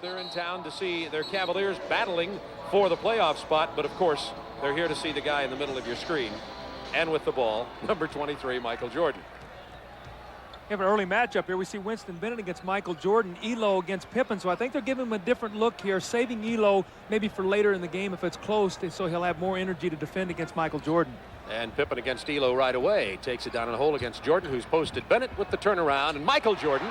they're in town to see their Cavaliers battling for the playoff spot, but of course, they're here to see the guy in the middle of your screen. And with the ball, number 23, Michael Jordan. We have an early matchup here. We see Winston Bennett against Michael Jordan, Elo against Pippen. So I think they're giving him a different look here, saving Elo maybe for later in the game if it's close, so he'll have more energy to defend against Michael Jordan. And Pippen against Elo right away. Takes it down in the hole against Jordan, who's posted Bennett with the turnaround. And Michael Jordan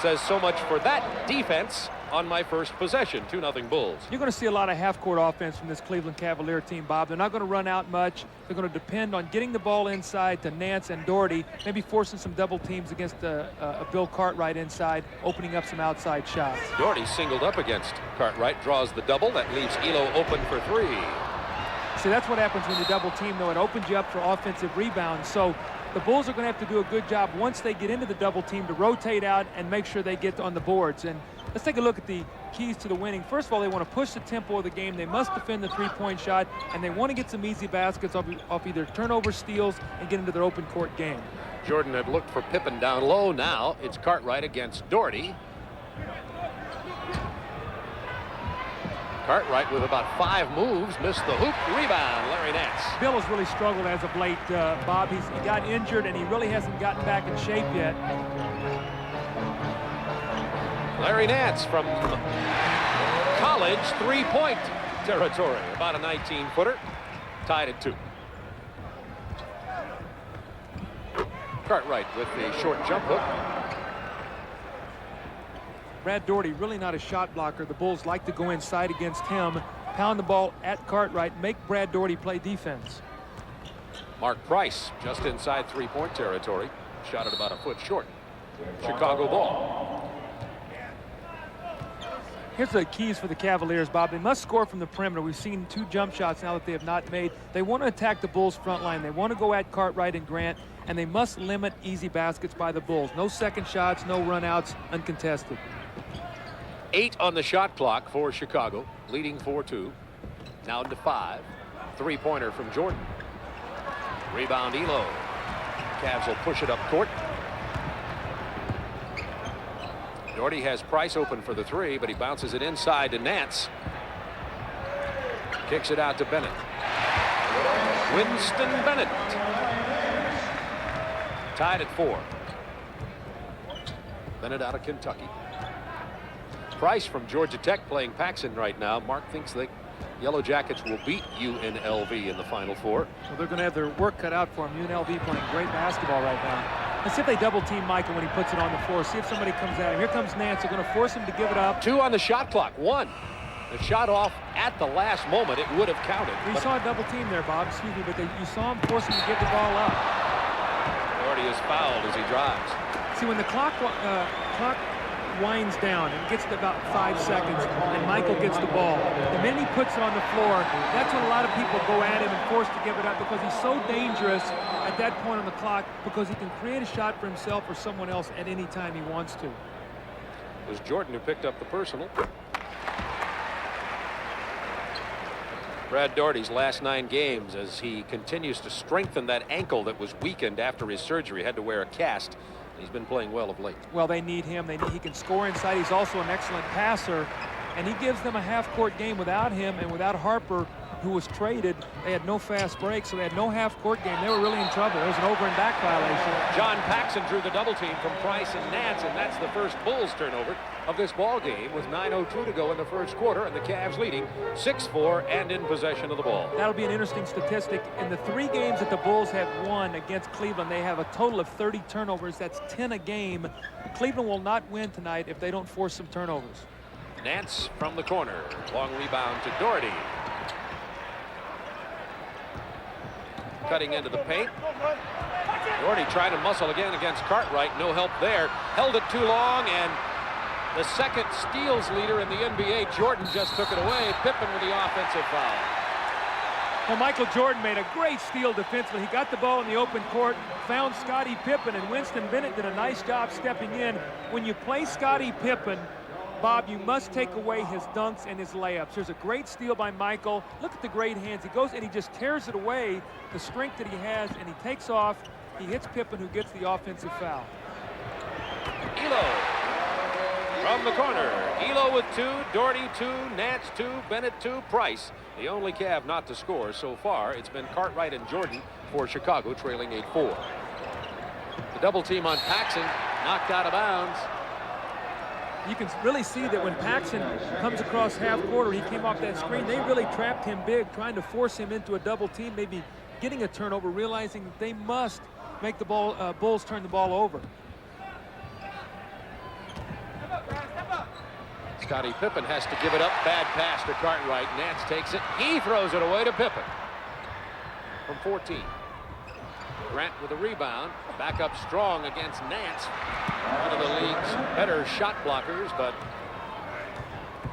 says, so much for that defense on my first possession. 2-0 Bulls. You're going to see a lot of half-court offense from this Cleveland Cavalier team, Bob. They're not going to run out much. They're going to depend on getting the ball inside to Nance and Doherty, maybe forcing some double teams against Bill Cartwright inside, opening up some outside shots. Doherty singled up against Cartwright, draws the double. That leaves Elo open for three. See, that's what happens when you double team, though. It opens you up for offensive rebounds. So the Bulls are going to have to do a good job once they get into the double team to rotate out and make sure they get on the boards. And let's take a look at the keys to the winning. First of all, they want to push the tempo of the game. They must defend the three-point shot, and they want to get some easy baskets off either turnover, steals, and get into their open court game. Jordan had looked for Pippen down low. Now it's Cartwright against Doherty. Cartwright with about 5 moves, missed the hoop. Rebound, Larry Nance. Bill has really struggled as of late, Bob. He got injured, and he really hasn't gotten back in shape yet. Larry Nance from college three-point territory. About a 19-footer. Tied at 2. Cartwright with the short jump hook. Brad Doherty really not a shot blocker. The Bulls like to go inside against him, pound the ball at Cartwright, make Brad Doherty play defense. Mark Price just inside three-point territory. Shot at about a foot short. Chicago ball. Here's the keys for the Cavaliers, Bob. They must score from the perimeter. We've seen 2 jump shots now that they have not made. They want to attack the Bulls' front line. They want to go at Cartwright and Grant, and they must limit easy baskets by the Bulls. No second shots, no runouts, uncontested. 8 on the shot clock for Chicago, leading 4-2. Now to 5. Three-pointer from Jordan. Rebound Elo. Cavs will push it up court. Doherty has Price open for the 3, but he bounces it inside to Nance. Kicks it out to Bennett. Winston Bennett. Tied at 4. Bennett out of Kentucky. Price from Georgia Tech playing Paxson right now. Mark thinks the Yellow Jackets will beat UNLV in the Final Four. Well, they're going to have their work cut out for them. UNLV playing great basketball right now. Let's see if they double team Michael when he puts it on the floor. See if somebody comes at him. Here comes Nance. They're going to force him to give it up. 2 on the shot clock. 1. The shot off at the last moment. It would have counted. You saw a double team there, Bob. Excuse me, but you saw him force him to give the ball up. Doherty is fouled as he drives. See, when the clock winds down and gets to about 5 seconds and Michael gets the ball, the minute he puts it on the floor, that's when a lot of people go at him and forced to give it up, because he's so dangerous at that point on the clock, because he can create a shot for himself or someone else at any time he wants to. It was Jordan who picked up the personal. Brad Doherty's last 9 games as he continues to strengthen that ankle that was weakened after his surgery. Had to wear a cast. He's been playing well of late. Well, they need him. He can score inside. He's also an excellent passer, and he gives them a half-court game. Without him and without Harper, who was traded, they had no fast break, so they had no half-court game. They were really in trouble. There was an over and back violation. John Paxson drew the double team from Price and Nance, and that's the first Bulls turnover of this ball game with 9:02 to go in the first quarter, and the Cavs leading 6-4 and in possession of the ball. That'll be an interesting statistic. In the 3 games that the Bulls have won against Cleveland, they have a total of 30 turnovers. That's 10 a game. Cleveland will not win tonight if they don't force some turnovers. Nance from the corner. Long rebound to Doherty. Cutting into the paint. Doherty trying to muscle again against Cartwright. No help there. Held it too long, and the second steals leader in the NBA, Jordan, just took it away. Pippen with the offensive foul. Well, Michael Jordan made a great steal defensively. He got the ball in the open court, found Scottie Pippen, and Winston Bennett did a nice job stepping in. When you play Scottie Pippen, Bob, you must take away his dunks and his layups. There's a great steal by Michael. Look at the great hands. He goes and he just tears it away, the strength that he has, and he takes off. He hits Pippen, who gets the offensive foul. Elo. From the corner, Elo with 2, Doherty 2, Nance 2, Bennett 2, Price. The only Cav not to score so far. It's been Cartwright and Jordan for Chicago, trailing 8-4. The double team on Paxson, knocked out of bounds. You can really see that when Paxson comes across half court, or he came off that screen, they really trapped him big, trying to force him into a double team, maybe getting a turnover, realizing that they must make the Bulls turn the ball over. Scottie Pippen has to give it up. Bad pass to Cartwright. Nance takes it. He throws it away to Pippen. From 14. Grant with a rebound. Back up strong against Nance. One of the league's better shot blockers, but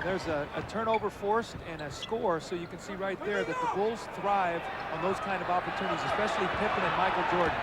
there's a turnover forced and a score, so you can see right there that the Bulls thrive on those kind of opportunities, especially Pippen and Michael Jordan.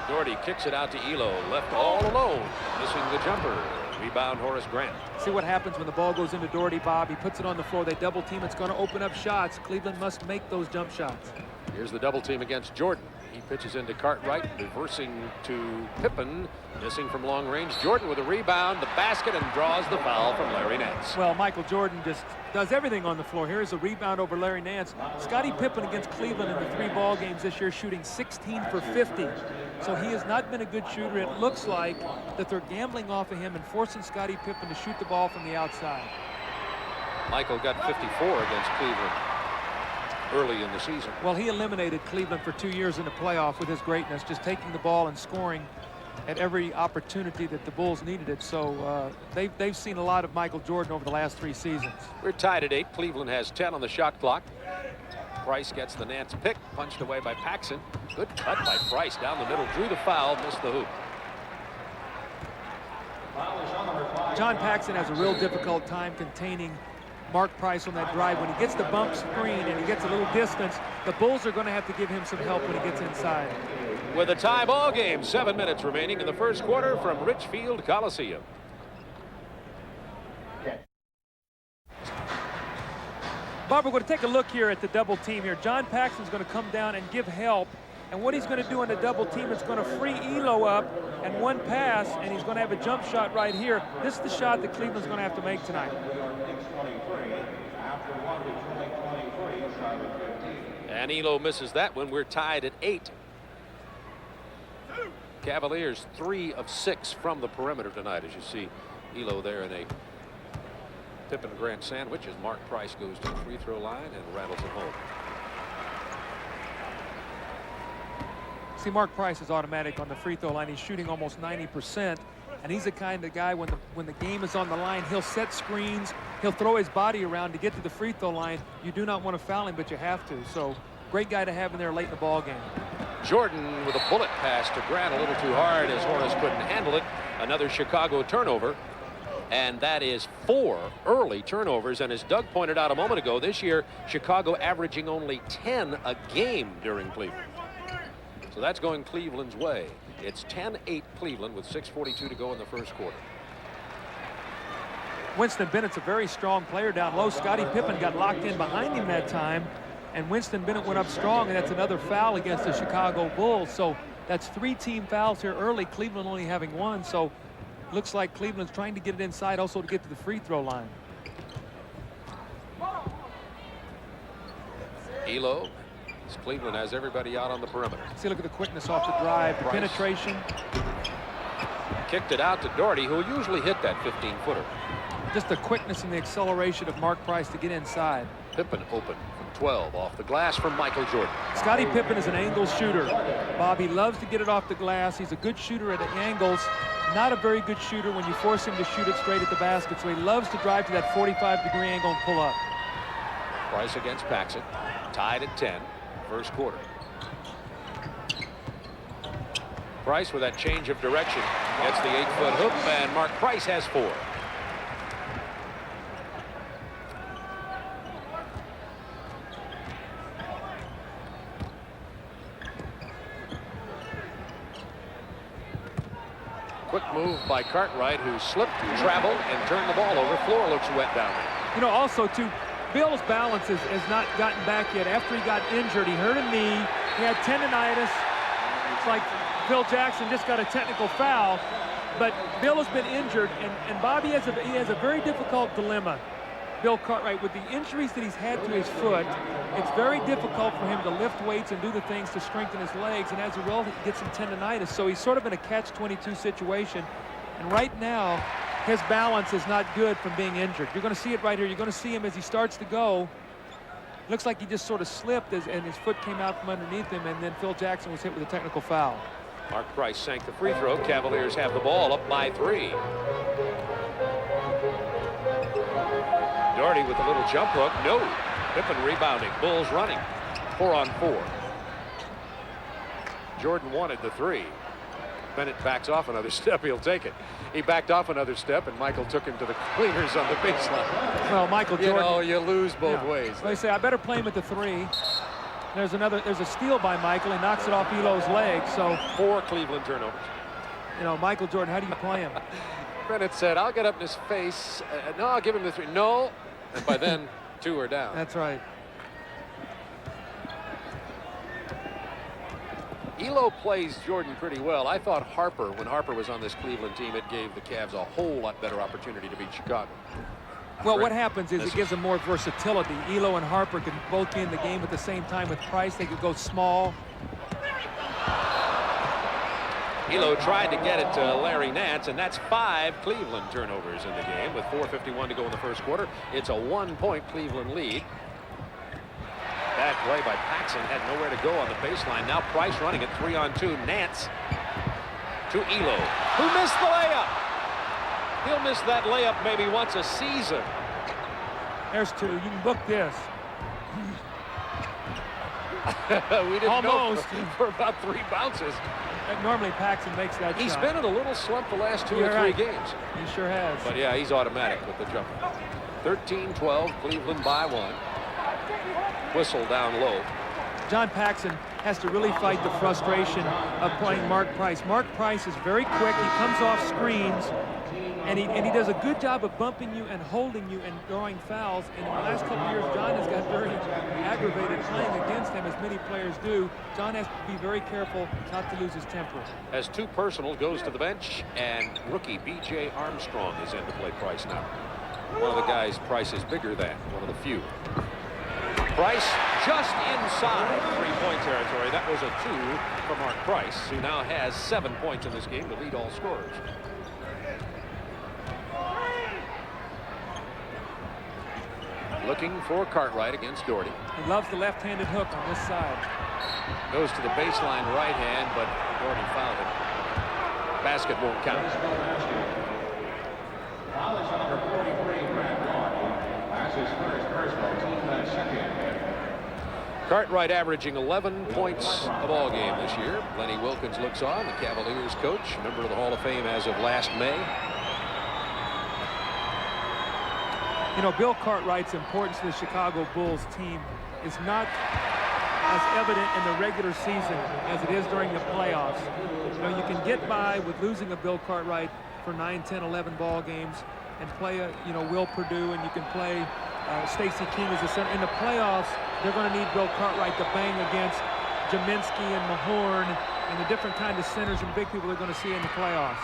Doherty kicks it out to Elo, left all alone, missing the jumper. Rebound, Horace Grant. See what happens when the ball goes into Doherty, Bob. He puts it on the floor. They double team. It's going to open up shots. Cleveland must make those jump shots. Here's the double team against Jordan. He pitches into Cartwright, reversing to Pippen, missing from long range. Jordan with a rebound, the basket, and draws the foul from Larry Nance. Well, Michael Jordan just does everything on the floor. Here's a rebound over Larry Nance. Scottie Pippen against Cleveland in the 3 ball games this year, shooting 16 for 50. So he has not been a good shooter. It looks like that they're gambling off of him and forcing Scottie Pippen to shoot the ball from the outside. Michael got 54 against Cleveland early in the season. Well, he eliminated Cleveland for 2 years in the playoff with his greatness, just taking the ball and scoring at every opportunity that the Bulls needed it. So they've seen a lot of Michael Jordan over the last 3 seasons. We're tied at 8. Cleveland has 10 on the shot clock. Price gets the Nance pick, punched away by Paxson. Good cut by Price down the middle, drew the foul, missed the hoop. John Paxson has a real difficult time containing Mark Price on that drive. When he gets the bump screen and he gets a little distance, the Bulls are going to have to give him some help when he gets inside. With a tie ball game, 7 minutes remaining in the first quarter from Richfield Coliseum. Bob, we're going to take a look here at the double team here. John Paxson's going to come down and give help. And what he's going to do in the double team is going to free Elo up and one pass, and he's going to have a jump shot right here. This is the shot that Cleveland's going to have to make tonight. And Elo misses that one. We're tied at 8. Cavaliers 3 of 6 from the perimeter tonight, as you see Elo there in a Pippen Grant sandwich as Mark Price goes to the free throw line and rattles it home. See, Mark Price is automatic on the free throw line. He's shooting almost 90%, and he's the kind of guy when the game is on the line, he'll set screens, he'll throw his body around to get to the free throw line. You do not want to foul him, but you have to. So great guy to have in there late in the ball game. Jordan with a bullet pass to Grant, a little too hard as Horace couldn't handle it. Another Chicago turnover. And that is 4 early turnovers. And as Doug pointed out a moment ago, this year, Chicago averaging only 10 a game during Cleveland. So that's going Cleveland's way. It's 10-8 Cleveland with 6:42 to go in the first quarter. Winston Bennett's a very strong player down low. Scottie Pippen got locked in behind him that time. And Winston Bennett went up strong, and that's another foul against the Chicago Bulls. So that's 3 team fouls here early, Cleveland only having 1. So looks like Cleveland's trying to get it inside also to get to the free throw line. Elo, as Cleveland has everybody out on the perimeter. See, look at the quickness off the drive, the penetration. Kicked it out to Doherty, who usually hit that 15-footer. Just the quickness and the acceleration of Mark Price to get inside. Pippen open from 12 off the glass from Michael Jordan. Scottie Pippen is an angle shooter. Bob, he loves to get it off the glass. He's a good shooter at angles. Not a very good shooter when you force him to shoot it straight at the basket. So he loves to drive to that 45-degree angle and pull up. Price against Paxson. Tied at 10. First quarter. Price with that change of direction gets the 8-foot hoop, and Mark Price has 4. Quick move by Cartwright, who slipped, traveled, and turned the ball over. Floor looks wet down there. You know, also, too, Bill's balance has not gotten back yet. After he got injured, he hurt a knee. He had tendonitis. It's like Phil Jackson just got a technical foul. But Bill has been injured, and Bobby has a very difficult dilemma. Bill Cartwright, with the injuries that he's had to his foot, it's very difficult for him to lift weights and do the things to strengthen his legs, and as a result, he gets some tendonitis. So he's sort of in a catch-22 situation. And right now, his balance is not good from being injured. You're going to see it right here. You're going to see him as he starts to go. Looks like he just sort of slipped and his foot came out from underneath him, and then Phil Jackson was hit with a technical foul. Mark Price sank the free throw. Cavaliers have the ball up by 3. Doherty with a little jump hook. No. Pippen rebounding. Bulls running. 4-on-4. Jordan wanted the 3. Bennett backs off another step. He'll take it. He backed off another step, and Michael took him to the cleaners on the baseline. Well, Michael Jordan. You know, you lose both ways. They say, I better play him at the 3. There's a steal by Michael. He knocks it off Elo's leg. So 4 Cleveland turnovers. You know, Michael Jordan, how do you play him? Bennett said, I'll get up in his face. No, I'll give him the 3. No. And by then, 2 are down. That's right. Elo plays Jordan pretty well. I thought Harper, when Harper was on this Cleveland team, it gave the Cavs a whole lot better opportunity to beat Chicago. Well, what happens is it gives them more versatility. Elo and Harper could both be in the game at the same time with Price. They could go small. Elo tried to get it to Larry Nance, and that's 5 Cleveland turnovers in the game with 4:51 to go in the first quarter. It's a 1-point Cleveland lead. Bad play by Paxson, had nowhere to go on the baseline. Now Price running it 3-on-2. Nance to Elo, who missed the layup. He'll miss that layup maybe once a season. There's 2. You can book this. We didn't Almost. go for about 3 bounces. Normally Paxson makes that He's shot. been in a little slump the last 2 or 3 right. games. He sure has. But yeah, he's automatic with the jumper. 13-12, Cleveland by 1. Whistle down low. John Paxson has to really fight the frustration of playing Mark Price. Mark Price is very quick. He comes off screens, and he does a good job of bumping you and holding you and drawing fouls. And in the last couple of years, John has got very aggravated playing against him, as many players do. John has to be very careful not to lose his temper. As 2 personal, goes to the bench, and rookie B.J. Armstrong is in to play Price now. One of the guys Price is bigger than, one of the few. Price just inside 3-point territory. That was a 2 for Mark Price, who now has 7 points in this game to lead all scorers. Looking for Cartwright against Doherty. He loves the left-handed hook on this side. Goes to the baseline right hand, but Doherty fouled it. Basket won't count. Cartwright averaging 11 points a ball game this year. Lenny Wilkins looks on, the Cavaliers coach, member of the Hall of Fame as of last May. You know, Bill Cartwright's importance to the Chicago Bulls team is not as evident in the regular season as it is during the playoffs. You know, you can get by with losing a Bill Cartwright for 9, 10, 11 ball games and play Will Perdue, and you can play Stacey King as a center. In the playoffs, they're going to need Bill Cartwright to bang against Jaminski and Mahorn and the different kind of centers and big people they're going to see in the playoffs.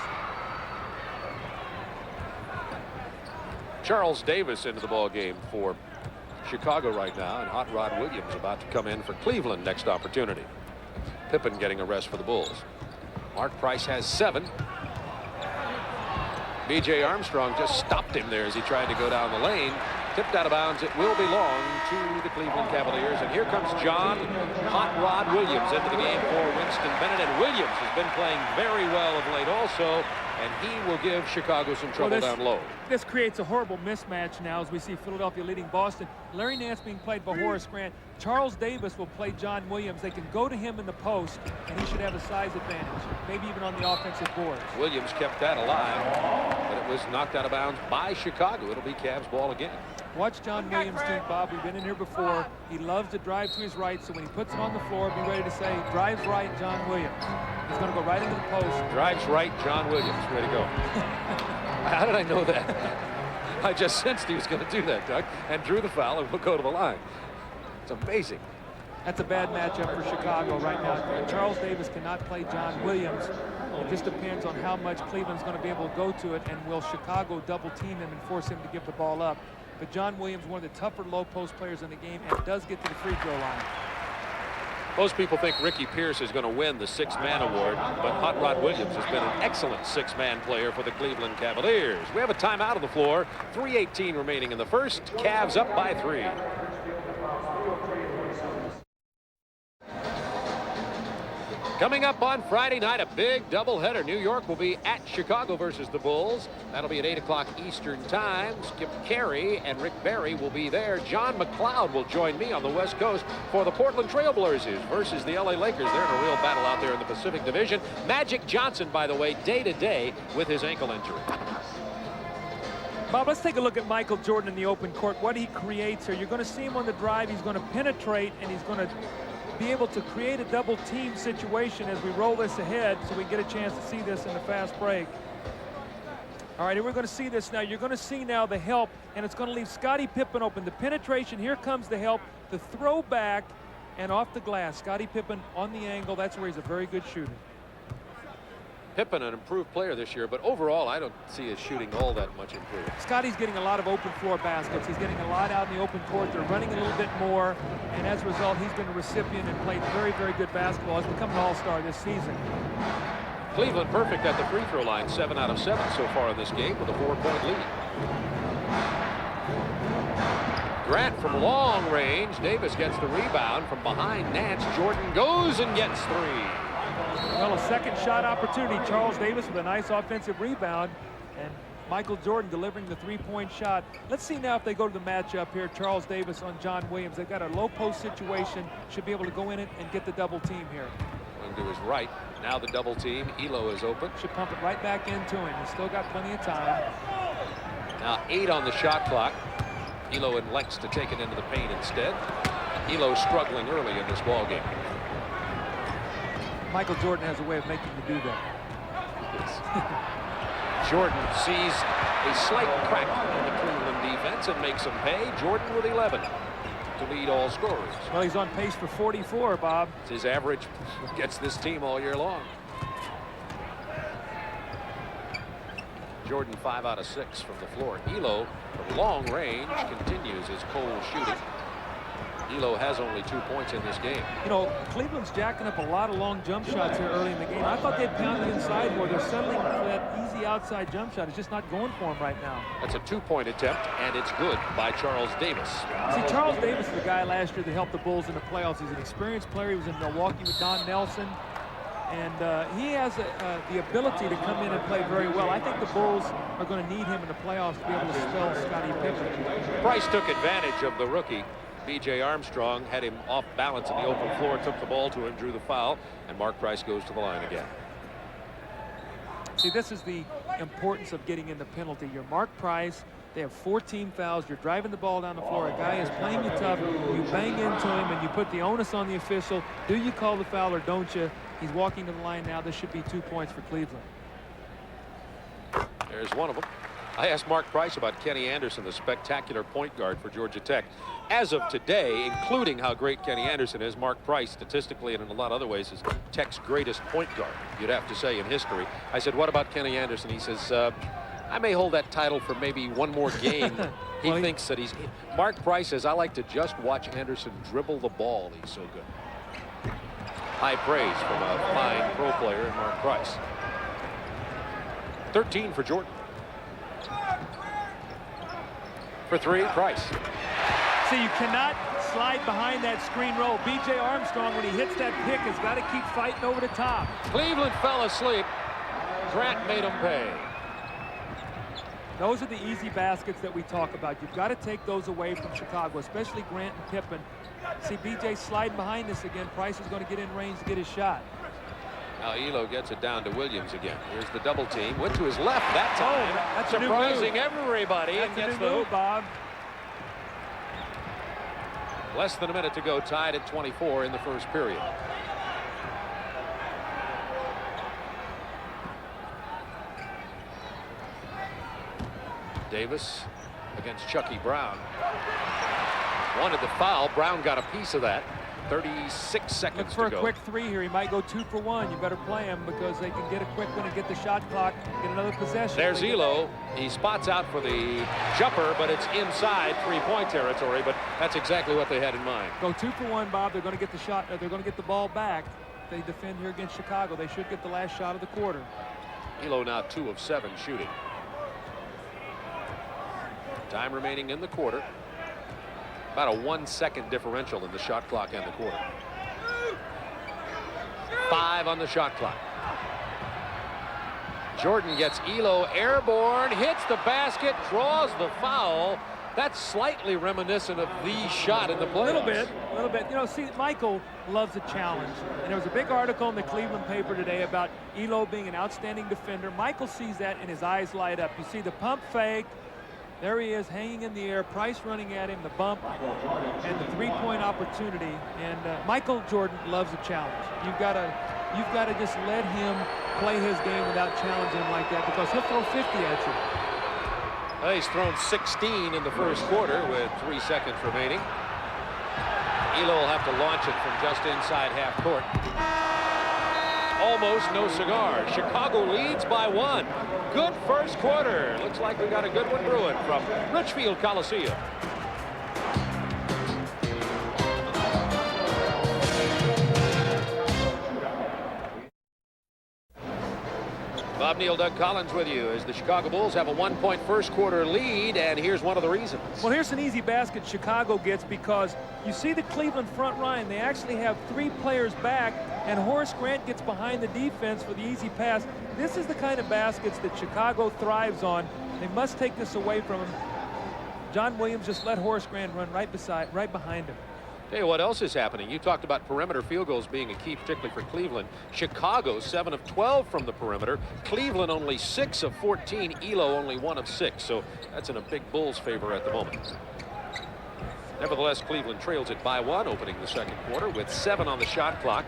Charles Davis into the ball game for Chicago right now, and Hot Rod Williams about to come in for Cleveland next opportunity. Pippen getting a rest for the Bulls. Mark Price has 7. B.J. Armstrong just stopped him there as he tried to go down the lane. Tipped out of bounds. It will belong to the Cleveland Cavaliers. And here comes John Hot Rod Williams into the game for Winston Bennett. And Williams has been playing very well of late also. And he will give Chicago some trouble down low. This creates a horrible mismatch now as we see Philadelphia leading Boston. Larry Nance being played by Horace Grant. Charles Davis will play John Williams. They can go to him in the post, and he should have a size advantage, maybe even on the offensive boards. Williams kept that alive, but it was knocked out of bounds by Chicago. It'll be Cavs ball again. Watch John Williams do, Bob. We've been in here before. He loves to drive to his right, so when he puts it on the floor, be ready to say, drives right, John Williams. He's going to go right into the post. Drives right, John Williams. Way to go. How did I know that? I just sensed he was going to do that, Doug, and drew the foul and will go to the line. It's amazing. That's a bad matchup for Chicago right now. Charles Davis cannot play John Williams. It just depends on how much Cleveland's going to be able to go to it, and will Chicago double team him and force him to give the ball up. But John Williams, one of the tougher low post players in the game, and does get to the free throw line. Most people think Ricky Pierce is going to win the six-man award, but Hot Rod Williams has been an excellent six-man player for the Cleveland Cavaliers. We have a timeout on the floor. 3:18 remaining in the first. Cavs up by 3. Coming up on Friday night, a big doubleheader. New York will be at Chicago versus the Bulls. That'll be at 8 o'clock Eastern time. Skip Carey and Rick Barry will be there. John McLeod will join me on the West Coast for the Portland Trailblazers versus the LA Lakers. They're in a real battle out there in the Pacific Division. Magic Johnson, by the way, day-to-day with his ankle injury. Bob, let's take a look at Michael Jordan in the open court. What he creates here. You're going to see him on the drive. He's going to penetrate, and he's going to be able to create a double team situation as we roll this ahead, so we get a chance to see this in the fast break. All right, and we're going to see this now. You're going to see now the help, and it's going to leave Scottie Pippen open. The penetration, here comes the help, the throw back, and off the glass. Scottie Pippen on the angle. That's where he's a very good shooter. Pippen, an improved player this year, but overall, I don't see his shooting all that much improved. Scottie's getting a lot of open floor baskets. He's getting a lot out in the open court. They're running a little bit more, and as a result, he's been a recipient and played very, very good basketball. He's become an all-star this season. Cleveland perfect at the free throw line, 7 out of 7 so far in this game with a 4-point lead. Grant from long range. Davis gets the rebound from behind Nance. Jordan goes and gets 3. Well, a second shot opportunity. Charles Davis with a nice offensive rebound, and Michael Jordan delivering the three-point shot. Let's see now if they go to the matchup here. Charles Davis on John Williams. They've got a low post situation. Should be able to go in it and get the double team here. And to his right. Now the double team. Elo is open. Should pump it right back into him. He's still got plenty of time. Now 8 on the shot clock. Elo elects to take it into the paint instead. Elo struggling early in this ball game. Michael Jordan has a way of making you do that. Jordan sees a slight crack in the Cleveland defense and makes them pay. Jordan with 11 to lead all scorers. Well, he's on pace for 44, Bob. It's his average. Gets this team all year long. Jordan 5 out of 6 from the floor. Elo from long range continues his cold shooting. Elo has only 2 points in this game. You know, Cleveland's jacking up a lot of long jump shots here early in the game. I thought they'd pound the inside more. They're settling for that easy outside jump shot. It's just not going for them right now. That's a 2-point attempt, and it's good by Charles Davis. See, Charles Davis is the guy last year that helped the Bulls in the playoffs. He's an experienced player. He was in Milwaukee with Don Nelson. And he has the ability to come in and play very well. I think the Bulls are going to need him in the playoffs to be able to spell Scottie Pippen. Price took advantage of the rookie. B.J. Armstrong had him off balance in the open floor, took the ball to him, drew the foul, and Mark Price goes to the line again. See, this is the importance of getting in the penalty. You're Mark Price. They have 14 fouls. You're driving the ball down the floor. A guy is playing you tough. You bang into him, and you put the onus on the official. Do you call the foul or don't you? He's walking to the line now. This should be 2 points for Cleveland. There's one of them. I asked Mark Price about Kenny Anderson, the spectacular point guard for Georgia Tech. As of today, including how great Kenny Anderson is, Mark Price, statistically and in a lot of other ways, is Tech's greatest point guard, you'd have to say, in history. I said, what about Kenny Anderson? He says, I may hold that title for maybe one more game. He thinks that he's... Mark Price says, I like to just watch Anderson dribble the ball. He's so good. High praise from a fine pro player in Mark Price. 13 for Jordan. For 3, Price. See, you cannot slide behind that screen roll. B.J. Armstrong, when he hits that pick, has got to keep fighting over the top. Cleveland fell asleep. Grant made him pay. Those are the easy baskets that we talk about. You've got to take those away from Chicago, especially Grant and Pippen. See, B.J. sliding behind this again. Price is going to get in range to get his shot. Now Elo gets it down to Williams again. Here's the double team. Went to his left that time. Oh, that's surprising everybody. That's gets a new move, Bob. Less than a minute to go, tied at 24 in the first period. Davis against Chucky Brown. Wanted the foul. Brown got a piece of that. 36 Look seconds for to a go. quick three here. He might go 2 for 1. You better play him because they can get a quick one and get the shot clock, get another possession. There's Elo. He spots out for the jumper, but it's inside three-point territory. But that's exactly what they had in mind. Go 2 for 1, Bob. They're going to get the shot. They're going to get the ball back. They defend here against Chicago. They should get the last shot of the quarter. Elo now 2 of 7 shooting. Time remaining in the quarter. About a 1-second differential in the shot clock and the quarter. 5 on the shot clock. Jordan gets Elo airborne, hits the basket, draws the foul. That's slightly reminiscent of the shot in the playoffs. A little bit. You know, see, Michael loves a challenge. And there was a big article in the Cleveland paper today about Elo being an outstanding defender. Michael sees that and his eyes light up. You see the pump fake. There he is hanging in the air. Price running at him, the bump, and the three-point opportunity. And Michael Jordan loves a challenge. You've got to just let him play his game without challenging him like that because he'll throw 50 at you. Well, he's thrown 16 in the first quarter with 3 seconds remaining. Elo will have to launch it from just inside half court. Almost no cigar. Chicago leads by 1. Good first quarter. Looks like we got a good one brewing from Richfield Coliseum. Bob Neal, Doug Collins with you as the Chicago Bulls have a 1-point first quarter lead, and here's one of the reasons. Well, here's an easy basket Chicago gets because you see the Cleveland front line. They actually have 3 players back, and Horace Grant gets behind the defense for the easy pass. This is the kind of baskets that Chicago thrives on. They must take this away from him. John Williams just let Horace Grant run right behind him. Tell you what else is happening. You talked about perimeter field goals being a key, particularly for Cleveland. Chicago 7 of 12 from the perimeter. Cleveland only 6 of 14. Elo only 1 of 6. So that's in a big Bulls favor at the moment. Nevertheless, Cleveland trails it by 1 opening the second quarter with 7 on the shot clock.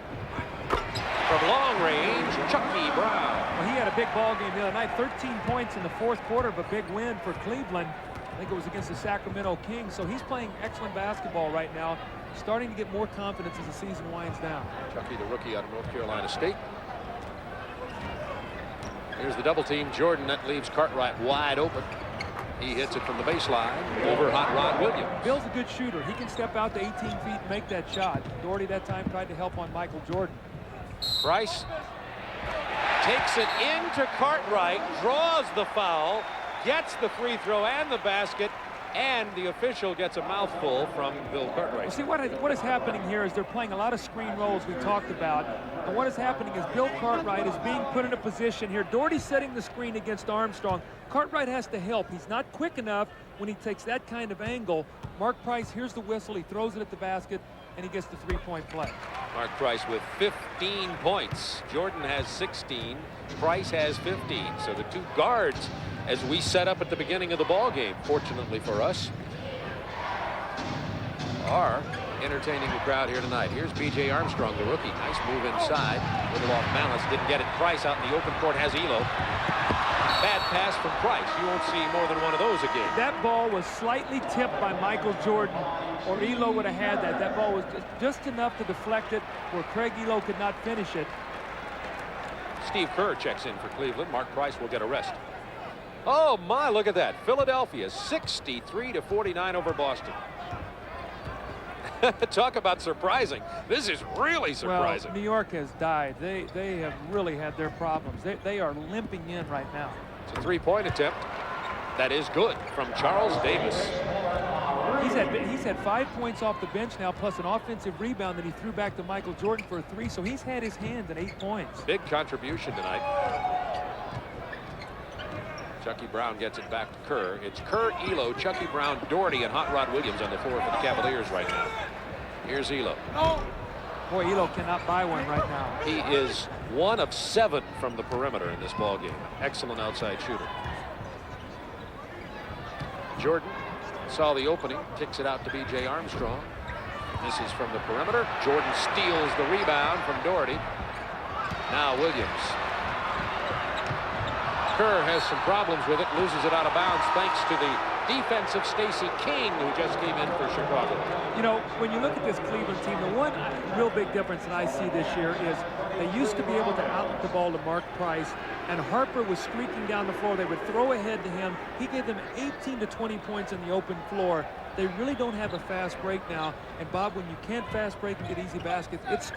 From long range, Chucky Brown. Well, he had a big ball game the other night. 13 points in the fourth quarter of a big win for Cleveland. I think it was against the Sacramento Kings. So he's playing excellent basketball right now. Starting to get more confidence as the season winds down. Chucky, the rookie out of North Carolina State. Here's the double team. Jordan, that leaves Cartwright wide open. He hits it from the baseline over Hot Rod Williams. Bill's a good shooter. He can step out to 18 feet and make that shot. Doherty that time tried to help on Michael Jordan. Price takes it into Cartwright, draws the foul, gets the free throw and the basket, and the official gets a mouthful from Bill Cartwright. Well, see, what is happening here is they're playing a lot of screen rolls we talked about. And what is happening is Bill Cartwright is being put in a position here. Doherty's setting the screen against Armstrong. Cartwright has to help. He's not quick enough when he takes that kind of angle. Mark Price hears the whistle. He throws it at the basket, and he gets the three-point play. Mark Price with 15 points. Jordan has 16. Price has 15. So the 2 guards, as we set up at the beginning of the ball game, fortunately for us, are entertaining the crowd here tonight. Here's B.J. Armstrong, the rookie. Nice move inside. Little off balance. Didn't get it. Price out in the open court has Elo. Bad pass from Price. You won't see more than one of those again. That ball was slightly tipped by Michael Jordan, or Elo would have had that. That ball was just enough to deflect it where Craig Elo could not finish it. Steve Kerr checks in for Cleveland. Mark Price will get a rest. Oh my, look at that. Philadelphia 63-49 over Boston. Talk about surprising. This is really surprising. Well, New York has died. They have really had their problems. They are limping in right now. It's a 3-point attempt. That is good from Charles Davis. He's had 5 points off the bench now, plus an offensive rebound that he threw back to Michael Jordan for a 3. So he's had his hand in 8 points. Big contribution tonight. Chucky Brown gets it back to Kerr. It's Kerr, Elo, Chucky Brown, Doherty, and Hot Rod Williams on the floor for the Cavaliers right now. Here's Elo. Boy, Elo cannot buy one right now. He is 1 of 7 from the perimeter in this ball game. Excellent outside shooter. Jordan saw the opening, kicks it out to B.J. Armstrong. This is from the perimeter. Jordan steals the rebound from Doherty. Now Williams. Kerr has some problems with it, loses it out of bounds thanks to the defense of Stacey King, who just came in for Chicago. You know, when you look at this Cleveland team, the one real big difference that I see this year is they used to be able to outlet the ball to Mark Price, and Harper was streaking down the floor. They would throw ahead to him. He gave them 18 to 20 points in the open floor. They really don't have a fast break now. And Bob, when you can't fast break and get easy baskets, it's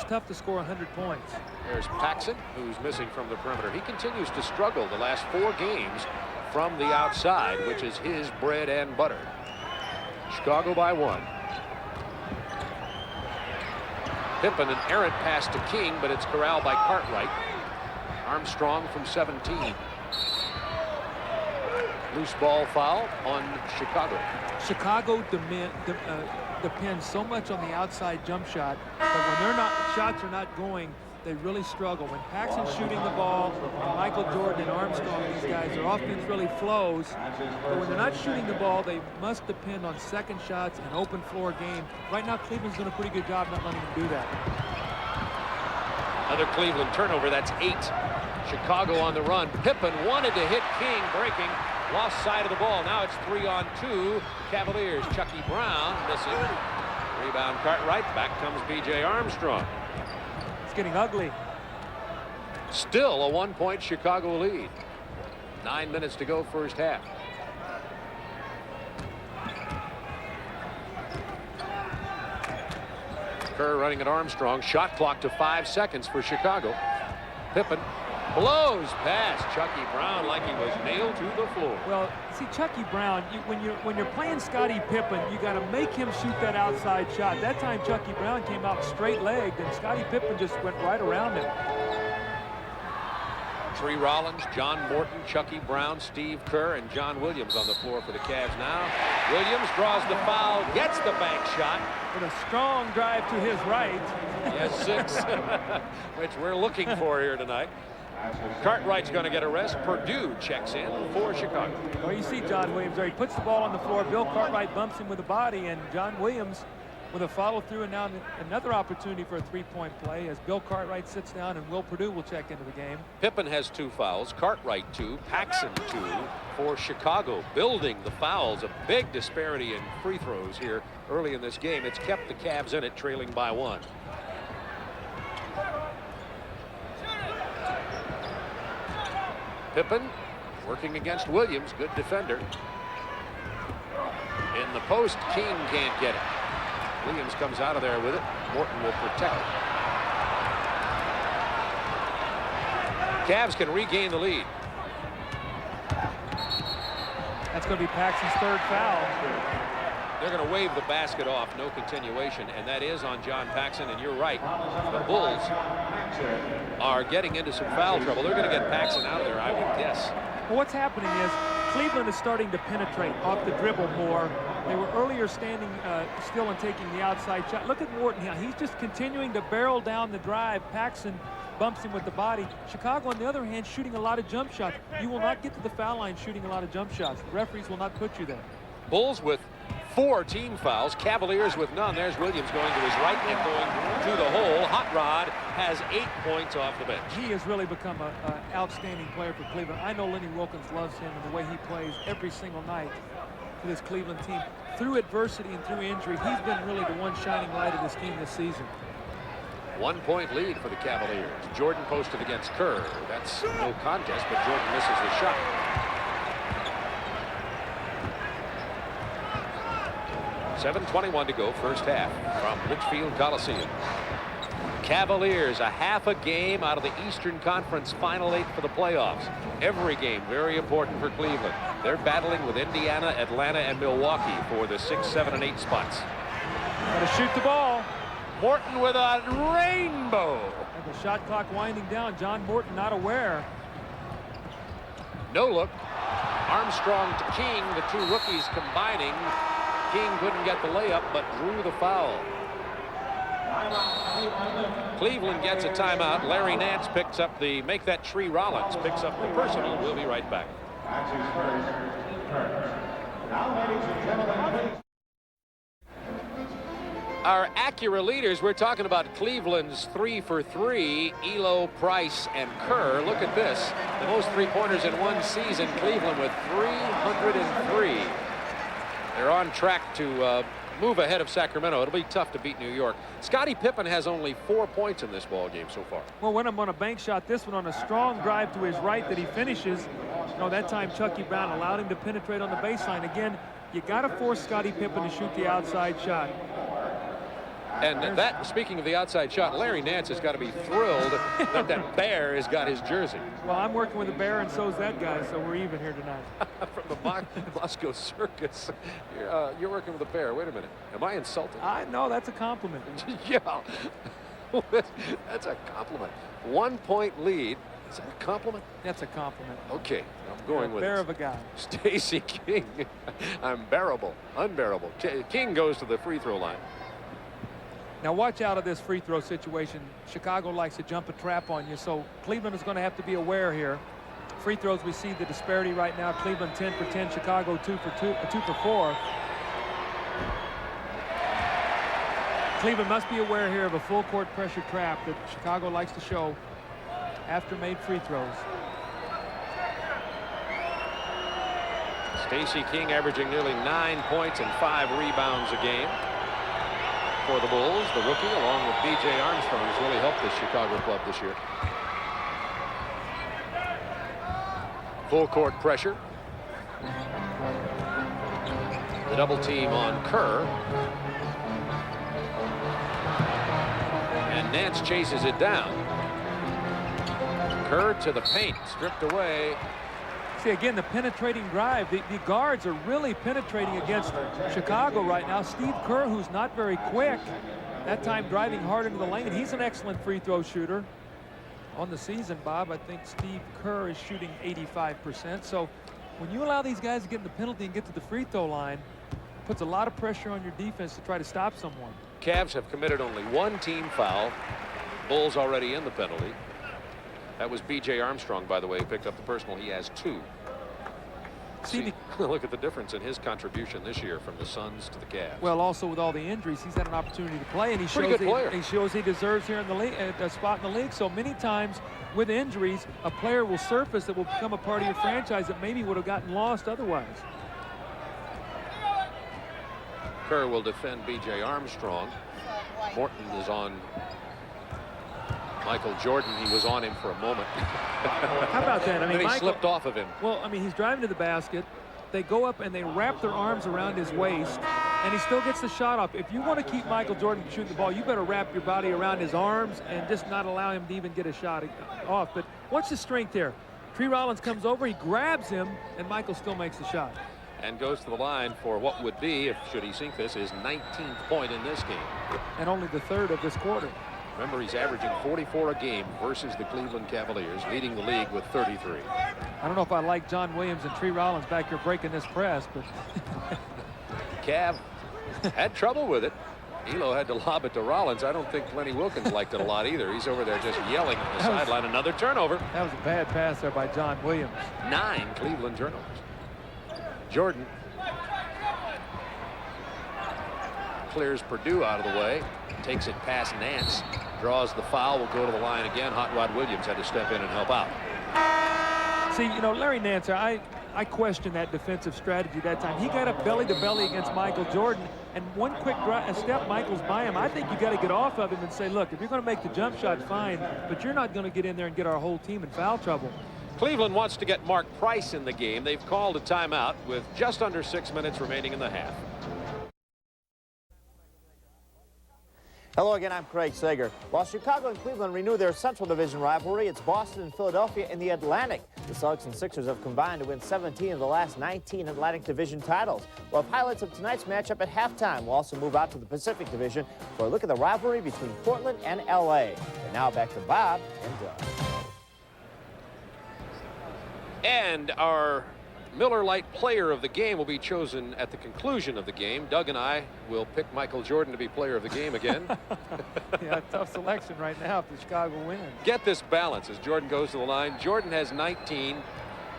tough to score 100 points. There's Paxson, who's missing from the perimeter. He continues to struggle the last 4 games from the outside, which is his bread and butter. Chicago by 1. Pippen, an errant pass to King, but it's corralled by Cartwright. Armstrong from 17. Loose ball foul on Chicago. Chicago depends so much on the outside jump shot that when shots are not going, they really struggle. When Paxson's shooting the ball, and Michael Jordan and Armstrong, these guys, their offense really flows. But when they're not shooting the ball, they must depend on second shots and open floor game. Right now, Cleveland's doing a pretty good job not letting them do that. Another Cleveland turnover. That's 8. Chicago on the run. Pippen wanted to hit King, breaking. Lost side of the ball. Now it's 3-on-2. Cavaliers. Chucky Brown missing. Rebound Cartwright. Back comes B.J. Armstrong. It's getting ugly. Still a 1-point Chicago lead. 9 minutes to go first half. Kerr running at Armstrong. Shot clock to 5 seconds for Chicago. Pippen blows past Chucky Brown like he was nailed to the floor. Well, see, Chucky Brown, when you're playing Scottie Pippen, you got to make him shoot that outside shot. That time Chucky Brown came out straight-legged, and Scottie Pippen just went right around him. Tree Rollins, John Morton, Chucky Brown, Steve Kerr, and John Williams on the floor for the Cavs now. Williams draws the foul, gets the bank shot. With a strong drive to his right. Yes, 6, which we're looking for here tonight. Cartwright's going to get a rest. Purdue checks in for Chicago. Well, you see John Williams there. He puts the ball on the floor. Bill Cartwright bumps him with the body, and John Williams with a follow-through, and now another opportunity for a 3-point play as Bill Cartwright sits down, and Will Purdue will check into the game. Pippen has 2 fouls. Cartwright 2. Paxson 2 for Chicago. Building the fouls. A big disparity in free throws here early in this game. It's kept the Cavs in it, trailing by 1. Pippen working against Williams. Good defender. In the post, King can't get it. Williams comes out of there with it. Morton will protect it. Cavs can regain the lead. That's going to be Paxson's 3rd foul. They're going to wave the basket off, no continuation, and that is on John Paxson. And you're right, the Bulls are getting into some foul trouble. They're going to get Paxson out of there, I would guess. Well, what's happening is Cleveland is starting to penetrate off the dribble more. They were earlier standing still and taking the outside shot. Look at Morton here. He's just continuing to barrel down the drive. Paxson bumps him with the body. Chicago, on the other hand, shooting a lot of jump shots. You will not get to the foul line shooting a lot of jump shots. The referees will not put you there. Bulls with 4 team fouls. Cavaliers with none. There's Williams going to his right and going to the hole. Hot Rod has 8 points off the bench. He has really become an outstanding player for Cleveland. I know Lenny Wilkins loves him and the way he plays every single night for this Cleveland team. Through adversity and through injury, he's been really the one shining light of this team this season. 1-point lead for the Cavaliers. Jordan posted against Kerr. That's no contest, but Jordan misses the shot. .7:21 to go, first half from Litchfield Coliseum. Cavaliers a half a game out of the Eastern Conference Final 8 for the playoffs. Every game very important for Cleveland. They're battling with Indiana, Atlanta, and Milwaukee for the 6, 7, and 8 spots. Got to shoot the ball. Morton with a rainbow. And the shot clock winding down. John Morton not aware. No look. Armstrong to King, the 2 rookies combining. King couldn't get the layup, but drew the foul. Cleveland gets a timeout. Larry Nance picks up the make that Tree Rollins picks up the personal. We'll be right back. our Acura leaders, we're talking about Cleveland's 3 for 3, Elo, Price, and Kerr. Look at this. The most three-pointers in one season, Cleveland with 303. They're on track to move ahead of Sacramento. It'll be tough to beat New York. Scottie Pippen has only 4 points in this ball game so far. Well, when I'm on a bank shot, this one on a strong drive to his right that he finishes. You know, that time Chucky Brown allowed him to penetrate on the baseline. Again, you got to force Scottie Pippen to shoot the outside shot. And that, speaking of the outside shot, Larry Nance has got to be thrilled that that bear has got his jersey. Well, I'm working with a bear, and so's that guy, so we're even here tonight. From the Moscow Circus. You're working with a bear. Wait a minute. Am I insulting? No, that's a compliment. Yeah. That's a compliment. 1 point lead. Is that a compliment? That's a compliment. Okay, I'm going with bear of a guy. Stacey King. Unbearable. King goes to the free throw line. Now watch out of this free throw situation. Chicago likes to jump a trap on you, so Cleveland is going to have to be aware here. Free throws, we see the disparity right now. Cleveland 10 for 10, Chicago 2 for 4. Cleveland must be aware here of a full court pressure trap that Chicago likes to show after made free throws. Stacey King averaging nearly 9 points and 5 rebounds a game for the Bulls. The rookie, along with B.J. Armstrong, has really helped this Chicago club this year. Full court pressure. The double team on Kerr. And Nance chases it down. Kerr to the paint, stripped away. See, again, the penetrating drive. The guards are really penetrating against Chicago right now. Steve Kerr, who's not very quick, that time driving hard into the lane. He's an excellent free throw shooter. On the season, Bob, I think Steve Kerr is shooting 85%. So when you allow these guys to get in the penalty and get to the free throw line, it puts a lot of pressure on your defense to try to stop someone. Cavs have committed only 1 team foul. Bulls already in the penalty. That was B.J. Armstrong, by the way, who picked up the personal. He has 2. See, look at the difference in his contribution this year from the Suns to the Cavs. Well, also with all the injuries, he's had an opportunity to play, and he shows he deserves here in the league, a spot in the league. So many times with injuries, a player will surface that will become a part of your franchise that maybe would have gotten lost otherwise. Kerr will defend B.J. Armstrong. Morton is on Michael Jordan. He was on him for a moment. How about that? I mean, he slipped off of him. Well, I mean, he's driving to the basket. They go up and they wrap their arms around his waist, and he still gets the shot off. If you want to keep Michael Jordan from shooting the ball, you better wrap your body around his arms and just not allow him to even get a shot off. But watch the strength there. Tree Rollins comes over, he grabs him, and Michael still makes the shot. And goes to the line for what would be, if should he sink this, his 19th point in this game. And only the 3rd of this quarter. Remember, he's averaging 44 a game versus the Cleveland Cavaliers, leading the league with 33. I don't know if I like John Williams and Tree Rollins back here breaking this press, but Cav had trouble with it. Elo had to lob it to Rollins. I don't think Lenny Wilkins liked it a lot either. He's over there just yelling on the sideline. Another turnover. That was a bad pass there by John Williams. 9 Cleveland turnovers. Jordan clears Purdue out of the way, takes it past Nance, draws the foul, will go to the line again. Hot Rod Williams had to step in and help out. See, you know, Larry Nance, I question that defensive strategy that time. He got up belly to belly against Michael Jordan, and one quick step, Michael's by him. I think you got to get off of him and say, look, if you're going to make the jump shot, fine, but you're not going to get in there and get our whole team in foul trouble. Cleveland wants to get Mark Price in the game. They've called a timeout with just under 6 minutes remaining in the half. Hello again, I'm Craig Sager. While Chicago and Cleveland renew their Central Division rivalry, it's Boston and Philadelphia in the Atlantic. The Celtics and Sixers have combined to win 17 of the last 19 Atlantic Division titles. We'll have highlights of tonight's matchup at halftime. We'll also move out to the Pacific Division for a look at the rivalry between Portland and L.A. And now back to Bob and Doug. And our Miller Lite player of the game will be chosen at the conclusion of the game. Doug and I will pick Michael Jordan to be player of the game again. Yeah, tough selection right now if the Chicago wins. Get this balance as Jordan goes to the line. Jordan has 19.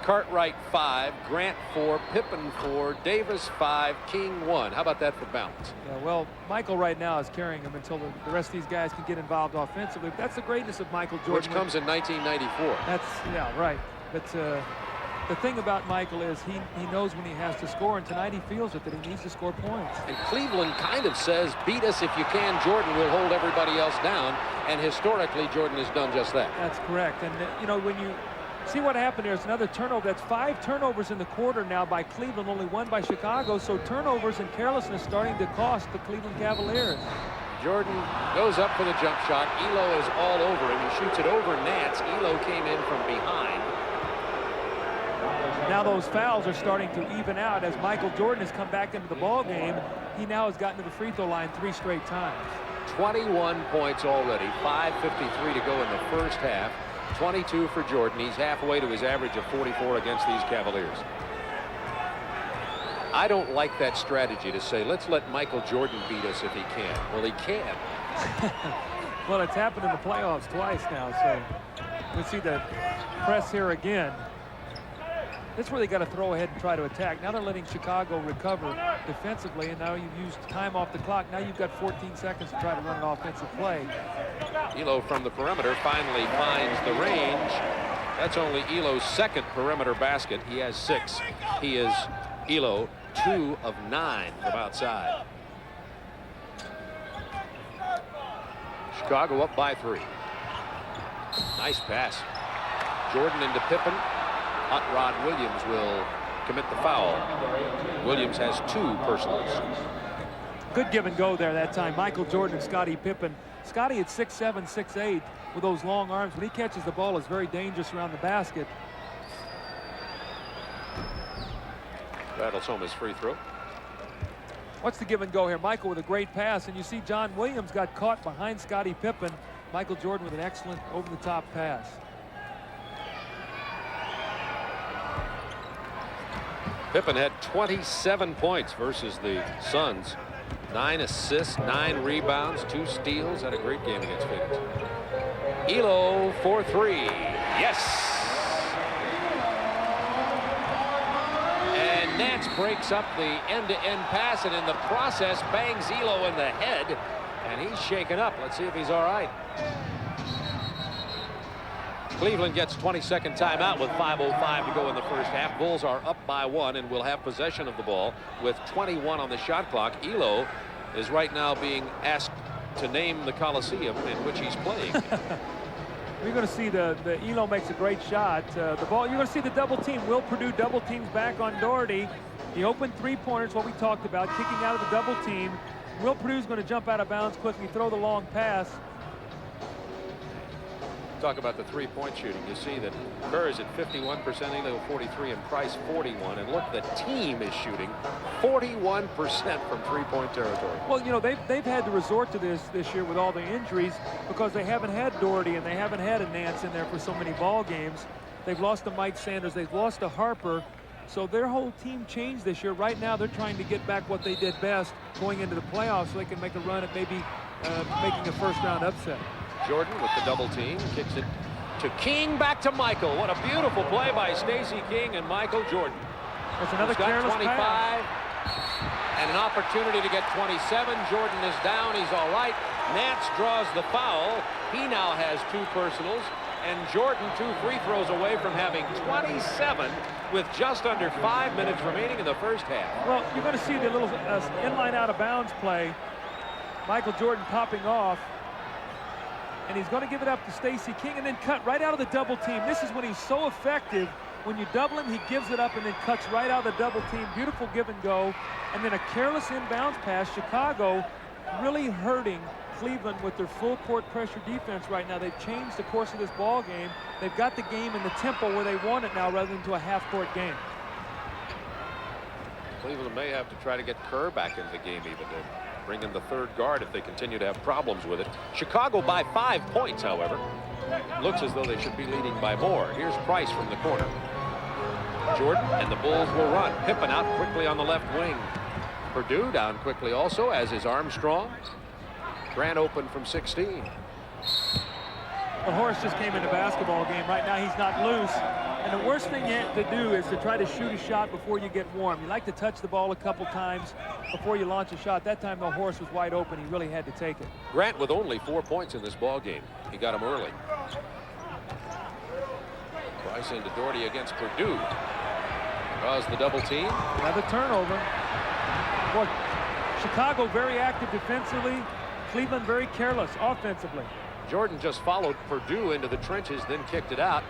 Cartwright 5, Grant 4, Pippen 4, Davis 5, King 1. How about that for balance? Yeah, well, Michael right now is carrying him until the rest of these guys can get involved offensively. That's the greatness of Michael Jordan. Which comes in 1994. That's, yeah, right. But the thing about Michael is he knows when he has to score, and tonight he feels it, that he needs to score points. And Cleveland kind of says, beat us if you can, Jordan will hold everybody else down. And historically, Jordan has done just that. That's correct. And, you know, when you see what happened there, it's another turnover. That's 5 turnovers in the quarter now by Cleveland, only 1 by Chicago. So turnovers and carelessness starting to cost the Cleveland Cavaliers. Jordan goes up for the jump shot. Elo is all over him. He shoots it over Nance. Elo came in from behind. Now those fouls are starting to even out as Michael Jordan has come back into the ball game. He now has gotten to the free throw line 3 straight times. 21 points already. 5:53 to go in the first half. 22 for Jordan. He's halfway to his average of 44 against these Cavaliers. I don't like that strategy to say, let's let Michael Jordan beat us if he can. Well, he can. Well, it's happened in the playoffs twice now, so we'll see the press here again. That's where they got to throw ahead and try to attack. Now they're letting Chicago recover defensively, and now you've used time off the clock. Now you've got 14 seconds to try to run an offensive play. Elo from the perimeter finally finds the range. That's only Elo's second perimeter basket. He has 6. He is, Elo, 2 of 9 from outside. Chicago up by 3. Nice pass. Jordan into Pippen. Hot Rod Williams will commit the foul. Williams has 2 personals. Good give and go there that time. Michael Jordan and Scottie Pippen. Scottie at 6'7", 6'8", with those long arms. When he catches the ball, it's very dangerous around the basket. Rattles home his free throw. What's the give and go here? Michael with a great pass, and you see John Williams got caught behind Scottie Pippen. Michael Jordan with an excellent over-the-top pass. Pippen had 27 points versus the Suns. 9 assists, 9 rebounds, 2 steals. Had a great game against Phoenix. Elo for 3. Yes! And Nance breaks up the end-to-end pass, and in the process bangs Elo in the head, and he's shaken up. Let's see if he's all right. Cleveland gets 22nd timeout with 5:05 to go in the first half. Bulls are up by 1 and will have possession of the ball with 21 on the shot clock. Elo is right now being asked to name the Coliseum in which he's playing. You're going to see the Elo makes a great shot. The ball, you're going to see the double team. Will Purdue double teams back on Doherty. The open 3-pointers, what we talked about, kicking out of the double team. Will Purdue's going to jump out of bounds quickly, throw the long pass. Talk about the 3-point shooting. You see that Kerr is at 51%, Elo 43, and Price 41. And look, the team is shooting 41% from 3-point territory. Well, you know, they've had to resort to this year with all the injuries because they haven't had Doherty and they haven't had a Nance in there for so many ball games. They've lost to Mike Sanders. They've lost to Harper. So their whole team changed this year. Right now, they're trying to get back what they did best going into the playoffs so they can make a run at maybe making a first-round upset. Jordan with the double team, kicks it to King, back to Michael. What a beautiful play by Stacey King and Michael Jordan. That's another careless 25 pass. and an opportunity to get 27. Jordan is down. He's all right. Nance draws the foul. He now has 2 personals, and Jordan 2 free throws away from having 27 with just under 5 minutes remaining in the first half. Well, you're going to see the little inline out of bounds play. Michael Jordan popping off. And he's going to give it up to Stacey King and then cut right out of the double team. This is when he's so effective. When you double him, he gives it up and then cuts right out of the double team. Beautiful give and go. And then a careless inbounds pass. Chicago really hurting Cleveland with their full court pressure defense right now. They've changed the course of this ball game. They've got the game in the tempo where they want it now rather than to a half-court game. Cleveland may have to try to get Kerr back into the game even to bring in the 3rd guard if they continue to have problems with it. Chicago by 5 points, however. Looks as though they should be leading by more. Here's Price from the corner. Jordan and the Bulls will run. Pippen out quickly on the left wing. Purdue down quickly also, as is Armstrong. Grant open from 16. Well, Horace just came in the basketball game. Right now he's not loose. And the worst thing to do is to try to shoot a shot before you get warm. You like to touch the ball a couple times before you launch a shot. That time the horse was wide open. He really had to take it. Grant with only 4 points in this ball game. He got him early. Price into Doherty against Purdue. Draws the double team. Another turnover. Boy, Chicago very active defensively. Cleveland very careless offensively. Jordan just followed Purdue into the trenches, then kicked it out.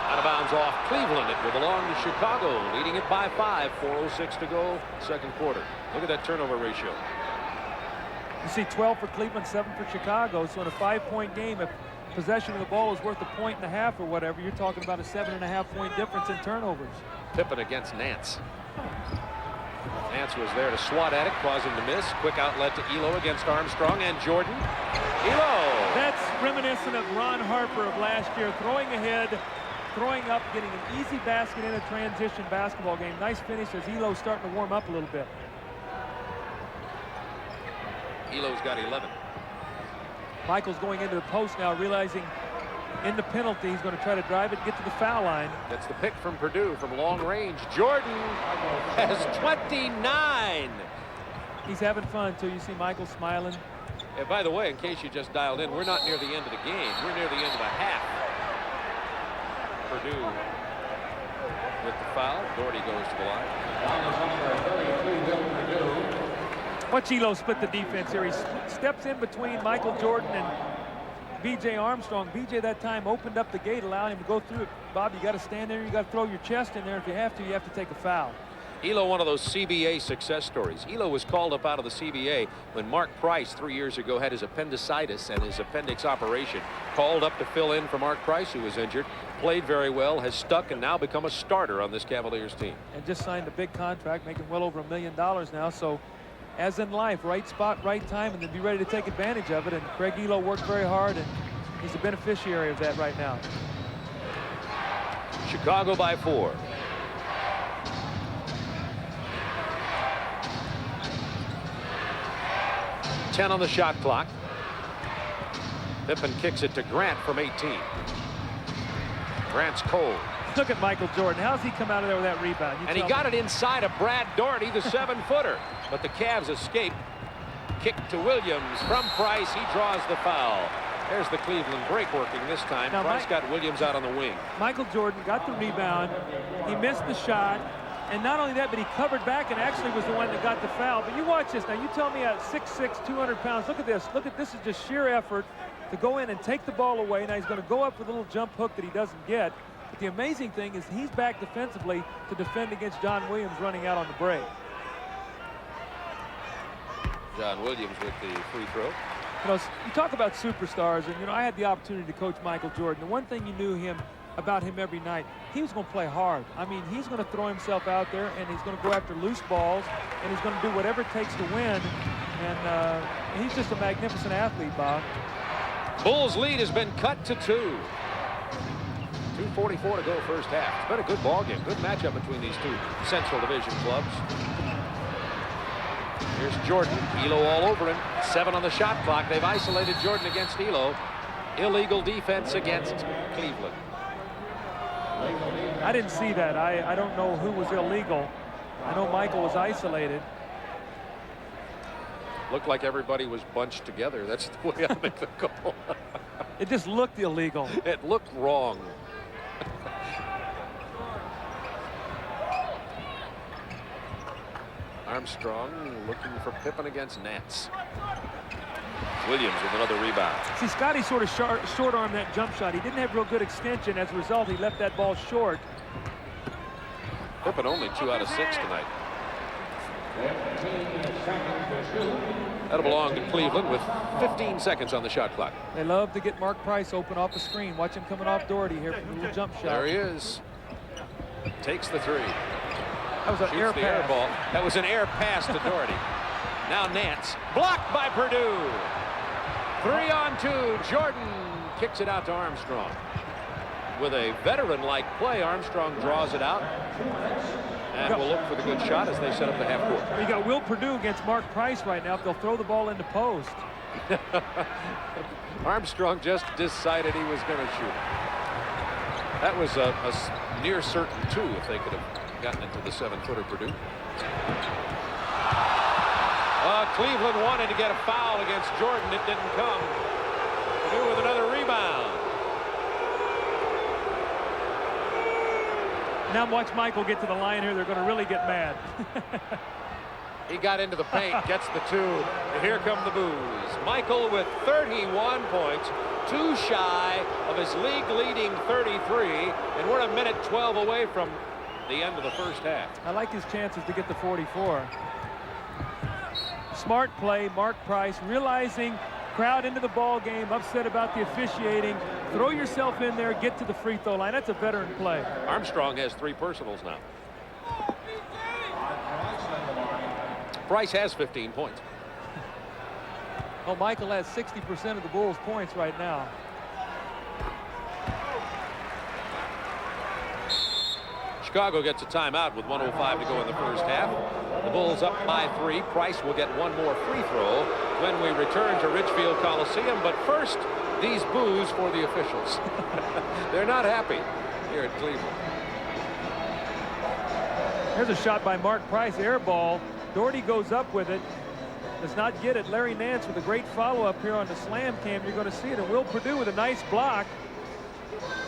Out of bounds off Cleveland. It will belong to Chicago, leading it by 5. 4:06 to go, second quarter. Look at that turnover ratio. You see 12 for Cleveland, 7 for Chicago. So in a 5-point game, if possession of the ball is worth 1.5 or whatever, you're talking about a 7.5-point difference in turnovers. Pippen against Nance. Nance was there to swat at it, cause him to miss. Quick outlet to Elo against Armstrong and Jordan. Elo! That's reminiscent of Ron Harper of last year, throwing ahead, throwing up, getting an easy basket in a transition basketball game. Nice finish as Elo's starting to warm up a little bit. Elo's got 11. Michael's going into the post now, realizing in the penalty he's going to try to drive it, get to the foul line. That's the pick from Purdue from long range. Jordan has 29. He's having fun too. You see Michael smiling. And by the way, in case you just dialed in, we're not near the end of the game. We're near the end of the half. Purdue with the foul. Doherty goes to the line. Watch Elo split the defense here. He steps in between Michael Jordan and B.J. Armstrong. B.J. that time opened up the gate, allowing him to go through it. Bob, you got to stand there. You got to throw your chest in there. If you have to take a foul. Elo, one of those CBA success stories. Elo was called up out of the CBA when Mark Price 3 years ago had his appendicitis and his appendix operation. Called up to fill in for Mark Price, who was injured. Played very well, has stuck, and now become a starter on this Cavaliers team. And just signed a big contract, making well over $1 million now. So, as in life, right spot, right time, and then be ready to take advantage of it. And Craig Elo worked very hard, and he's a beneficiary of that right now. Chicago by 4. $10 on the shot clock. Pippen kicks it to Grant from 18. Grant's cold. Look at Michael Jordan. How's he come out of there with that rebound? And he got it inside of Brad Doherty, the 7-footer. But the Cavs escape. Kick to Williams from Price. He draws the foul. There's the Cleveland break working this time. Now, Price got Williams out on the wing. Michael Jordan got the rebound. He missed the shot. And not only that, but he covered back and actually was the one that got the foul. But you watch this now. You tell me at 6'6", 200 pounds. Look at this. Look at this. Is just sheer effort to go in and take the ball away. Now he's going to go up with a little jump hook that he doesn't get. But the amazing thing is he's back defensively to defend against John Williams running out on the break. John Williams with the free throw. You know, you talk about superstars, and, you know, I had the opportunity to coach Michael Jordan. The one thing you knew about him every night, he was going to play hard. I mean, he's going to throw himself out there, and he's going to go after loose balls, and he's going to do whatever it takes to win. And he's just a magnificent athlete, Bob. Bulls lead has been cut to 2. 2:44 to go first half. It's been a good ball game. Good matchup between these two Central Division clubs. Here's Jordan. Elo all over him. 7 on the shot clock. They've isolated Jordan against Elo. Illegal defense against Cleveland. I didn't see that. I don't know who was illegal. I know Michael was isolated. Looked like everybody was bunched together. That's the way I make the call. It just looked illegal. It looked wrong. Armstrong looking for Pippen against Nance. Williams with another rebound. See, Scotty sort of short-armed that jump shot. He didn't have real good extension. As a result, he left that ball short. Pippen only 2 out of 6 tonight. That'll belong to Cleveland with 15 seconds on the shot clock. They love to get Mark Price open off the screen. Watch him coming off Doherty here from a little jump shot. There he is. Takes the 3. That was an air pass. Air ball. That was an air pass to Doherty. Now Nance. Blocked by Purdue. 3 on 2. Jordan kicks it out to Armstrong. With a veteran-like play, Armstrong draws it out. And we'll look for the good shot as they set up the half court. You got Will Purdue against Mark Price right now if they'll throw the ball into post. Armstrong just decided he was going to shoot. That was a near certain 2 if they could have gotten into the 7-footer Purdue. Cleveland wanted to get a foul against Jordan. It didn't come. Purdue with another rebound. Now watch Michael get to the line here. They're going to really get mad. He got into the paint, gets the 2. And here come the boos. Michael with 31 points, 2 shy of his league-leading 33, and we're a minute 12 away from the end of the first half. I like his chances to get the 44. Smart play, Mark Price, realizing crowd into the ball game, upset about the officiating. Throw yourself in there, get to the free throw line. That's a veteran play. Armstrong has 3 personals now. Price has 15 points. Oh, Michael has 60% of the Bulls' points right now. Chicago gets a timeout with 1:05 to go in the first half. The Bulls up by 3. Price will get 1 more free throw when we return to Richfield Coliseum. But first, these boos for the officials. They're not happy here at Cleveland. There's a shot by Mark Price, air ball. Doherty goes up with it, does not get it. Larry Nance with a great follow-up here on the slam cam. You're going to see it. And Will Purdue with a nice block.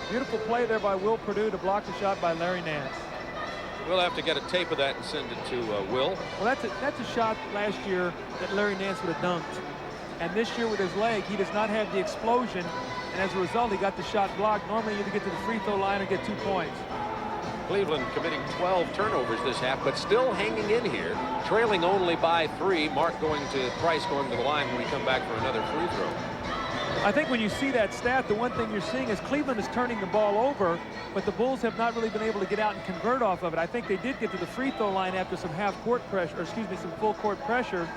Beautiful play there by Will Purdue to block the shot by Larry Nance. We'll have to get a tape of that and send it to Will. Well, that's a shot last year that Larry Nance would have dunked. And this year with his leg, he does not have the explosion. And as a result, he got the shot blocked. Normally, you either get to the free throw line or get 2 points. Cleveland committing 12 turnovers this half, but still hanging in here, trailing only by 3. Mark going to Price going to the line when we come back for another free throw. I think when you see that stat, the one thing you're seeing is Cleveland is turning the ball over, but the Bulls have not really been able to get out and convert off of it. I think they did get to the free throw line after some half-court pressure, or excuse me, some full-court pressure.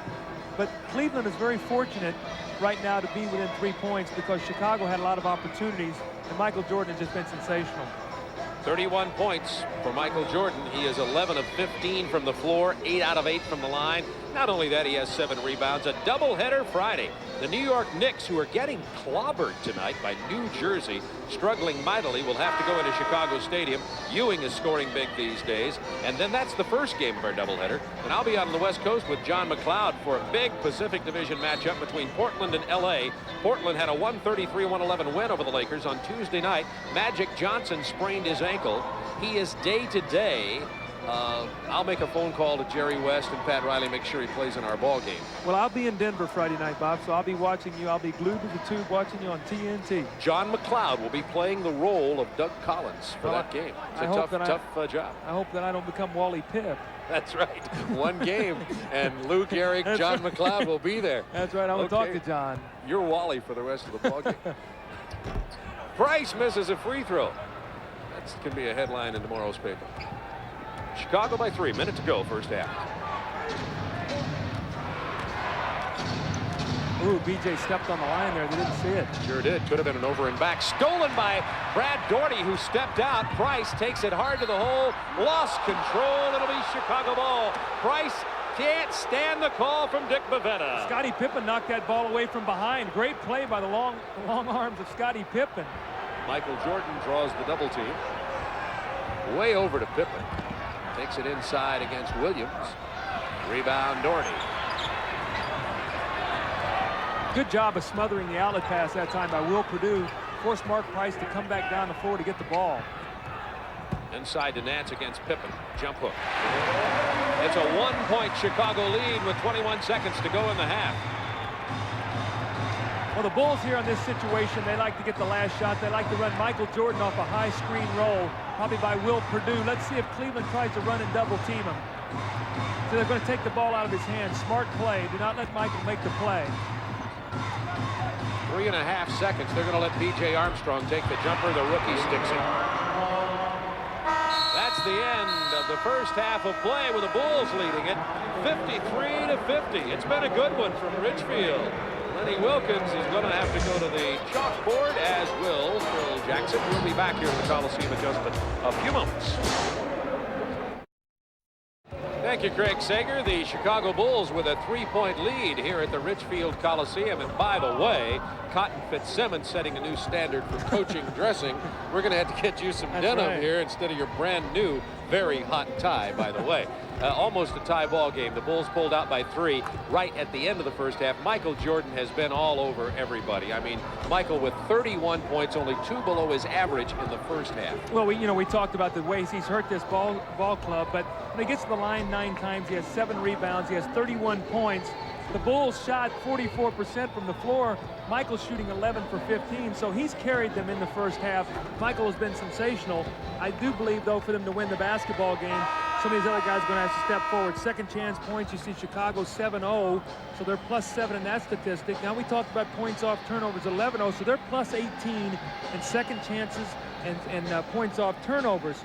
But Cleveland is very fortunate right now to be within 3 points because Chicago had a lot of opportunities, and Michael Jordan has just been sensational. 31 points for Michael Jordan. He is 11 of 15 from the floor, 8 out of 8 from the line. Not only that, he has 7 rebounds. A doubleheader Friday. The New York Knicks, who are getting clobbered tonight by New Jersey, struggling mightily, will have to go into Chicago Stadium. Ewing is scoring big these days. And then that's the first game of our doubleheader. And I'll be out on the West Coast with John McLeod for a big Pacific Division matchup between Portland and L.A. Portland had a 133-111 win over the Lakers on Tuesday night. Magic Johnson sprained his ankle. He is day-to-day. I'll make a phone call to Jerry West and Pat Riley, make sure he plays in our ball game. Well, I'll be in Denver Friday night, Bob, so I'll be watching you. I'll be glued to the tube watching you on TNT. John McLeod will be playing the role of Doug Collins for that game. It's a tough job. I hope that I don't become Wally Pipp. That's right. One game, and Lou Gehrig, John McLeod will be there. That's right. I will talk to John. You're Wally for the rest of the ball game. Price misses a free throw. That can be a headline in tomorrow's paper. Chicago by 3. Minute to go, first half. Ooh, BJ stepped on the line there. They didn't see it. Sure did. Could have been an over and back. Stolen by Brad Doherty, who stepped out. Price takes it hard to the hole. Lost control. It'll be Chicago ball. Price can't stand the call from Dick Bavetta. Scottie Pippen knocked that ball away from behind. Great play by the long arms of Scottie Pippen. Michael Jordan draws the double team. Way over to Pippen. Takes it inside against Williams. Rebound Doherty. Good job of smothering the outlet pass that time by Will Purdue. Forced Mark Price to come back down the floor to get the ball. Inside to Nance against Pippen. Jump hook. It's a 1-point Chicago lead with 21 seconds to go in the half. Well, the Bulls here on this situation, they like to get the last shot. They like to run Michael Jordan off a high screen roll, probably by Will Purdue. Let's see if Cleveland tries to run and double team him. So they're going to take the ball out of his hands. Smart play. Do not let Michael make the play. 3.5 seconds. They're going to let B.J. Armstrong take the jumper. The rookie sticks it. That's the end of the first half of play with the Bulls leading it 53-50. It's been a good one from Richfield. Lenny Wilkins is going to have to go to the chalkboard, as will Phil Jackson. We'll be back here at the Coliseum in just a few moments. Thank you. Thank you, Craig Sager. The Chicago Bulls with a 3-point lead here at the Richfield Coliseum. And by the way, Cotton Fitzsimmons setting a new standard for coaching dressing. We're going to have to get you some denim here instead of your brand new, very hot tie, by the way. Almost a tie ball game. The Bulls pulled out by 3 right at the end of the first half. Michael Jordan has been all over everybody. I mean, Michael with 31 points, only 2 below his average in the first half. Well, we talked about the ways he's hurt this ball club, but when he gets to the line 9 times, he has 7 rebounds, he has 31 points. The Bulls shot 44% from the floor. Michael's shooting 11 for 15, so he's carried them in the first half. Michael has been sensational. I do believe, though, for them to win the basketball game, some of these other guys are going to have to step forward. Second chance points, you see Chicago 7-0, so they're +7 in that statistic. Now we talked about points off turnovers, 11-0, so they're +18 in second chances and points off turnovers.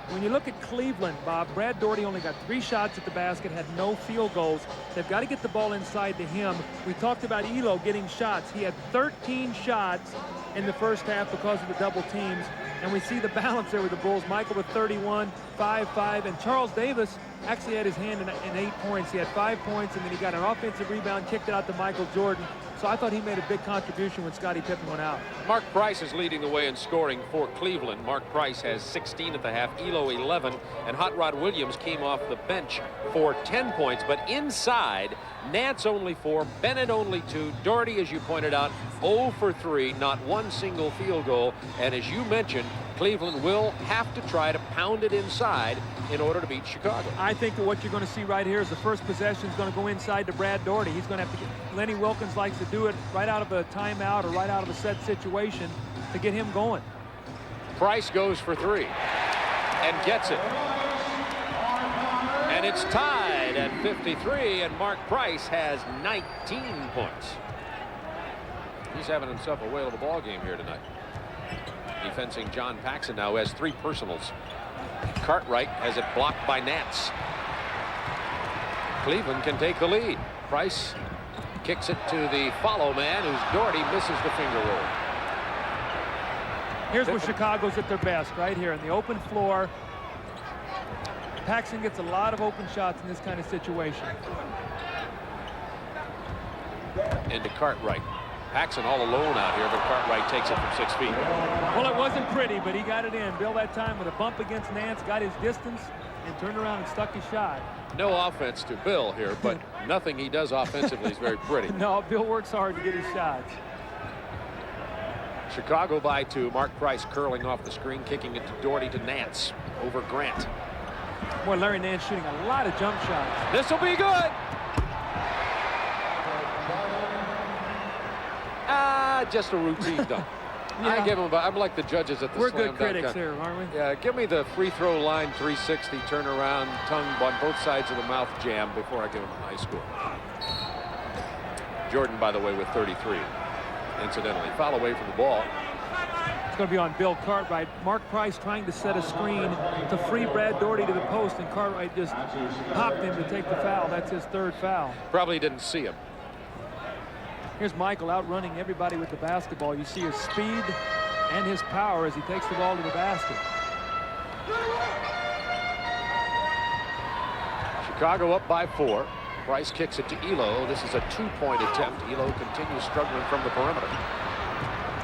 When you look at Cleveland, Bob, Brad Daugherty only got 3 shots at the basket, had no field goals. They've got to get the ball inside to him. We talked about Elo getting shots. He had 13 shots in the first half because of the double teams. And we see the balance there with the Bulls. Michael with 31, 5, and Charles Davis actually had his hand in 8 points. He had 5 points, and then he got an offensive rebound, kicked it out to Michael Jordan. So I thought he made a big contribution when Scottie Pippen went out. Mark Price is leading the way in scoring for Cleveland. Mark Price has 16 at the half, Elo 11, and Hot Rod Williams came off the bench for 10 points. But inside, Nance only 4, Bennett only 2, Daugherty, as you pointed out, 0 for 3, not one single field goal. And as you mentioned, Cleveland will have to try to pound it inside in order to beat Chicago. I think that what you're going to see right here is the first possession is going to go inside to Brad Daugherty. He's going to have to get, Lenny Wilkins likes to do it right out of a timeout or right out of a set situation to get him going. Price goes for 3 and gets it. And it's tied at 53, and Mark Price has 19 points. He's having himself a whale of a ball game here tonight. Defending John Paxson now has 3 personals. Cartwright has it blocked by Nance. Cleveland can take the lead. Price kicks it to the follow man, who's Daugherty, misses the finger roll. Here's where Chicago's at their best, right here in the open floor. Paxson gets a lot of open shots in this kind of situation. Into Cartwright. Paxson all alone out here, but Cartwright takes it from 6 feet. Well, it wasn't pretty, but he got it in. Bill that time with a bump against Nance, got his distance, and turned around and stuck his shot. No offense to Bill here, but nothing he does offensively is very pretty. No, Bill works hard to get his shots. Chicago by 2. Mark Price curling off the screen, kicking it to Daugherty to Nance over Grant. Boy, Larry Nance shooting a lot of jump shots. This will be good. Just a routine dunk. Yeah. I give him. I'm like the judges at the We're slam good critics dunk. here, aren't we? Yeah, give me the free throw line 360 turnaround tongue on both sides of the mouth jam before I give him a high score. Jordan, by the way, with 33. Incidentally, foul away from the ball. It's going to be on Bill Cartwright. Mark Price trying to set a screen to free Brad Daugherty to the post, and Cartwright just popped him to take the foul. That's his 3rd foul. Probably didn't see him. Here's Michael outrunning everybody with the basketball. You see his speed and his power as he takes the ball to the basket. Chicago up by 4. Price kicks it to Elo. This is a 2-point attempt. Elo continues struggling from the perimeter.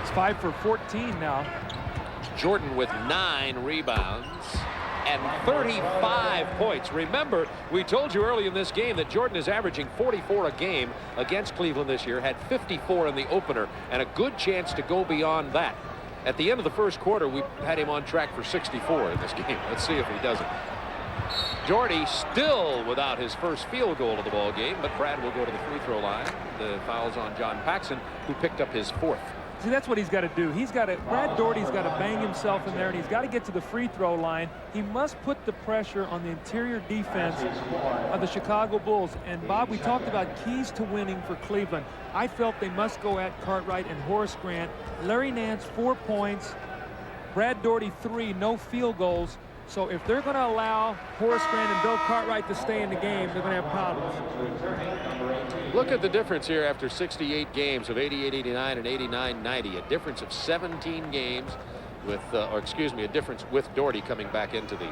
It's 5 for 14 now. Jordan with 9 rebounds and 35 points. Remember, we told you early in this game that Jordan is averaging 44 a game against Cleveland this year, had 54 in the opener, and a good chance to go beyond that. At the end of the first quarter, we had him on track for 64 in this game. Let's see if he does it. Daugherty still without his first field goal of the ball game, but Brad will go to the free throw line. The foul's on John Paxson, who picked up his 4th. See, that's what he's got to do. Brad Daugherty's got to bang himself in there, and he's got to get to the free throw line. He must put the pressure on the interior defense of the Chicago Bulls. And Bob, we talked about keys to winning for Cleveland. I felt they must go at Cartwright and Horace Grant. Larry Nance, 4 points. Brad Daugherty, 3, no field goals. So if they're going to allow Horace Grant and Bill Cartwright to stay in the game, they're going to have problems. Look at the difference here after 68 games of 88-89 and 89-90. A difference of 17 games with, a difference with Daugherty coming back into the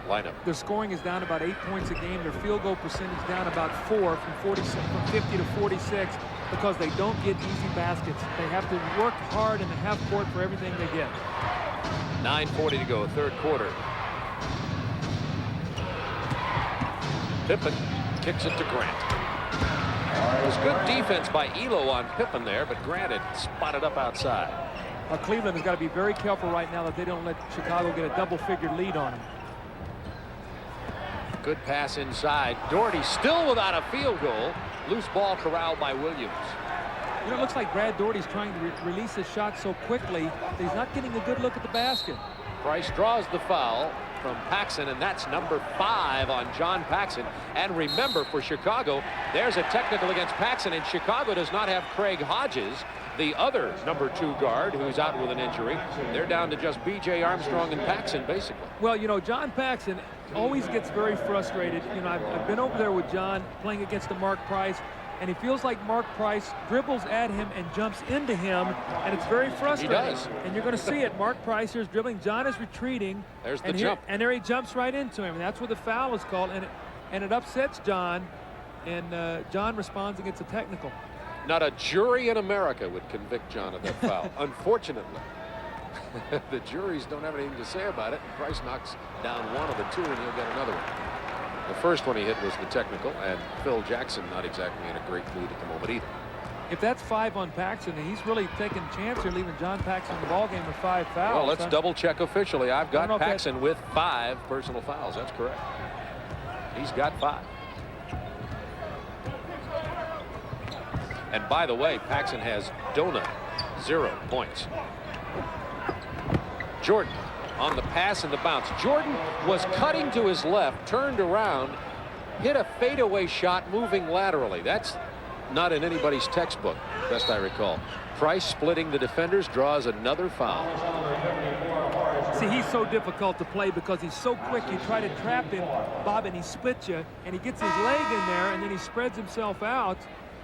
lineup. Their scoring is down about 8 points a game. Their field goal percentage down about 4 from 50 to 46 because they don't get easy baskets. They have to work hard in the half court for everything they get. 9:40 to go, third quarter. Pippen kicks it to Grant. It was good defense by Elo on Pippen there, but Grant had spotted up outside. Cleveland has got to be very careful right now that they don't let Chicago get a double-figure lead on them. Good pass inside. Doherty still without a field goal. Loose ball corralled by Williams. You know, it looks like Brad Doherty's trying to release his shot so quickly that he's not getting a good look at the basket. Price draws the foul from Paxson, and that's number 5 on John Paxson. And remember, for Chicago, there's a technical against Paxson, and Chicago does not have Craig Hodges, the other number 2 guard, who's out with an injury. They're down to just B.J. Armstrong and Paxson, basically. Well, you know, John Paxson always gets very frustrated. You know, I've been over there with John playing against the Mark Price, and he feels like Mark Price dribbles at him and jumps into him, and it's very frustrating. He does. And you're going to see it. Mark Price here's dribbling. John is retreating. There's the jump. And there he jumps right into him, and that's where the foul is called, and it upsets John, and John responds and gets a technical. Not a jury in America would convict John of that foul. Unfortunately, the juries don't have anything to say about it. Price knocks down one of the 2, and he'll get another one. The first one he hit was the technical, and Phil Jackson not exactly in a great mood at the moment either. If that's 5 on Paxson, then he's really taking a chance here, leaving John Paxson in the ballgame with 5 fouls. Well, let's double check officially. I've got Paxson with 5 personal fouls. That's correct. He's got 5. And by the way, Paxson has donut 0 points. Jordan on the pass and the bounce. Jordan was cutting to his left, turned around, hit a fadeaway shot moving laterally. That's not in anybody's textbook, best I recall. Price splitting the defenders, draws another foul. See, he's so difficult to play because he's so quick. You try to trap him, Bob, and he splits you, and he gets his leg in there, and then he spreads himself out.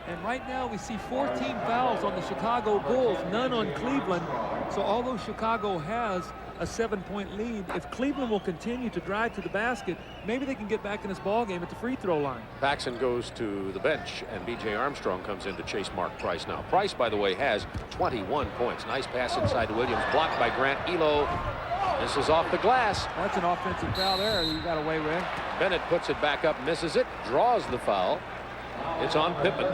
And right now we see 14 fouls on the Chicago Bulls, none on Cleveland. So although Chicago has a 7-point lead, if Cleveland will continue to drive to the basket, maybe they can get back in this ball game at the free throw line. Paxson goes to the bench, and B.J. Armstrong comes in to chase Mark Price now. Price, by the way, has 21 points. Nice pass inside to Williams, blocked by Grant. Elo, this is off the glass. That's an offensive foul there he got away with. Bennett puts it back up, misses it, draws the foul. It's on Pippen,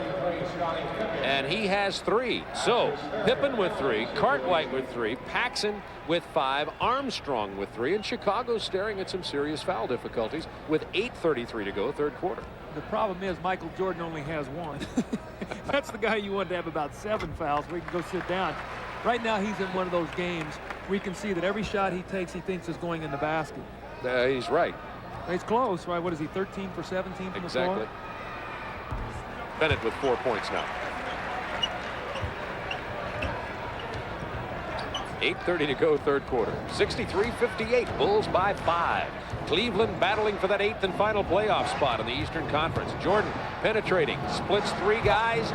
and he has 3. So Pippen with 3, Cartwright with 3, Paxson with 5, Armstrong with 3, and Chicago's staring at some serious foul difficulties with 8:33 to go, third quarter. The problem is Michael Jordan only has 1. That's the guy you want to have about 7 fouls where he can go sit down. Right now he's in one of those games where you can see that every shot he takes he thinks is going in the basket. He's right. He's close, right? What is he, 13 for 17 from the floor? Exactly. Bennett with 4 points now. 8:30 to go, third quarter. 63-58, Bulls by 5. Cleveland battling for that 8th and final playoff spot in the Eastern Conference. Jordan penetrating, splits 3 guys,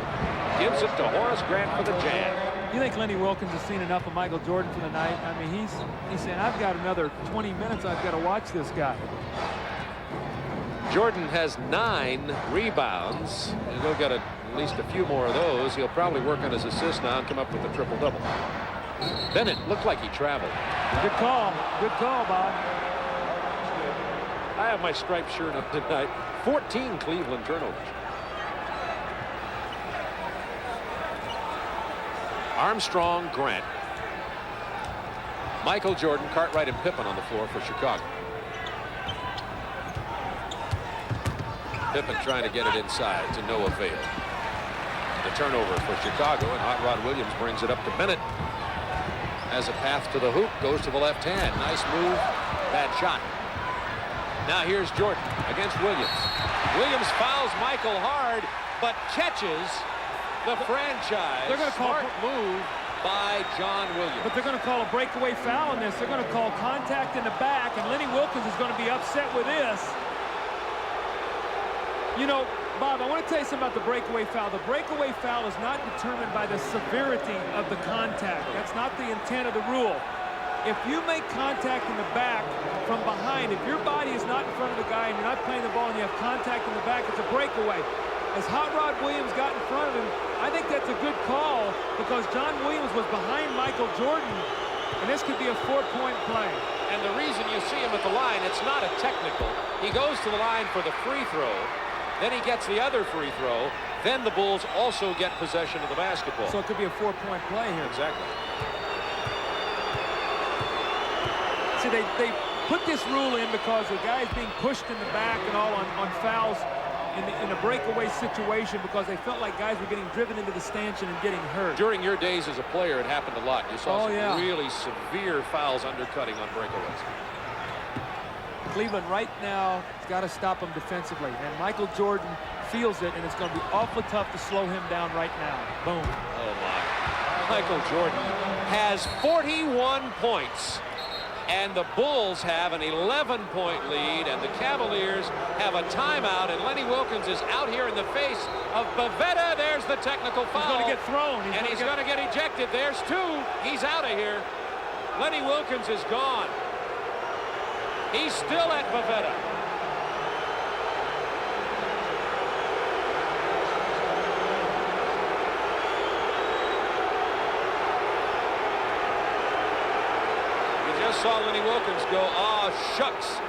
gives it to Horace Grant for the jam. You think Lenny Wilkins has seen enough of Michael Jordan for the night? I mean, he's saying, I've got another 20 minutes. I've got to watch this guy. Jordan has 9 rebounds. He'll get at least a few more of those. He'll probably work on his assists now and come up with a triple-double. Bennett looked like he traveled. Good call. Good call, Bob. I have my striped shirt on tonight. 14 Cleveland turnovers. Armstrong, Grant. Michael Jordan, Cartwright, and Pippen on the floor for Chicago. Pippen trying to get it inside to no avail. The turnover for Chicago, and Hot Rod Williams brings it up to Bennett. Has a path to the hoop, goes to the left hand. Nice move, bad shot. Now here's Jordan against Williams. Williams fouls Michael hard, but catches the franchise. They're going to call smart move by John Williams. But they're going to call a breakaway foul on this. They're going to call contact in the back, and Lenny Wilkins is going to be upset with this. You know, Bob, I want to tell you something about the breakaway foul. The breakaway foul is not determined by the severity of the contact. That's not the intent of the rule. if you make contact in the back from behind, if your body is not in front of the guy and you're not playing the ball and you have contact in the back, it's a breakaway. As Hot Rod Williams got in front of him, I think that's a good call because John Williams was behind Michael Jordan, and this could be a 4-point play. And the reason you see him at the line, it's not a technical. He goes to the line for the free throw, then he gets the other free throw, then the Bulls also get possession of the basketball. So it could be a 4-point play here. Exactly. See, they put this rule in because the guy's being pushed in the back and all on fouls in a breakaway situation because they felt like guys were getting driven into the stanchion and getting hurt. During your days as a player, it happened a lot. You saw some really severe fouls undercutting on breakaways. Cleveland right now has got to stop him defensively, and Michael Jordan feels it, and it's going to be awfully tough to slow him down right now. Boom. Oh, my. Michael Jordan has 41 points. And the Bulls have an 11-point lead, and the Cavaliers have a timeout, and Lenny Wilkens is out here in the face of Bavetta. There's the technical foul. He's going to get thrown. He's going to get ejected. There's two. He's out of here. Lenny Wilkens is gone. He's still at Bavetta. Saw Lenny Wilkens go, "Ah, shucks."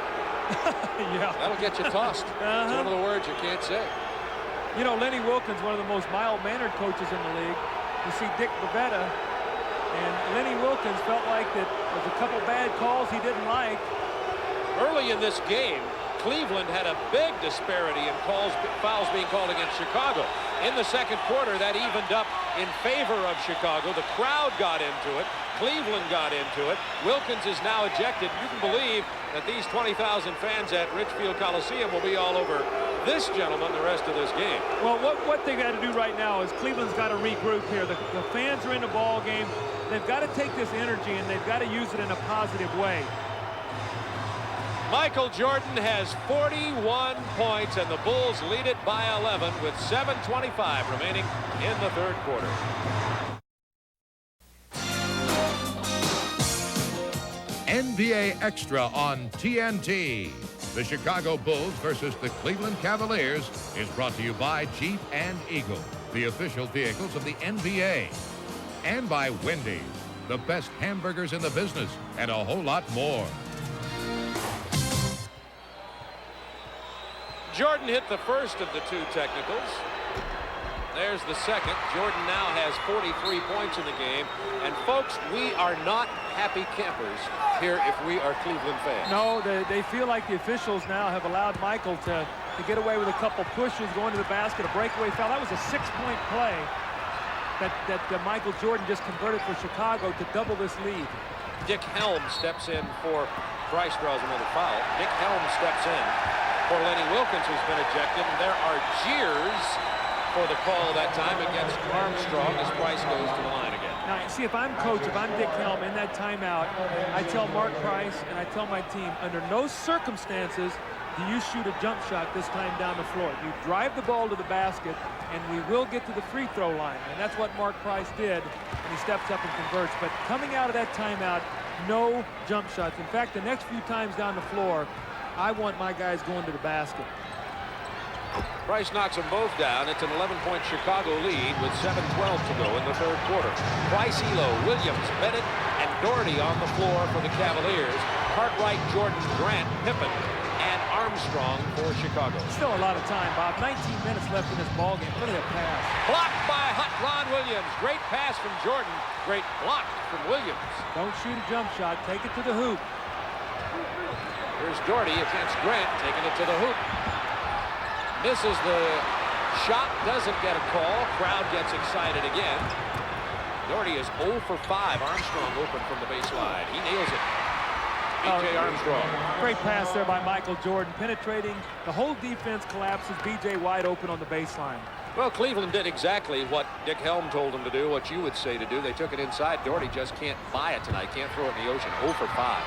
Yeah. That'll get you tossed. It's one of the words you can't say. You know, Lenny Wilkens, one of the most mild-mannered coaches in the league. You see Dick Bavetta, and Lenny Wilkens felt like that there was a couple bad calls he didn't like. Early in this game, Cleveland had a big disparity in fouls being called against Chicago. In the second quarter, that evened up in favor of Chicago. The crowd got into it. Cleveland got into it. Wilkens is now ejected. You can believe that these 20,000 fans at Richfield Coliseum will be all over this gentleman the rest of this game. Well, what they got to do right now is Cleveland's got to regroup here. The fans are in the ball game. They've got to take this energy and they've got to use it in a positive way. Michael Jordan has 41 points, and the Bulls lead it by 11 with 7:25 remaining in the third quarter. NBA Extra on TNT. The Chicago Bulls versus the Cleveland Cavaliers is brought to you by Jeep and Eagle, the official vehicles of the NBA. And by Wendy's, the best hamburgers in the business, and a whole lot more. Jordan hit the first of the two technicals. There's the second. Jordan now has 43 points in the game. And folks, we are not happy campers here if we are Cleveland fans. No, they feel like the officials now have allowed Michael to get away with a couple pushes, going to the basket, a breakaway foul. That was a 6-point play that Michael Jordan just converted for Chicago to double this lead. Dick Helm steps in for Price, draws another foul. Dick Helm steps in for Lenny Wilkens, who's been ejected. And there are jeers for the call that time against Armstrong as Price goes to the line again. Now, see, if I'm coach, if I'm Dick Helm in that timeout, I tell Mark Price and I tell my team, under no circumstances do you shoot a jump shot this time down the floor. You drive the ball to the basket, and we will get to the free throw line. And that's what Mark Price did, and he steps up and converts. But coming out of that timeout, no jump shots. In fact, the next few times down the floor, I want my guys going to the basket. Price knocks them both down. It's an 11-point Chicago lead with 7:12 to go in the third quarter. Price, Elo, Williams, Bennett, and Doherty on the floor for the Cavaliers. Cartwright, Jordan, Grant, Pippen, and Armstrong for Chicago. Still a lot of time, Bob. 19 minutes left in this ballgame. Look at that pass. Blocked by Hot Rod Williams. Great pass from Jordan. Great block from Williams. Don't shoot a jump shot. Take it to the hoop. Here's Doherty against Grant, taking it to the hoop. Misses the shot, doesn't get a call. Crowd gets excited again. Doherty is 0 for 5. Armstrong open from the baseline. He nails it. B.J. Armstrong. Great pass there by Michael Jordan, penetrating. The whole defense collapses. B.J. wide open on the baseline. Well, Cleveland did exactly what Dick Helm told them to do, what you would say to do. They took it inside. Doherty just can't buy it tonight. Can't throw it in the ocean. 0 for 5.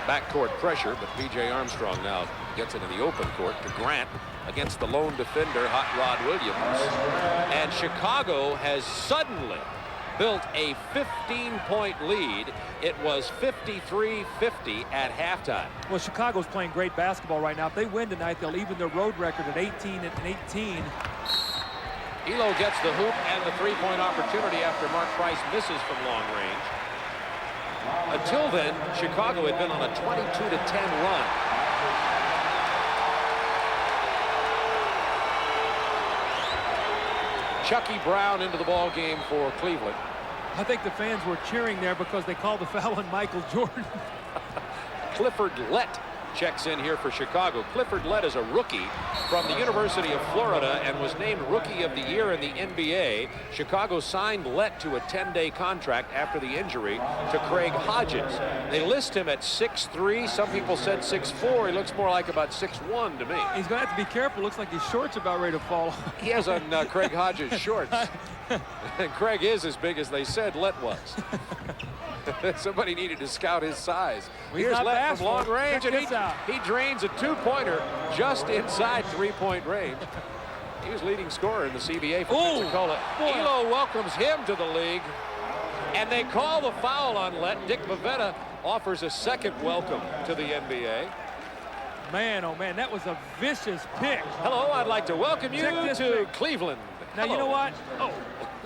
Backcourt pressure, but B.J. Armstrong now gets it in the open court to Grant against the lone defender, Hot Rod Williams. And Chicago has suddenly built a 15-point lead. It was 53-50 at halftime. Well, Chicago's playing great basketball right now. If they win tonight, they'll even their road record at 18-18. Elo gets the hoop and the three-point opportunity after Mark Price misses from long range. Until then, Chicago had been on a 22-10 run. Chucky Brown into the ball game for Cleveland. I think the fans were cheering there because they called the foul on Michael Jordan. Clifford Lett checks in here for Chicago. Clifford Lett is a rookie from the University of Florida and was named Rookie of the Year in the NBA. Chicago signed Lett to a 10-day contract after the injury to Craig Hodges. They list him at 6'3". Some people said 6'4". He looks more like about 6'1" to me. He's going to have to be careful. Looks like his shorts are about ready to fall. He has on Craig Hodges shorts. And Craig is as big as they said Lett was. Somebody needed to scout his size. Well, here's Lett from long range, and he drains a two-pointer just inside three-point range. He was leading scorer in the CBA for Pensacola. Elo welcomes him to the league, and they call the foul on Lett. Dick Bavetta offers a second welcome to the NBA. Man, oh man, that was a vicious pick. Hello, I'd like to welcome you to Cleveland. Now, you know what?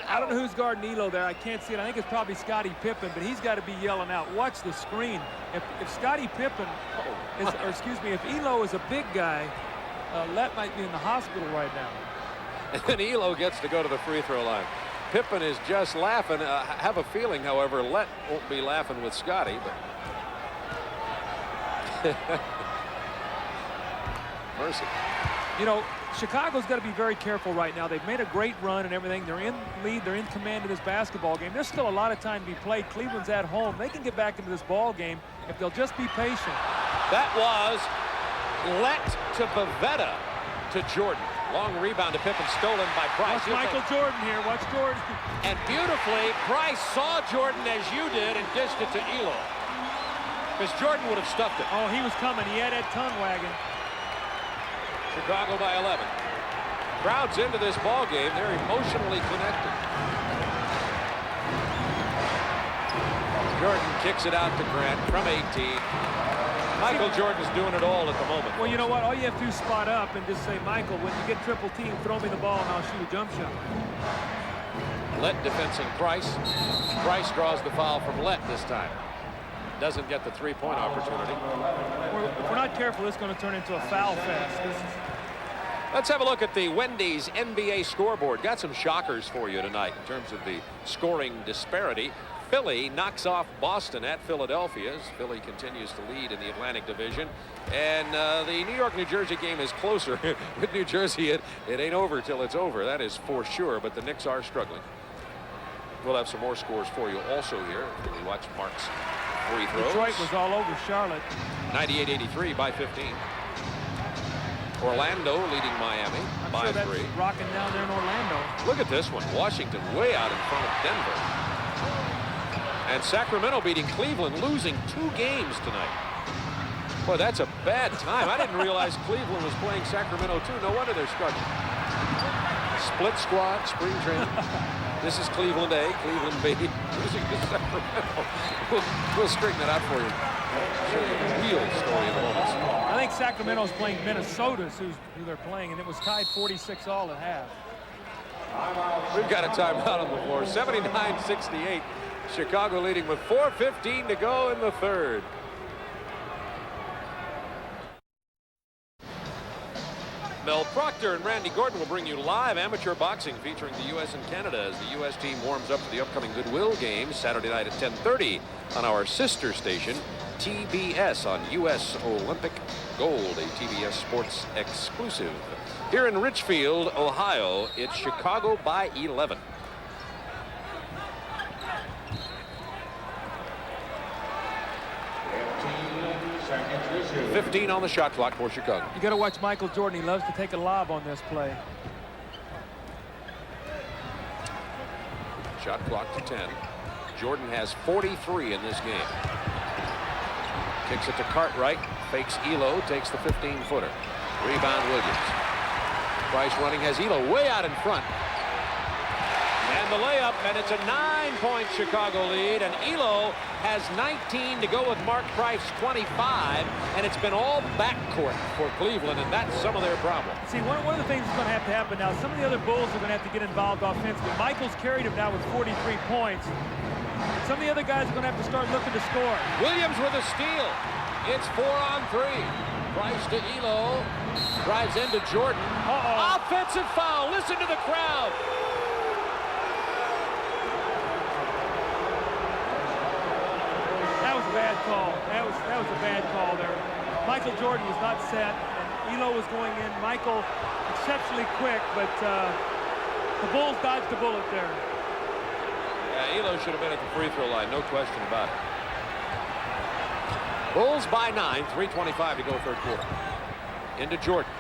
I don't know who's guarding Elo there. I can't see it. I think it's probably Scottie Pippen, but he's got to be yelling out. Watch the screen. If Scottie Pippen is, or excuse me, if Elo is a big guy, Lett might be in the hospital right now. And then Elo gets to go to the free throw line. Pippen is just laughing. I have a feeling, however, Lett won't be laughing with Scottie, but mercy. You know, Chicago's got to be very careful right now. They've made a great run and everything. They're in lead. They're in command of this basketball game. There's still a lot of time to be played. Cleveland's at home. They can get back into this ball game if they'll just be patient. That was Lett to Bavetta to Jordan. Long rebound to Pippen, stolen by Price. Watch Michael Jordan here. Watch Jordan. And beautifully, Price saw Jordan as you did and dished it to Elo. Because Jordan would have stuffed it. Oh, he was coming. He had that tongue wagging. Chicago by 11. Crowds into this ball game. They're emotionally connected. Jordan kicks it out to Grant from 18. Michael Jordan's doing it all at the moment. Well, you know what? All you have to do is spot up and just say, Michael, when you get triple team, throw me the ball and I'll shoot a jump shot. Lett defensing Price. Price draws the foul from Lett this time. Doesn't get the three-point opportunity. If we're not careful, it's going to turn into a foul fest. Let's have a look at the Wendy's NBA scoreboard. Got some shockers for you tonight in terms of the scoring disparity. Philly knocks off Boston at Philadelphia as Philly continues to lead in the Atlantic Division. And the New York-New Jersey game is closer. With New Jersey, it ain't over till it's over. That is for sure, but the Knicks are struggling. We'll have some more scores for you also here. We watch Mark's free throws. Detroit was all over Charlotte. 98-83 by 15. Orlando leading Miami by 3. Rocking down there in Orlando. Look at this one. Washington way out in front of Denver. And Sacramento beating Cleveland, losing 2 games tonight. Boy, that's a bad time. I didn't realize Cleveland was playing Sacramento too. No wonder they're struggling. Split squad, spring training. This is Cleveland A, Cleveland B, losing to Sacramento. We'll straighten that out for you. Show you the real story in a moment. I think Sacramento's playing Minnesota, who they're playing, and it was tied 46 all at half. We've got a timeout on the floor. 79-68. Chicago leading with 4:15 to go in the third. Mel Proctor and Randy Gordon will bring you live amateur boxing featuring the U.S. and Canada as the U.S. team warms up for the upcoming Goodwill game Saturday night at 10:30 on our sister station, TBS, on U.S. Olympic Gold, a TBS Sports exclusive. Here in Richfield, Ohio, it's Chicago by 11. .15 on the shot clock for Chicago. You got to watch Michael Jordan. He loves to take a lob on this play. Shot clock to 10. Jordan has 43 in this game. Kicks it to Cartwright. Fakes Elo. Takes the 15-footer. Rebound Williams. Price running has Elo way out in front. And the layup, and it's a 9-point Chicago lead, and Elo has 19 to go with Mark Price 25, and it's been all backcourt for Cleveland, and that's some of their problem. See, one of the things that's going to have to happen now, some of the other Bulls are going to have to get involved offensively. Michael's carried him now with 43 points. Some of the other guys are going to have to start looking to score. Williams with a steal. It's 4-on-3. Price to Elo. Drives into Jordan. Offensive foul. Listen to the crowd. That was a bad call. That was a bad call there. Michael Jordan was not set, and Elo was going in. Michael exceptionally quick, but the Bulls dodged the bullet there. Yeah, Elo should have been at the free throw line. No question about it. Bulls by 9. 3:25 to go third quarter. Into Jordan.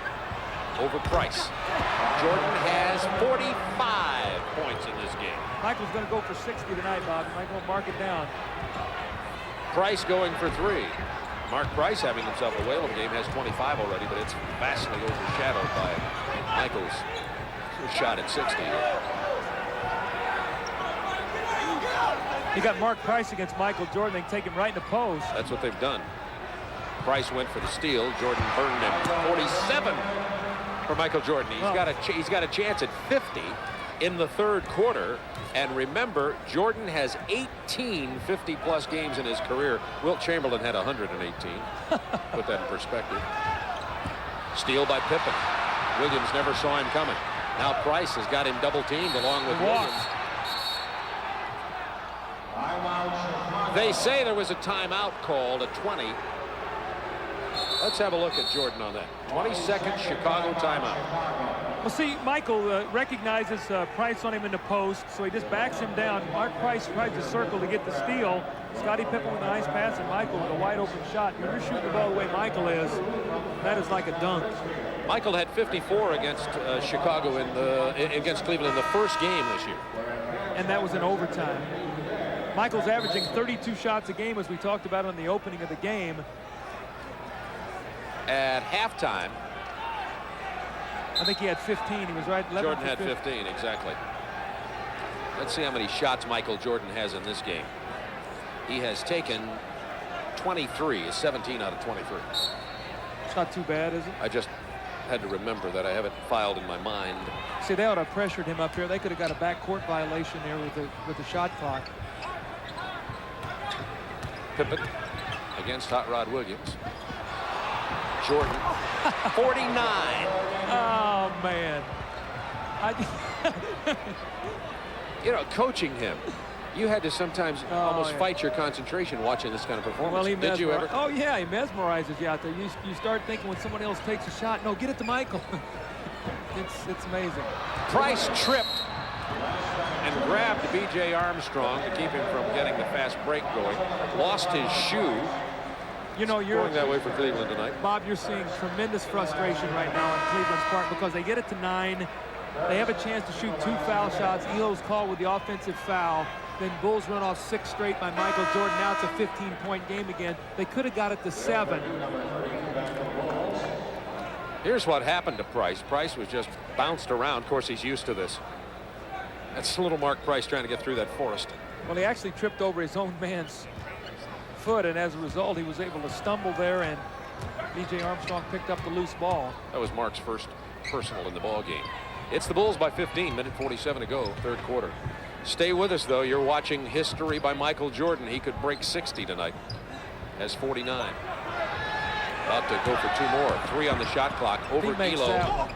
Over Price. Jordan has 45 points in this game. Michael's going to go for 60 tonight, Bob. Michael will mark it down. Price going for 3. Mark Price having himself a whale of a game, has 25 already, but it's vastly overshadowed by Michael's shot at 60. You got Mark Price against Michael Jordan. They can take him right in the post. That's what they've done. Price went for the steal. Jordan burned him. 47 for Michael Jordan. He's got a chance at 50 in the third quarter. And remember, Jordan has 18 50-plus games in his career. Wilt Chamberlain had 118. Put that in perspective. Steal by Pippen. Williams never saw him coming. Now Price has got him double-teamed along with Williams. They say there was a timeout called at 20. Let's have a look at Jordan on that. 22nd Chicago timeout. Well, see, Michael recognizes Price on him in the post, so he just backs him down. Mark Price tries to circle to get the steal. Scottie Pippen with a nice pass, and Michael with a wide open shot. When you're shooting the ball the way Michael is, that is like a dunk. Michael had 54 against Chicago against Cleveland in the first game this year. And that was in overtime. Michael's averaging 32 shots a game, as we talked about on the opening of the game. At halftime, I think he had 15. He was right. 11 Jordan had 15, exactly. Let's see how many shots Michael Jordan has in this game. He has taken 23, 17 out of 23. It's not too bad, is it? I just had to remember that. I have it filed in my mind. See, they ought to have pressured him up here. They could have got a backcourt violation there with the shot clock. Pippen against Hot Rod Williams. Jordan, 49. Oh, man. You know, coaching him, you had to sometimes almost fight your concentration watching this kind of performance. Well, Did you ever? Oh, yeah, he mesmerizes you out there. You start thinking when someone else takes a shot, no, get it to Michael. It's amazing. Price tripped and grabbed B.J. Armstrong to keep him from getting the fast break going. Lost his shoe. You know, you're going that way for Cleveland tonight. Bob, you're seeing tremendous frustration right now on Cleveland's part because they get it to 9. They have a chance to shoot 2 foul shots. Elo's called with the offensive foul. Then Bulls run off 6 straight by Michael Jordan. Now it's a 15-point game again. They could have got it to 7. Here's what happened to Price. Price was just bounced around. Of course, he's used to this. That's a little Mark Price trying to get through that forest. Well, he actually tripped over his own man's foot, and as a result, he was able to stumble there, and B.J. Armstrong picked up the loose ball. That was Mark's first personal in the ball game. It's the Bulls by 15, minute 47 to go, third quarter. Stay with us, though. You're watching history by Michael Jordan. He could break 60 tonight. Has 49. About to go for 2 more. 3 on the shot clock over Elo.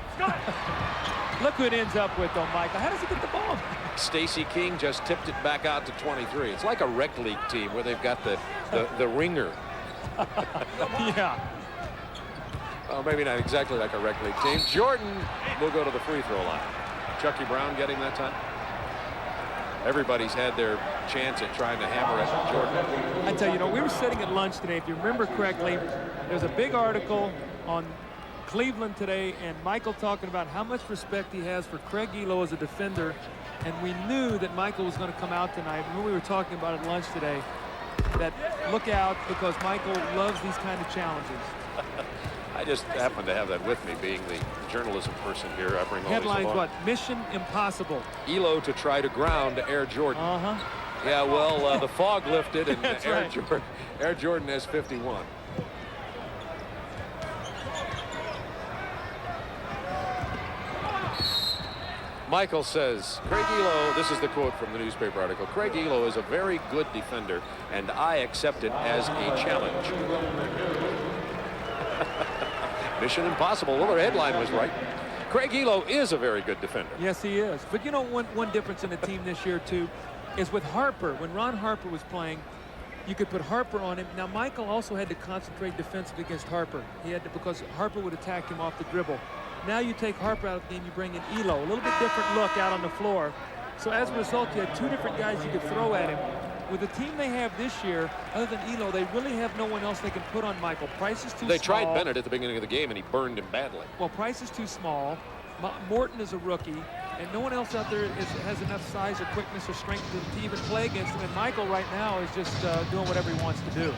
Look who it ends up with, though, Michael. How does he get the ball? Stacey King just tipped it back out to 23. It's like a rec league team where they've got the ringer. Yeah. Well, maybe not exactly like a rec league team. Jordan will go to the free throw line. Chucky Brown getting that time. Everybody's had their chance at trying to hammer at Jordan. I tell you, we were sitting at lunch today. If you remember correctly, there's a big article on Cleveland today, and Michael talking about how much respect he has for Craig Elo as a defender, and we knew that Michael was going to come out tonight. When we were talking about it at lunch today, that look out because Michael loves these kind of challenges. I just happen to have that with me, being the journalism person here. I bring all Headlines, these along. what? Mission impossible. Elo to try to ground Air Jordan. Uh-huh. Yeah, well, the fog lifted, and That's Air, right. Air Jordan has 51. Michael says, Craig Elo, this is the quote from the newspaper article, Craig Elo is a very good defender, and I accept it as a challenge. Mission impossible. Well, their headline was right. Craig Elo is a very good defender. Yes, he is. But you know, one difference in the team this year, too, is with Harper. When Ron Harper was playing, you could put Harper on him. Now, Michael also had to concentrate defensively against Harper. He had to, because Harper would attack him off the dribble. Now you take Harper out of the game, you bring in Elo. A little bit different look out on the floor. So as a result, you had two different guys you could throw at him. With the team they have this year, other than Elo, they really have no one else they can put on Michael. Price is too small. They tried Bennett at the beginning of the game, and he burned him badly. Well, Price is too small. Morton is a rookie, and no one else out there has enough size or quickness or strength to even play against him. And Michael right now is just doing whatever he wants to do.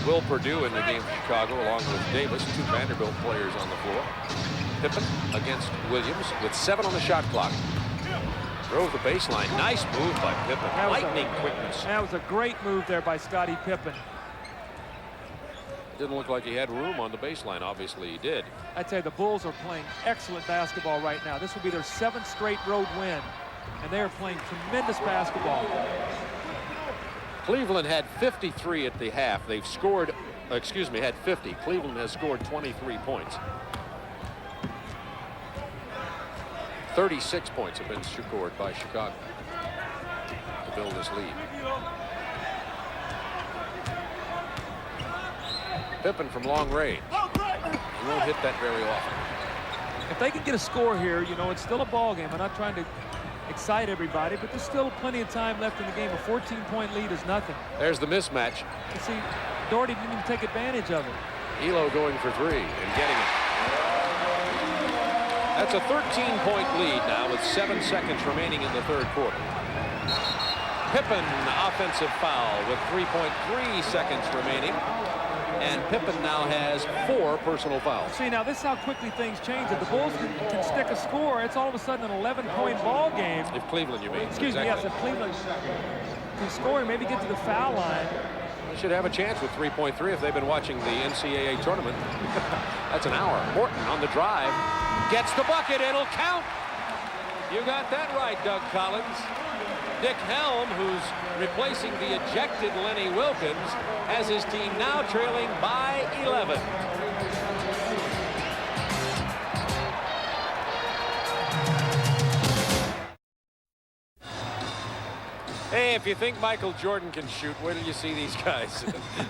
Will Perdue in the game for Chicago, along with Davis, two Vanderbilt players on the floor. Pippen against Williams with 7 on the shot clock. Drove the baseline. Nice move by Pippen. Lightning quickness. That was a great move there by Scottie Pippen. Didn't look like he had room on the baseline. Obviously, he did. I'd say the Bulls are playing excellent basketball right now. This will be their 7th straight road win, and they are playing tremendous basketball. Cleveland had 53 at the half. They've scored, had 50. Cleveland has scored 23 points. 36 points have been scored by Chicago to build this lead. Pippen from long range. He won't hit that very often. If they can get a score here, you know, it's still a ball game. I'm not trying to excite everybody, but there's still plenty of time left in the game. A 14-point lead is nothing. There's the mismatch. You see, Doherty didn't even take advantage of it. Elo going for 3 and getting it. That's a 13-point lead now with 7 seconds remaining in the third quarter. Pippen, offensive foul with 3.3 seconds remaining. And Pippen now has 4 personal fouls. See, now this is how quickly things change. If the Bulls can stick a score, it's all of a sudden an 11-point ball game. If Cleveland, you mean. Excuse me, yes, if Cleveland can score and maybe get to the foul line. They should have a chance with 3.3 if they've been watching the NCAA tournament. That's an hour. Morton on the drive. Gets the bucket. It'll count. You got that right, Doug Collins. Dick Helm, who's replacing the ejected Lenny Wilkins, has his team now trailing by 11. Hey, if you think Michael Jordan can shoot, wait till you see these guys.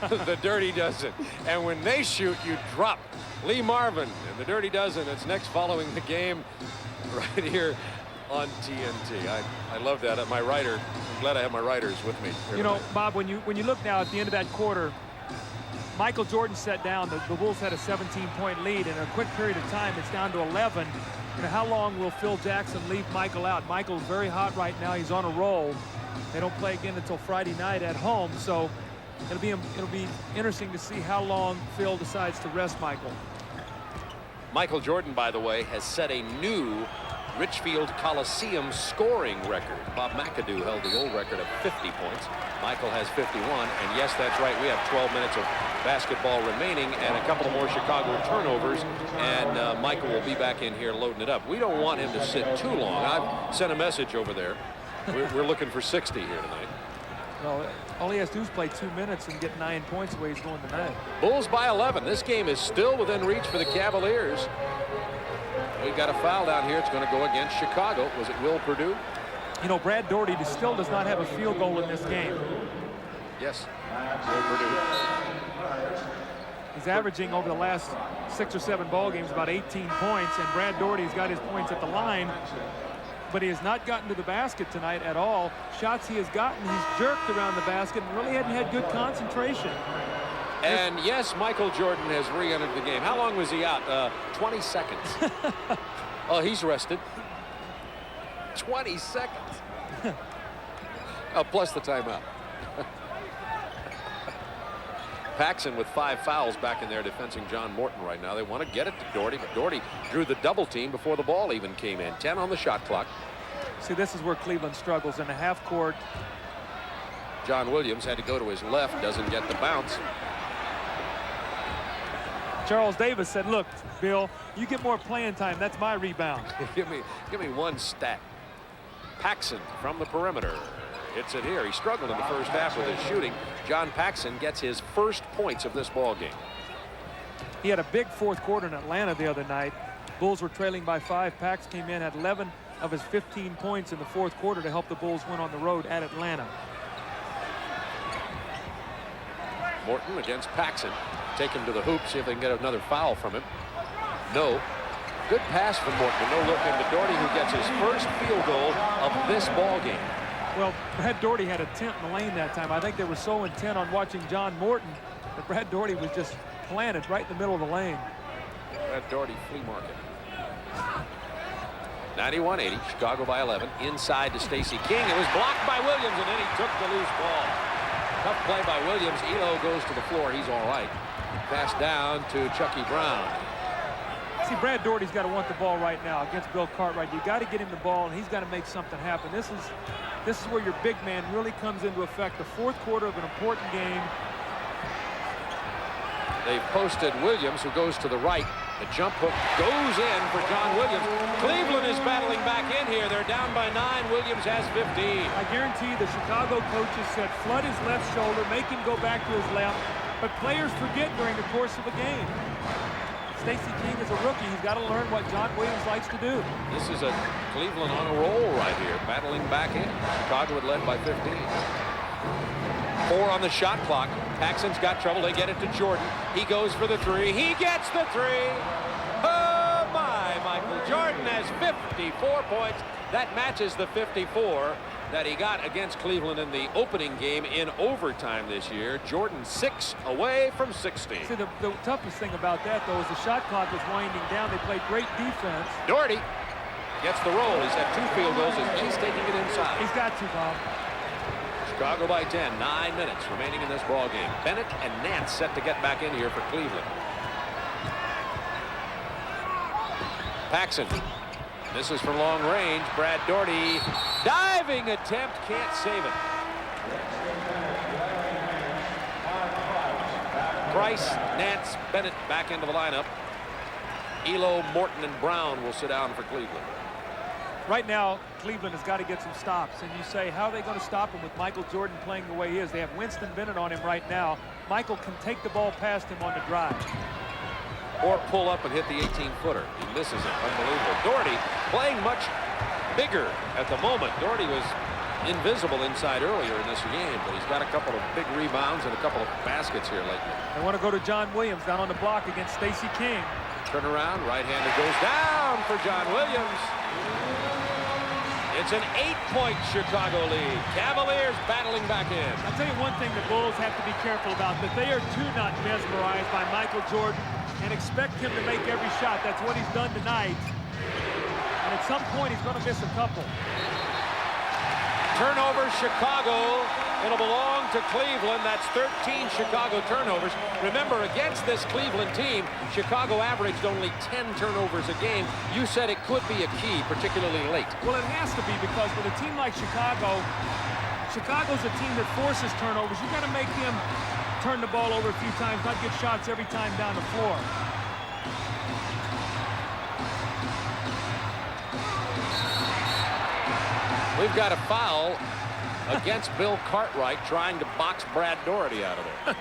The Dirty Dozen. And when they shoot, you drop. Lee Marvin and the Dirty Dozen. It's next following the game right here on TNT. I love that. My writer, I'm glad I have my writers with me. You know, Bob, when you look now at the end of that quarter, Michael Jordan set down. The Bulls had a 17-point lead. In a quick period of time, it's down to 11. You know, how long will Phil Jackson leave Michael out? Michael's very hot right now. He's on a roll. They don't play again until Friday night at home, so it'll be interesting to see how long Phil decides to rest Michael. Michael Jordan, by the way, has set a new Richfield Coliseum scoring record. Bob McAdoo held the old record of 50 points. Michael has 51, and yes, that's right, we have 12 minutes of basketball remaining and a couple more Chicago turnovers, and Michael will be back in here loading it up. We don't want him to sit too long. I've sent a message over there. We're looking for 60 here tonight. Well, all he has to do is play 2 minutes and get 9 points the way he's going tonight. Bulls by 11. This game is still within reach for the Cavaliers. We got a foul down here. It's going to go against Chicago. Was it Will Perdue? You know, Brad Doherty still does not have a field goal in this game. Yes, Will Perdue. He's averaging over the last 6 or 7 ball games about 18 points, and Brad Doherty's got his points at the line, but he has not gotten to the basket tonight at all. Shots he has gotten, he's jerked around the basket and really hadn't had good concentration. And yes, Michael Jordan has re-entered the game. How long was he out? 20 seconds. Oh, he's rested. 20 seconds. Oh, plus the timeout. Paxson with 5 fouls back in there defending John Morton right now. They want to get it to Doherty, but Doherty drew the double team before the ball even came in. 10 on the shot clock. See, this is where Cleveland struggles in the half court. John Williams had to go to his left, doesn't get the bounce. Charles Davis said, look, Bill, you get more playing time. That's my rebound. give me one stat. Paxson from the perimeter. Hits it here. He struggled in the first half with his shooting. John Paxson gets his first points of this ball game. He had a big fourth quarter in Atlanta the other night. Bulls were trailing by 5. Pax came in, had 11 of his 15 points in the fourth quarter to help the Bulls win on the road at Atlanta. Morton against Paxson. Take him to the hoop, see if they can get another foul from him. No. Good pass from Morton. No look into Doherty, who gets his first field goal of this ball game. Well, Brad Doherty had a tent in the lane that time. I think they were so intent on watching John Morton that Brad Doherty was just planted right in the middle of the lane. Brad Doherty flea market. 91-80, Chicago by 11. Inside to Stacey King. It was blocked by Williams, and then he took the loose ball. Tough play by Williams. Elo goes to the floor. He's all right. Pass down to Chucky Brown. See, Brad Doherty's got to want the ball right now against Bill Cartwright. You got to get him the ball, and he's got to make something happen. This is where your big man really comes into effect. The fourth quarter of an important game. They've posted Williams, who goes to the right. The jump hook goes in for John Williams. Cleveland is battling back in here. They're down by 9. Williams has 15. I guarantee the Chicago coaches said flood his left shoulder, make him go back to his left. But players forget during the course of a game. Stacey King is a rookie. He's got to learn what John Williams likes to do. This is a Cleveland on a roll right here, battling back in. Chicago had led by 15. 4 on the shot clock. Paxson's got trouble. They get it to Jordan. He goes for the 3. He gets the 3. Oh, my. Michael Jordan has 54 points. That matches the 54 that he got against Cleveland in the opening game in overtime this year. Jordan 6 away from 60. See, the toughest thing about that, though, is the shot clock was winding down. They played great defense. Doherty gets the roll. He's had 2 field goals. He's taking it inside. He's got to, Bob. Chicago by 10. 9 minutes remaining in this ball game. Bennett and Nance set to get back in here for Cleveland. Paxson. This is from long range. Brad Doherty. Diving attempt. Can't save it. Price, Nance, Bennett back into the lineup. Elo, Morton, and Brown will sit down for Cleveland. Right now, Cleveland has got to get some stops. And you say, how are they going to stop him with Michael Jordan playing the way he is? They have Winston Bennett on him right now. Michael can take the ball past him on the drive. Or pull up and hit the 18-footer. He misses it. Unbelievable. Doherty playing much bigger at the moment. Doherty was invisible inside earlier in this game, but he's got a couple of big rebounds and a couple of baskets here lately. They want to go to John Williams down on the block against Stacey King. Turn around. Right-hander goes down for John Williams. It's an 8-point Chicago lead. Cavaliers battling back in. I'll tell you one thing the Bulls have to be careful about, that they are too not mesmerized by Michael Jordan and expect him to make every shot. That's what he's done tonight. And at some point, he's going to miss a couple. Turnover, Chicago. It'll belong to Cleveland. That's 13 Chicago turnovers. Remember, against this Cleveland team, Chicago averaged only 10 turnovers a game. You said it could be a key, particularly late. Well, it has to be, because with a team like Chicago, Chicago's a team that forces turnovers. You've got to make him turn the ball over a few times, not get shots every time down the floor. We've got a foul against Bill Cartwright trying to box Brad Doherty out of there.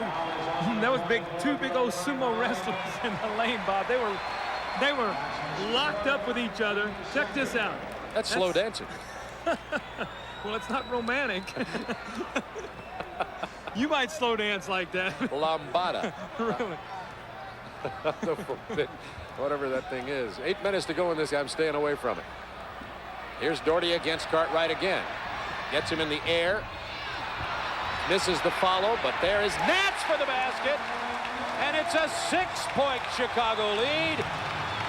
That was big. 2 big old sumo wrestlers in the lane, Bob. They were locked up with each other. Check this out. That's slow dancing. Well, it's not romantic. You might slow dance like that. Lambada. Really? Whatever that thing is. 8 minutes to go in this. I'm staying away from it. Here's Doherty against Cartwright again. Gets him in the air. Misses the follow, but there is Nance for the basket. And it's a 6-point Chicago lead.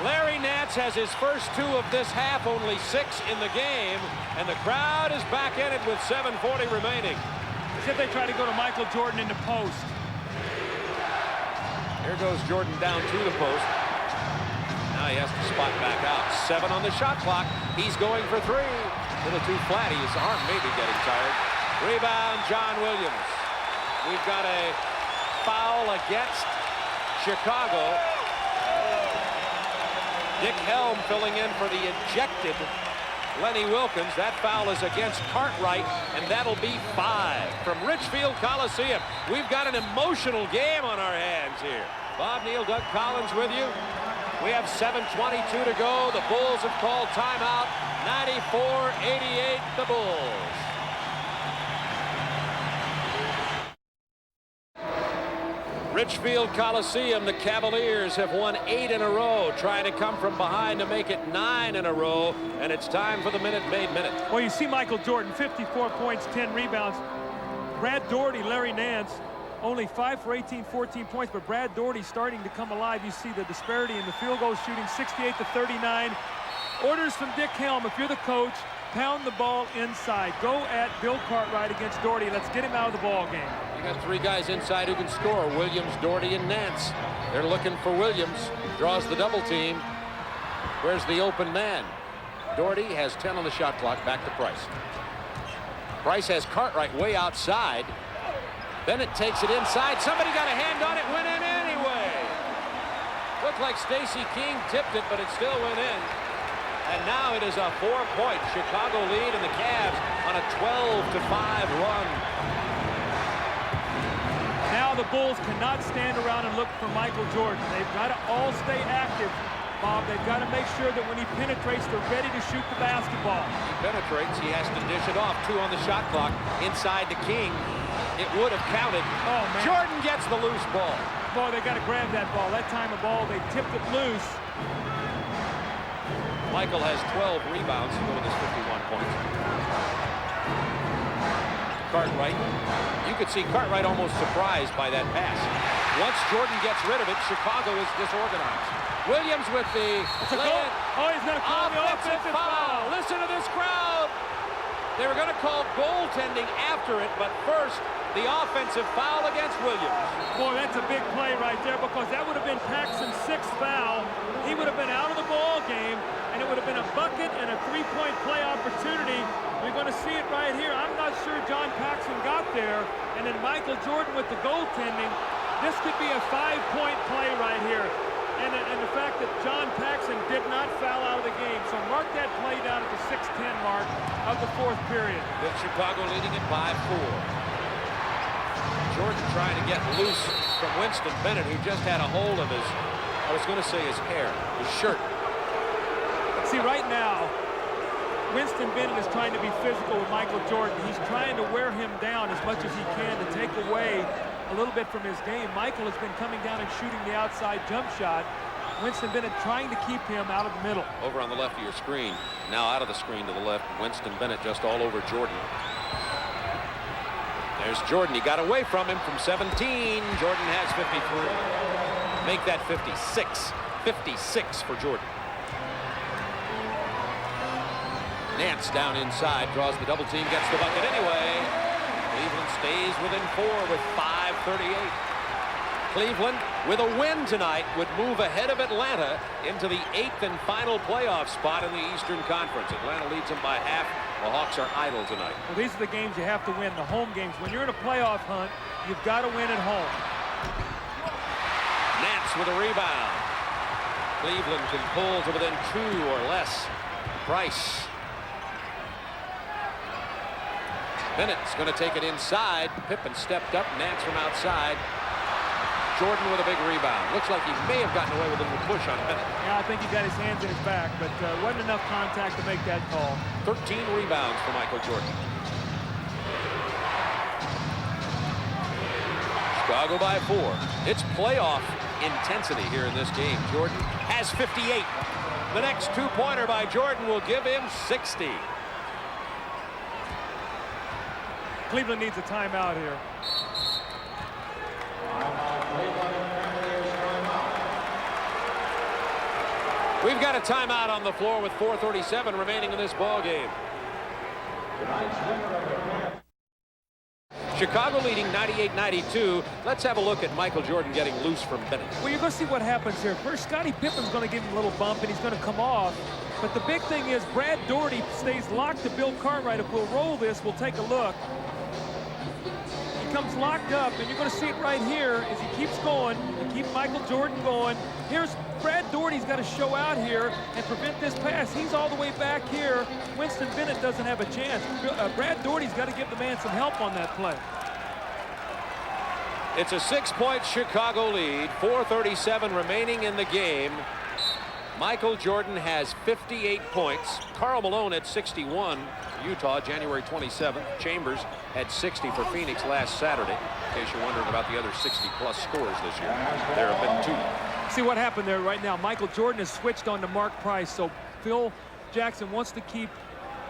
Larry Nance has his first 2 of this half, only 6 in the game. And the crowd is back in it with 7:40 remaining. As if they try to go to Michael Jordan in the post. Here goes Jordan down to the post. Now he has to spot back out. 7 on the shot clock. He's going for 3. A little too flat. His arm may be getting tired. Rebound, John Williams. We've got a foul against Chicago. Dick Helm filling in for the ejected Lenny Wilkins. That foul is against Cartwright, and that'll be 5 from Richfield Coliseum. We've got an emotional game on our hands here. Bob Neal, Doug Collins with you. We have 7:22 to go. The Bulls have called timeout. 94-88, the Bulls. Richfield Coliseum, the Cavaliers have won 8 in a row, trying to come from behind to make it 9 in a row, and it's time for the Minute Maid Minute. Well, you see Michael Jordan, 54 points, 10 rebounds. Brad Daugherty, Larry Nance, only 5 for 18, 14 points, but Brad Daugherty starting to come alive. You see the disparity in the field goal shooting, 68-39. Orders from Dick Helm, if you're the coach, pound the ball inside. Go at Bill Cartwright against Daugherty. Let's get him out of the ball game. You got 3 guys inside who can score. Williams, Daugherty, and Nance. They're looking for Williams. Draws the double team. Where's the open man? Daugherty has 10 on the shot clock. Back to Price. Price has Cartwright way outside. Bennett takes it inside. Somebody got a hand on it. Went in anyway. Looked like Stacey King tipped it, but it still went in. And now it is a 4-point Chicago lead, and the Cavs on a 12-5 run. Now the Bulls cannot stand around and look for Michael Jordan. They've got to all stay active, Bob. They've got to make sure that when he penetrates, they're ready to shoot the basketball. He penetrates. He has to dish it off. 2 on the shot clock. Inside to King. It would have counted. Oh, man. Jordan gets the loose ball. Boy, they got to grab that ball. That time of ball, they tipped it loose. Michael has 12 rebounds to go with his 51 points. Cartwright. You could see Cartwright almost surprised by that pass. Once Jordan gets rid of it, Chicago is disorganized. Williams with the goal. Oh, he's going to call the offensive foul. Listen to this crowd. They were going to call goaltending after it, but first, the offensive foul against Williams. Boy, that's a big play right there, because that would have been Paxson's 6th foul. He would have been out of the ball game, and it would have been a bucket and a 3-point play opportunity. We're going to see it right here. I'm not sure John Paxson got there, and then Michael Jordan with the goaltending. This could be a 5-point play right here. And the fact that John Paxson did not foul out of the game. So mark that play down at the 6:10 mark of the 4th period. With Chicago leading it by 4. Jordan trying to get loose from Winston Bennett, who just had a hold of his, I was going to say his hair, his shirt. See, right now, Winston Bennett is trying to be physical with Michael Jordan. He's trying to wear him down as much as he can to take away a little bit from his game. Michael has been coming down and shooting the outside jump shot. Winston Bennett trying to keep him out of the middle. Over on the left of your screen. Now out of the screen to the left. Winston Bennett just all over Jordan. There's Jordan. He got away from him from 17. Jordan has 53. Make that 56. 56 for Jordan. Nance down inside. Draws the double team. Gets the bucket anyway. Cleveland stays within 4 with 5:38. Cleveland, with a win tonight, would move ahead of Atlanta into the 8th and final playoff spot in the Eastern Conference. Atlanta leads them by half. The Hawks are idle tonight. Well, these are the games you have to win, the home games. When you're in a playoff hunt, you've got to win at home. Nance with a rebound. Cleveland can pull to within 2 or less. Price. Bennett's going to take it inside. Pippen stepped up. Nance from outside. Jordan with a big rebound. Looks like he may have gotten away with a little push on Bennett. Yeah, I think he got his hands in his back, but wasn't enough contact to make that call. 13 rebounds for Michael Jordan. Chicago by 4. It's playoff intensity here in this game. Jordan has 58. The next 2-pointer by Jordan will give him 60. Cleveland needs a timeout here. We've got a timeout on the floor with 4:37 remaining in this ball game. Chicago leading 98-92. Let's have a look at Michael Jordan getting loose from Bennett. Well, you're going to see what happens here. First, Scottie Pippen's going to give him a little bump, and he's going to come off. But the big thing is Brad Daugherty stays locked to Bill Cartwright. If we'll roll this, we'll take a look. He comes locked up, and you're going to see it right here as he keeps going and keep Michael Jordan going. Here's Brad Daugherty's got to show out here and prevent this pass. He's all the way back here. Winston Bennett doesn't have a chance. Brad Daugherty's got to give the man some help on that play. It's a 6-point Chicago lead. 4:37 remaining in the game. Michael Jordan has 58 points. Karl Malone had 61 for Utah January 27th. Chambers had 60 for Phoenix last Saturday. In case you're wondering about the other 60-plus scores this year, there have been 2. See what happened there right now. Michael Jordan has switched on to Mark Price, so Phil Jackson wants to keep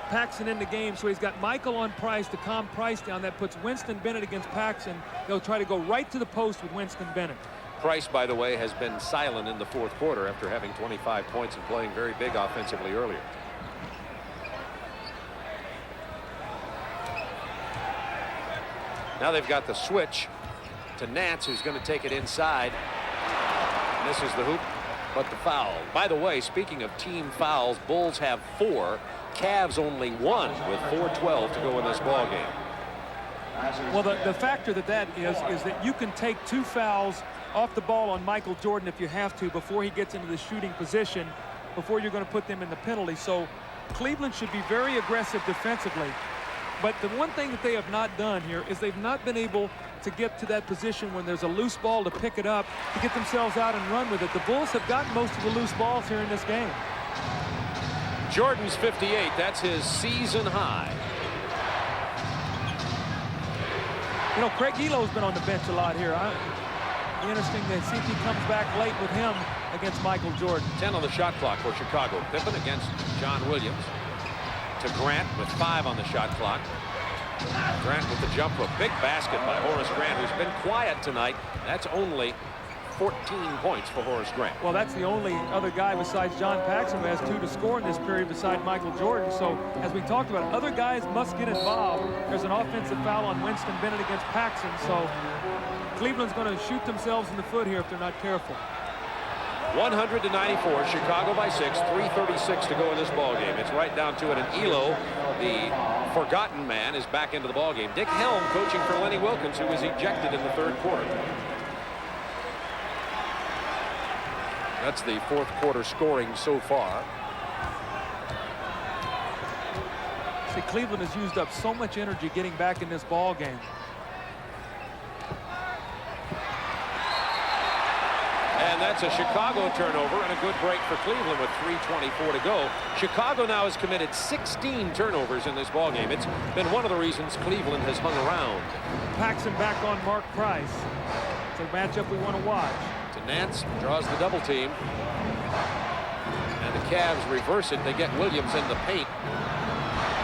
Paxson in the game, so he's got Michael on Price to calm Price down. That puts Winston Bennett against Paxson. They'll try to go right to the post with Winston Bennett. Price, by the way, has been silent in the fourth quarter after having 25 points and playing very big offensively earlier. Now they've got the switch to Nance, who's going to take it inside. Misses the hoop, but the foul. By the way, speaking of team fouls, Bulls have 4. Cavs only 1 with 4:12 to go in this ball game. Well, the factor that is that you can take 2 fouls off the ball on Michael Jordan if you have to before he gets into the shooting position, before you're going to put them in the penalty. So Cleveland should be very aggressive defensively. But the one thing that they have not done here is they've not been able to get to that position when there's a loose ball to pick it up, to get themselves out and run with it. The Bulls have gotten most of the loose balls here in this game. Jordan's 58. That's his season high. You know, Craig Elo's been on the bench a lot here. It'll be interesting to see if he comes back late with him against Michael Jordan. 10 on the shot clock for Chicago. Pippen against John Williams. To Grant with 5 on the shot clock. Grant with the jump hook. Big basket by Horace Grant, who's been quiet tonight. That's only 14 points for Horace Grant. Well, that's the only other guy besides John Paxson who has 2 to score in this period beside Michael Jordan. So, as we talked about, other guys must get involved. There's an offensive foul on Winston Bennett against Paxson. So, Cleveland's going to shoot themselves in the foot here if they're not careful. 100-94, Chicago by 6, 3:36 to go in this ball game. It's right down to it, and Elo, the forgotten man, is back into the ball game. Dick Helm coaching for Lenny Wilkins, who was ejected in the 3rd quarter. That's the 4th quarter scoring so far. See, Cleveland has used up so much energy getting back in this ball game. And that's a Chicago turnover and a good break for Cleveland with 3:24 to go. Chicago now has committed 16 turnovers in this ballgame. It's been one of the reasons Cleveland has hung around. Paxson back on Mark Price. It's a matchup we want to watch. To Nance, draws the double team. And the Cavs reverse it. They get Williams in the paint.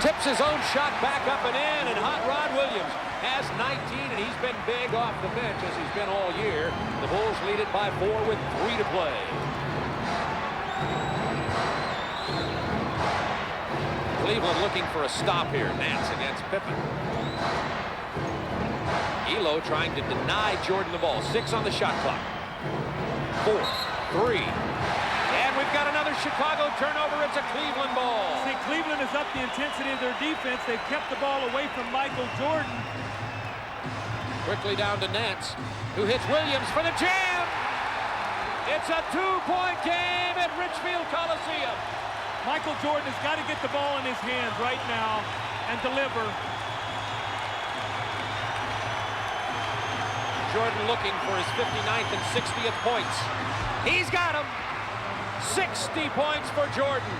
Tips his own shot back up and in, and Hot Rod Williams has 19, and he's been big off the bench as he's been all year. The Bulls lead it by 4 with 3 to play. Cleveland looking for a stop here. Nance against Pippen. Elo trying to deny Jordan the ball. 6 on the shot clock. 4, 3. And we've got another Chicago turnover. It's a Cleveland ball. See, Cleveland has upped the intensity of their defense. They've kept the ball away from Michael Jordan. Quickly down to Nance, who hits Williams for the jam. It's a 2-point game at Richfield Coliseum. Michael Jordan has got to get the ball in his hands right now and deliver. Jordan looking for his 59th and 60th points. He's got them. 60 points for Jordan.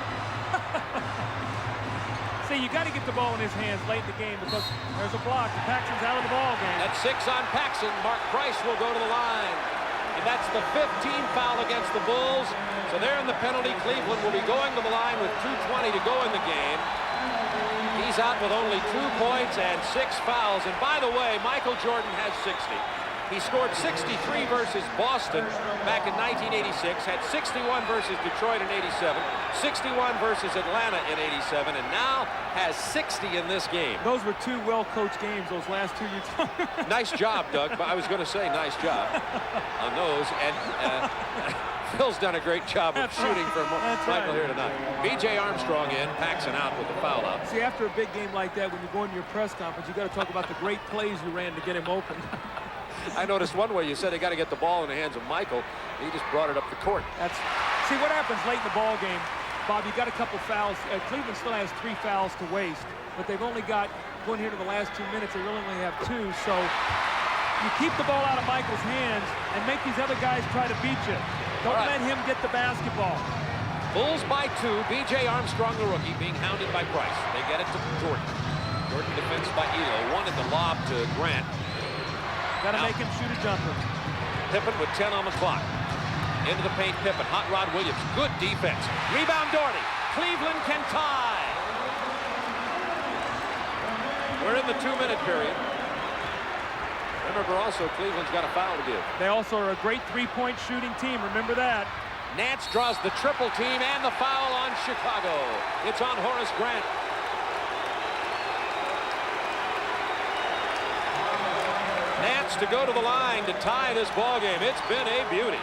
See, you got to get the ball in his hands late in the game because there's a block. Paxson's out of the ball game. That's 6 on Paxson. Mark Price will go to the line. And that's the 15th foul against the Bulls. So they're in the penalty. Cleveland will be going to the line with 2:20 to go in the game. He's out with only 2 points and 6 fouls. And by the way, Michael Jordan has 60. He scored 63 versus Boston back in 1986, had 61 versus Detroit in 87, 61 versus Atlanta in 87, and now has 60 in this game. Those were two well-coached games, those last two you took. Nice job, Doug. But I was going to say nice job on those. And Phil's done a great job of shooting from Michael here tonight. B.J. Armstrong in, Paxson out with the foul out. See, after a big game like that, when you go into your press conference, you got to talk about the great plays you ran to get him open. I noticed one way you said they got to get the ball in the hands of Michael. He just brought it up the court. See what happens late in the ball game, Bob. You got a couple fouls. Cleveland still has 3 fouls to waste, but they've only got, going here to the last 2 minutes, they really only have 2. So you keep the ball out of Michael's hands and make these other guys try to beat you. Don't let him get the basketball. Bulls by 2. B.J. Armstrong, the rookie, being hounded by Price. They get it to Jordan. Jordan defends by Elo. Wanted the lob to Grant. Got to make him shoot a jumper. Pippen with 10 on the clock. Into the paint, Pippen. Hot Rod Williams. Good defense. Rebound, Doherty. Cleveland can tie. We're in the 2-minute period. Remember also, Cleveland's got a foul to give. They also are a great 3-point shooting team. Remember that. Nance draws the triple team and the foul on Chicago. It's on Horace Grant. Nance to go to the line to tie this ball game. It's been a beauty.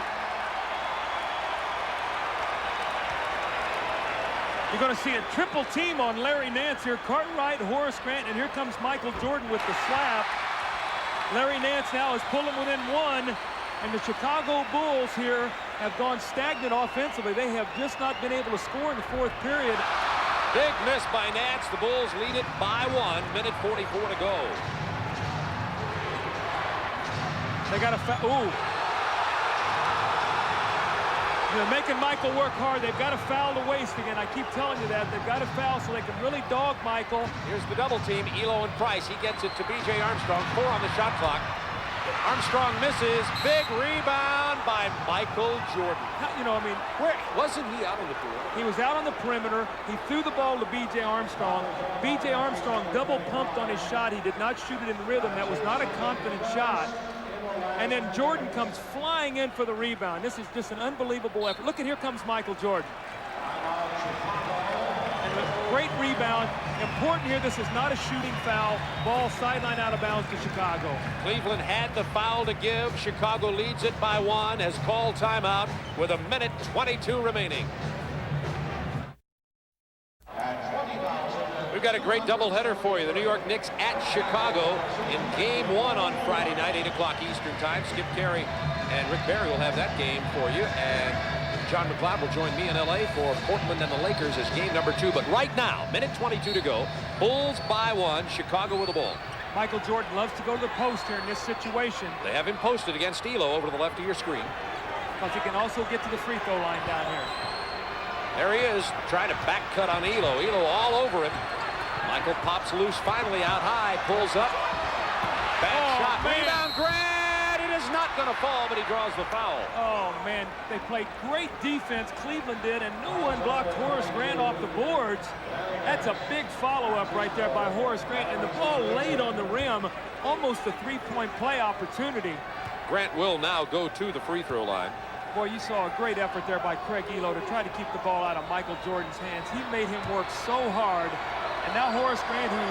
You're going to see a triple team on Larry Nance here. Cartwright, Horace Grant, and here comes Michael Jordan with the slap. Larry Nance now is pulling within 1, and the Chicago Bulls here have gone stagnant offensively. They have just not been able to score in the 4th period. Big miss by Nance. The Bulls lead it by 1. Minute 44 to go. They got a foul. Ooh. They're making Michael work hard. They've got a foul to waste again. I keep telling you that. They've got a foul so they can really dog Michael. Here's the double team. Elo and Price. He gets it to B.J. Armstrong. 4 on the shot clock. Armstrong misses. Big rebound by Michael Jordan. Where wasn't he out on the perimeter? He was out on the perimeter. He threw the ball to B.J. Armstrong. B.J. Armstrong double pumped on his shot. He did not shoot it in rhythm. That was not a confident shot. And then Jordan comes flying in for the rebound. This is just an unbelievable effort. Look, here comes Michael Jordan. And a great rebound. Important here, this is not a shooting foul. Ball sideline out of bounds to Chicago. Cleveland had the foul to give. Chicago leads it by 1, has called timeout with 1:22 remaining. We've got a great doubleheader for you. The New York Knicks at Chicago in Game 1 on Friday night, 8 o'clock Eastern Time. Skip Carey and Rick Barry will have that game for you. And John McLeod will join me in L.A. for Portland and the Lakers as game number 2. But right now, minute 22 to go. Bulls by 1. Chicago with the ball. Michael Jordan loves to go to the post here in this situation. They have him posted against Elo over to the left of your screen. Because he can also get to the free throw line down here. There he is, trying to back cut on Elo. Elo all over him. Michael pops loose, finally out high, pulls up. Bad shot. Man. Rebound, Grant. It is not going to fall, but he draws the foul. Oh, man. They played great defense, Cleveland did, and no one blocked Horace Grant off the boards. That's a big follow-up right there by Horace Grant, and the ball laid on the rim. Almost a 3-point play opportunity. Grant will now go to the free throw line. Boy, you saw a great effort there by Craig Elo to try to keep the ball out of Michael Jordan's hands. He made him work so hard. And now Horace Grant, who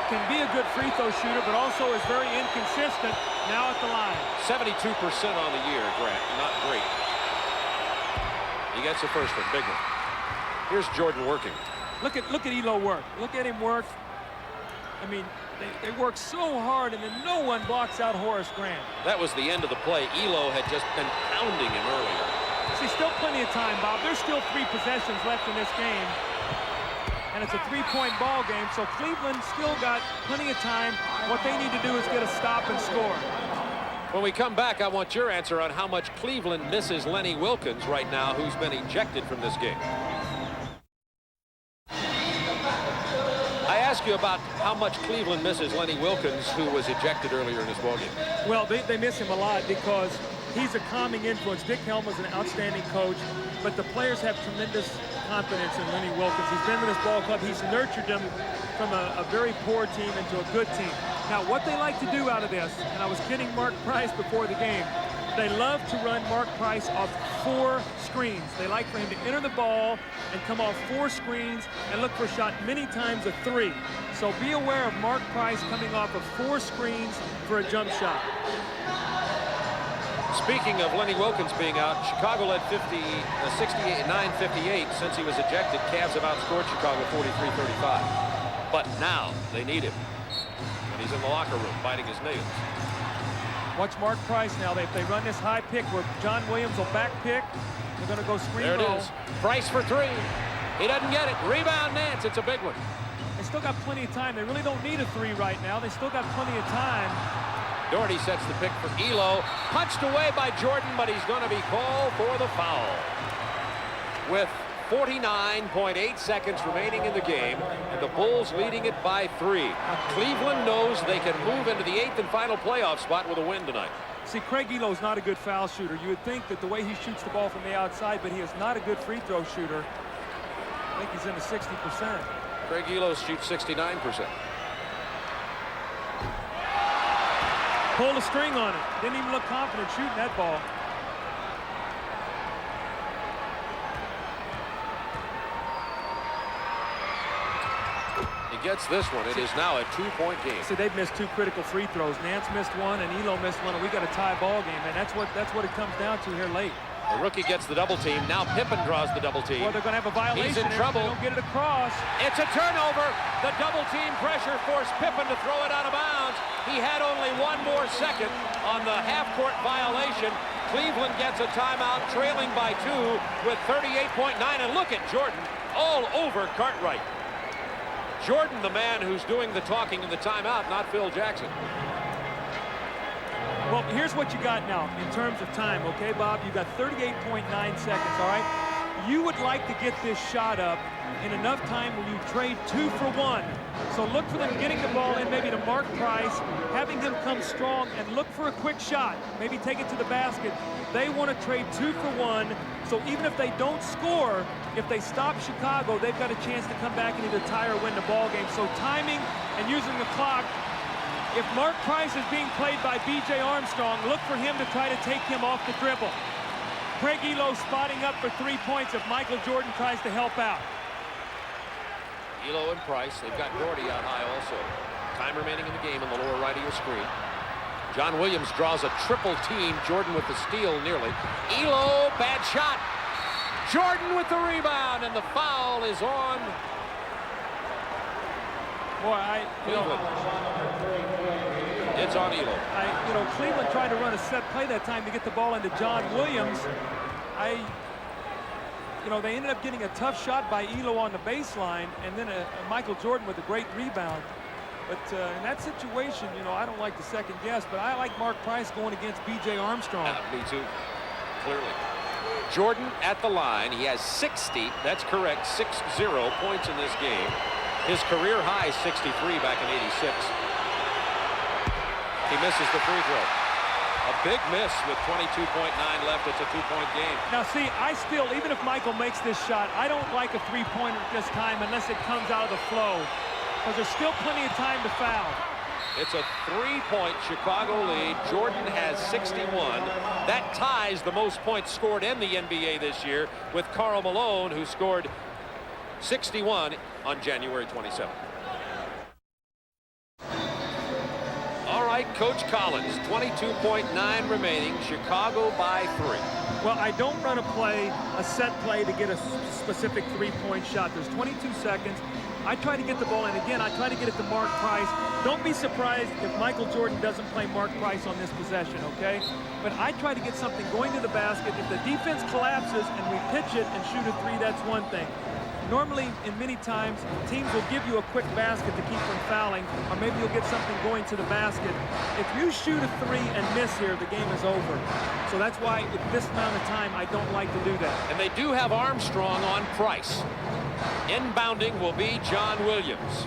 can be a good free throw shooter, but also is very inconsistent, now at the line. 72% on the year, Grant. Not great. He gets the first one, big one. Here's Jordan working. Look at Elo work. Look at him work. I mean, they work so hard, and then no one blocks out Horace Grant. That was the end of the play. Elo had just been pounding him earlier. See, still plenty of time, Bob. There's still 3 possessions left in this game. And it's a 3-point ball game, so Cleveland still got plenty of time. What they need to do is get a stop and score. When we come back, I want your answer on how much Cleveland misses Lenny Wilkens right now, who's been ejected from this game. I asked you about how much Cleveland misses Lenny Wilkens, who was ejected earlier in this ballgame. Well, they miss him a lot because he's a calming influence. Dick Helm was an outstanding coach, but the players have tremendous confidence in Lenny Wilkins. He's been with his ball club. He's nurtured them from a very poor team into a good team. Now, what they like to do out of this, and I was kidding Mark Price before the game, they love to run Mark Price off 4 screens. They like for him to enter the ball and come off 4 screens and look for a shot, many times a 3. So be aware of Mark Price coming off of 4 screens for a jump shot. Speaking of Lenny Wilkins being out, Chicago led 69-58 since he was ejected. Cavs have outscored Chicago 43-35. But now they need him. And he's in the locker room biting his nails. Watch Mark Price now. If they run this high pick where John Williams will back pick, they're going to go screen there it roll. is. Price for 3. He doesn't get it. Rebound Nance. It's a big one. They still got plenty of time. They really don't need a 3 right now. They still got plenty of time. Doherty sets the pick for Elo. Punched away by Jordan, but he's going to be called for the foul. With 49.8 seconds remaining in the game, and the Bulls leading it by 3. Cleveland knows they can move into the 8th and final playoff spot with a win tonight. See, Craig Elo's not a good foul shooter. You would think that the way he shoots the ball from the outside, but he is not a good free throw shooter. I think he's in the 60%. Craig Elo shoots 69%. Pulled a string on it. Didn't even look confident shooting that ball. He gets this one. It is now a 2-point game. See, they've missed 2 critical free throws. Nance missed 1 and Elo missed 1, and we got a tie ball game, and that's what it comes down to here late. The rookie gets the double team. Now Pippen draws the double team. Well, they're going to have a violation. He's in trouble. They don't get it across. It's a turnover. The double team pressure forced Pippen to throw it out of bounds. He had only 1 more second on the half-court violation. Cleveland gets a timeout, trailing by 2 with 38.9. And look at Jordan all over Cartwright. Jordan, the man who's doing the talking in the timeout, not Phil Jackson. Well, here's what you got now in terms of time, okay, Bob? You got 38.9 seconds, all right? You would like to get this shot up in enough time where you trade 2 for 1. So look for them getting the ball in, maybe to Mark Price, having him come strong and look for a quick shot. Maybe take it to the basket. They want to trade 2 for 1. So even if they don't score, if they stop Chicago, they've got a chance to come back and either tie or win the ball game. So timing and using the clock. If Mark Price is being played by B.J. Armstrong, look for him to try to take him off the dribble. Craig Elo spotting up for 3 points if Michael Jordan tries to help out. Elo and Price, they've got Doherty out high also. Time remaining in the game in the lower right of your screen. John Williams draws a triple team. Jordan with the steal nearly. Elo, bad shot. Jordan with the rebound, and the foul is on. Boy, it's on Elo. Cleveland tried to run a set play that time to get the ball into John Williams. They ended up getting a tough shot by Elo on the baseline, and then Michael Jordan with a great rebound. But in that situation, I don't like the second guess, but I like Mark Price going against B.J. Armstrong. Me too, clearly. Jordan at the line. He has 60, that's correct, 60 points in this game. His career high 63 back in '86. He misses the free throw. A big miss with 22.9 left. It's a 2-point game. Now, see, even if Michael makes this shot, I don't like a 3-pointer at this time unless it comes out of the flow, because there's still plenty of time to foul. It's a 3-point Chicago lead. Jordan has 61. That ties the most points scored in the NBA this year with Karl Malone, who scored 61 on January 27th. All right, Coach Collins, 22.9 remaining. Chicago by 3. Well, I don't run a set play to get a specific 3-point shot. There's 22 seconds. I try to get the ball in. Again, I try to get it to Mark Price. Don't be surprised if Michael Jordan doesn't play Mark Price on this possession, okay? But I try to get something going to the basket. If the defense collapses and we pitch it and shoot a 3, that's one thing. Normally, in many times, teams will give you a quick basket to keep from fouling, or maybe you'll get something going to the basket. If you shoot a 3 and miss here, the game is over. So that's why at this amount of time, I don't like to do that. And they do have Armstrong on Price. Inbounding will be John Williams.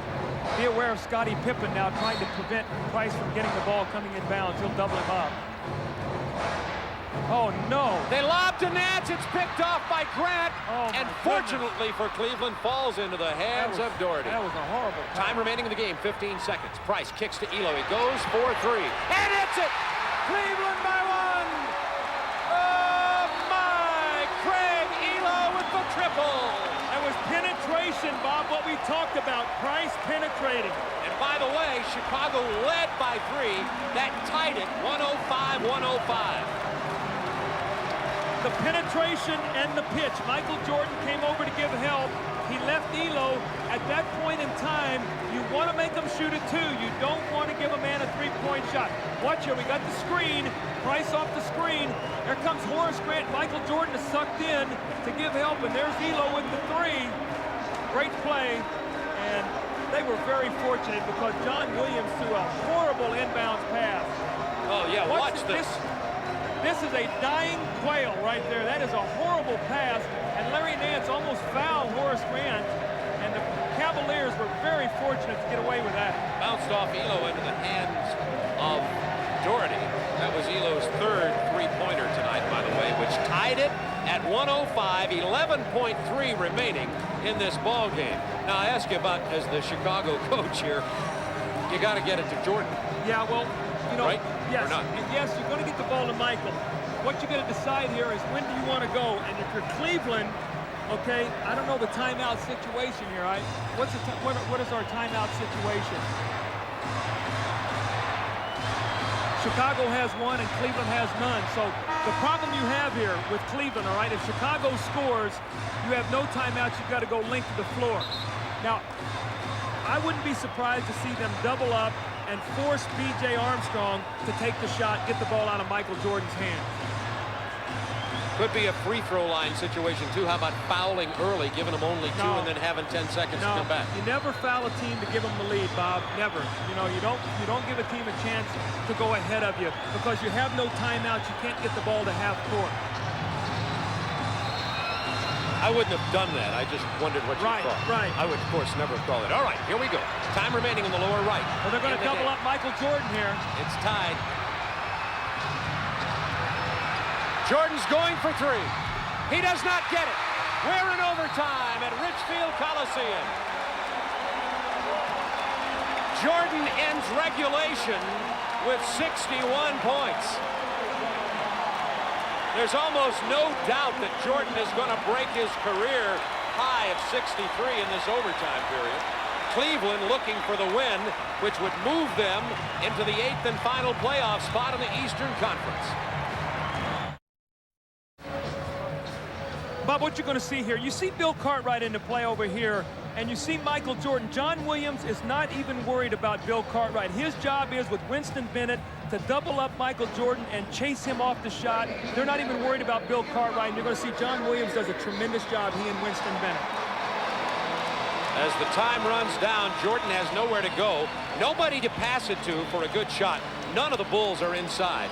Be aware of Scottie Pippen now trying to prevent Price from getting the ball coming in bounds. He'll double him up. Oh, no. They lob to Nance. It's picked off by Grant. Oh, and my fortunately for Cleveland, falls into the hands of Doherty. That was a horrible Time remaining in the game, 15 seconds. Price kicks to Elo. He goes for 3. And hits it! Cleveland by 1! Oh, my! Craig Elo with the triple! That was penetration, Bob, what we talked about. Price penetrating. And by the way, Chicago led by 3. That tied it, 105-105. The penetration and the pitch. Michael Jordan came over to give help. He left Elo. At that point in time, you want to make him shoot it too. You don't want to give a man a three-point shot. Watch here, we got the screen. Price off the screen. There comes Horace Grant. Michael Jordan is sucked in to give help, and there's Elo with the 3. Great play, and they were very fortunate because John Williams threw a horrible inbounds pass. Oh, yeah, watch this. This is a dying quail right there. That is a horrible pass, and Larry Nance almost fouled Horace Grant, and the Cavaliers were very fortunate to get away with that. Bounced off Elo into the hands of Doherty. That was Elo's 3rd three-pointer tonight, by the way, which tied it at 105, 11.3 remaining in this ball game. Now, I ask you about, as the Chicago coach here, you got to get it to Jordan. Yeah, well, you know, right? yes, Or not? and yes, you're going to get the ball to Michael. What you got to decide here is when do you want to go? And if you're Cleveland, okay, I don't know the timeout situation here. What is our timeout situation? Chicago has one and Cleveland has none. So the problem you have here with Cleveland, all right, if Chicago scores, you have no timeouts. You've got to go length to the floor. Now, I wouldn't be surprised to see them double up and force B.J. Armstrong to take the shot, get the ball out of Michael Jordan's hands. Could be a free throw line situation, too. How about fouling early, giving them only 2 and then having 10 seconds to come back? You never foul a team to give them the lead, Bob. Never. You know, you don't give a team a chance to go ahead of you because you have no timeouts. You can't get the ball to half court. I wouldn't have done that. I just wondered what you thought. Right. I would, of course, never have called it. All right, here we go. Time remaining in the lower right. Well, they're going to double up Michael Jordan here. It's tied. Jordan's going for 3. He does not get it. We're in overtime at Richfield Coliseum. Jordan ends regulation with 61 points. There's almost no doubt that Jordan is going to break his career high of 63 in this overtime period. Cleveland looking for the win, which would move them into the 8th and final playoff spot in the Eastern Conference. Bob, what you're going to see here, you see Bill Cartwright into play over here, and you see Michael Jordan. John Williams is not even worried about Bill Cartwright. His job is with Winston Bennett to double up Michael Jordan and chase him off the shot. They're not even worried about Bill Cartwright, and you're going to see John Williams does a tremendous job, he and Winston Bennett. As the time runs down, Jordan has nowhere to go. Nobody to pass it to for a good shot. None of the Bulls are inside.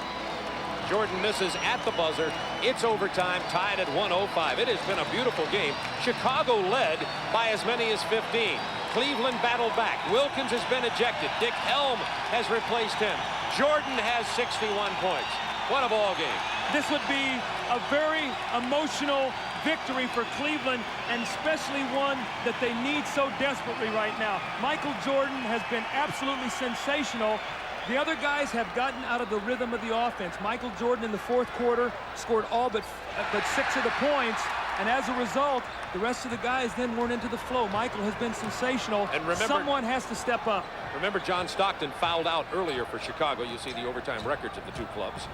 Jordan misses at the buzzer. It's overtime, tied at 105. It has been a beautiful game. Chicago led by as many as 15. Cleveland battled back. Wilkins has been ejected. Dick Helm has replaced him. Jordan has 61 points. What a ball game. This would be a very emotional victory for Cleveland, and especially one that they need so desperately right now. Michael Jordan has been absolutely sensational. The other guys have gotten out of the rhythm of the offense. Michael Jordan in the 4th quarter scored all but 6 of the points, and as a result, the rest of the guys then weren't into the flow. Michael has been sensational, and remember, someone has to step up. Remember, John Stockton fouled out earlier for Chicago. You see the overtime records of the 2 clubs.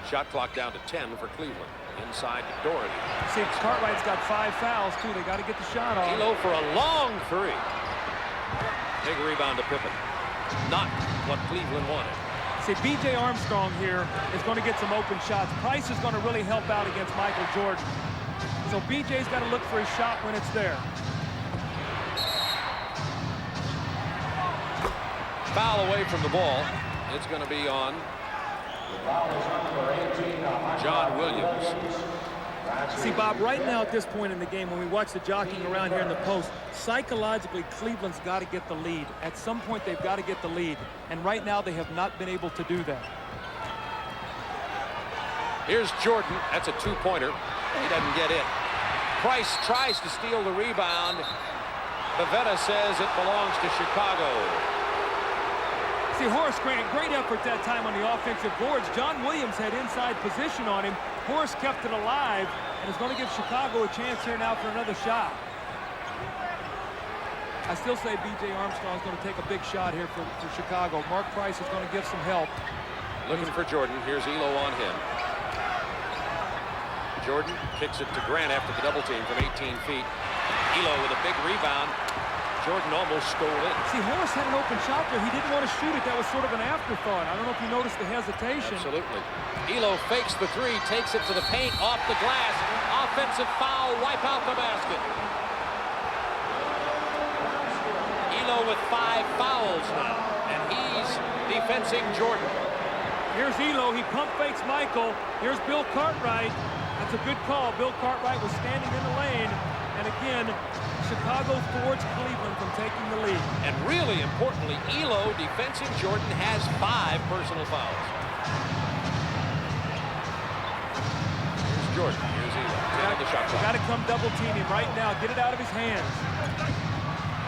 Shot clock down to 10 for Cleveland. Inside to Doherty. See, Cartwright's got 5 fouls, too. They got to get the shot off. Elo for a long 3. Big rebound to Pippen. Not what Cleveland wanted. See, B.J. Armstrong here is going to get some open shots. Price is going to really help out against Michael Jordan. So B.J.'s got to look for his shot when it's there. Foul away from the ball. It's going to be on John Williams. See, Bob, right now at this point in the game, when we watch the jockeying around here in the post, psychologically, Cleveland's got to get the lead. At some point, they've got to get the lead. And right now, they have not been able to do that. Here's Jordan. That's a two-pointer. He doesn't get it. Price tries to steal the rebound. Pavetta says it belongs to Chicago. See, Horace Grant, great effort that time on the offensive boards. John Williams had inside position on him. Horace kept it alive and is going to give Chicago a chance here now for another shot. I still say B.J. Armstrong is going to take a big shot here for Chicago. Mark Price is going to give some help. Looking for Jordan. Here's Elo on him. Jordan kicks it to Grant after the double team from 18 feet. Elo with a big rebound. Jordan almost stole it. See, Horace had an open shot there. He didn't want to shoot it. That was sort of an afterthought. I don't know if you noticed the hesitation. Absolutely. Elo fakes the three, takes it to the paint, off the glass. Offensive foul, wipe out the basket. Elo with 5 fouls now, and he's defensing Jordan. Here's Elo. He pump fakes Michael. Here's Bill Cartwright. That's a good call. Bill Cartwright was standing in the lane. And again, Chicago thwarts Cleveland from taking the lead. And really importantly, Elo, defensing Jordan, has 5 personal fouls. Here's Jordan. Here's Elo. The shot clock. Got to come double team him right now. Get it out of his hands.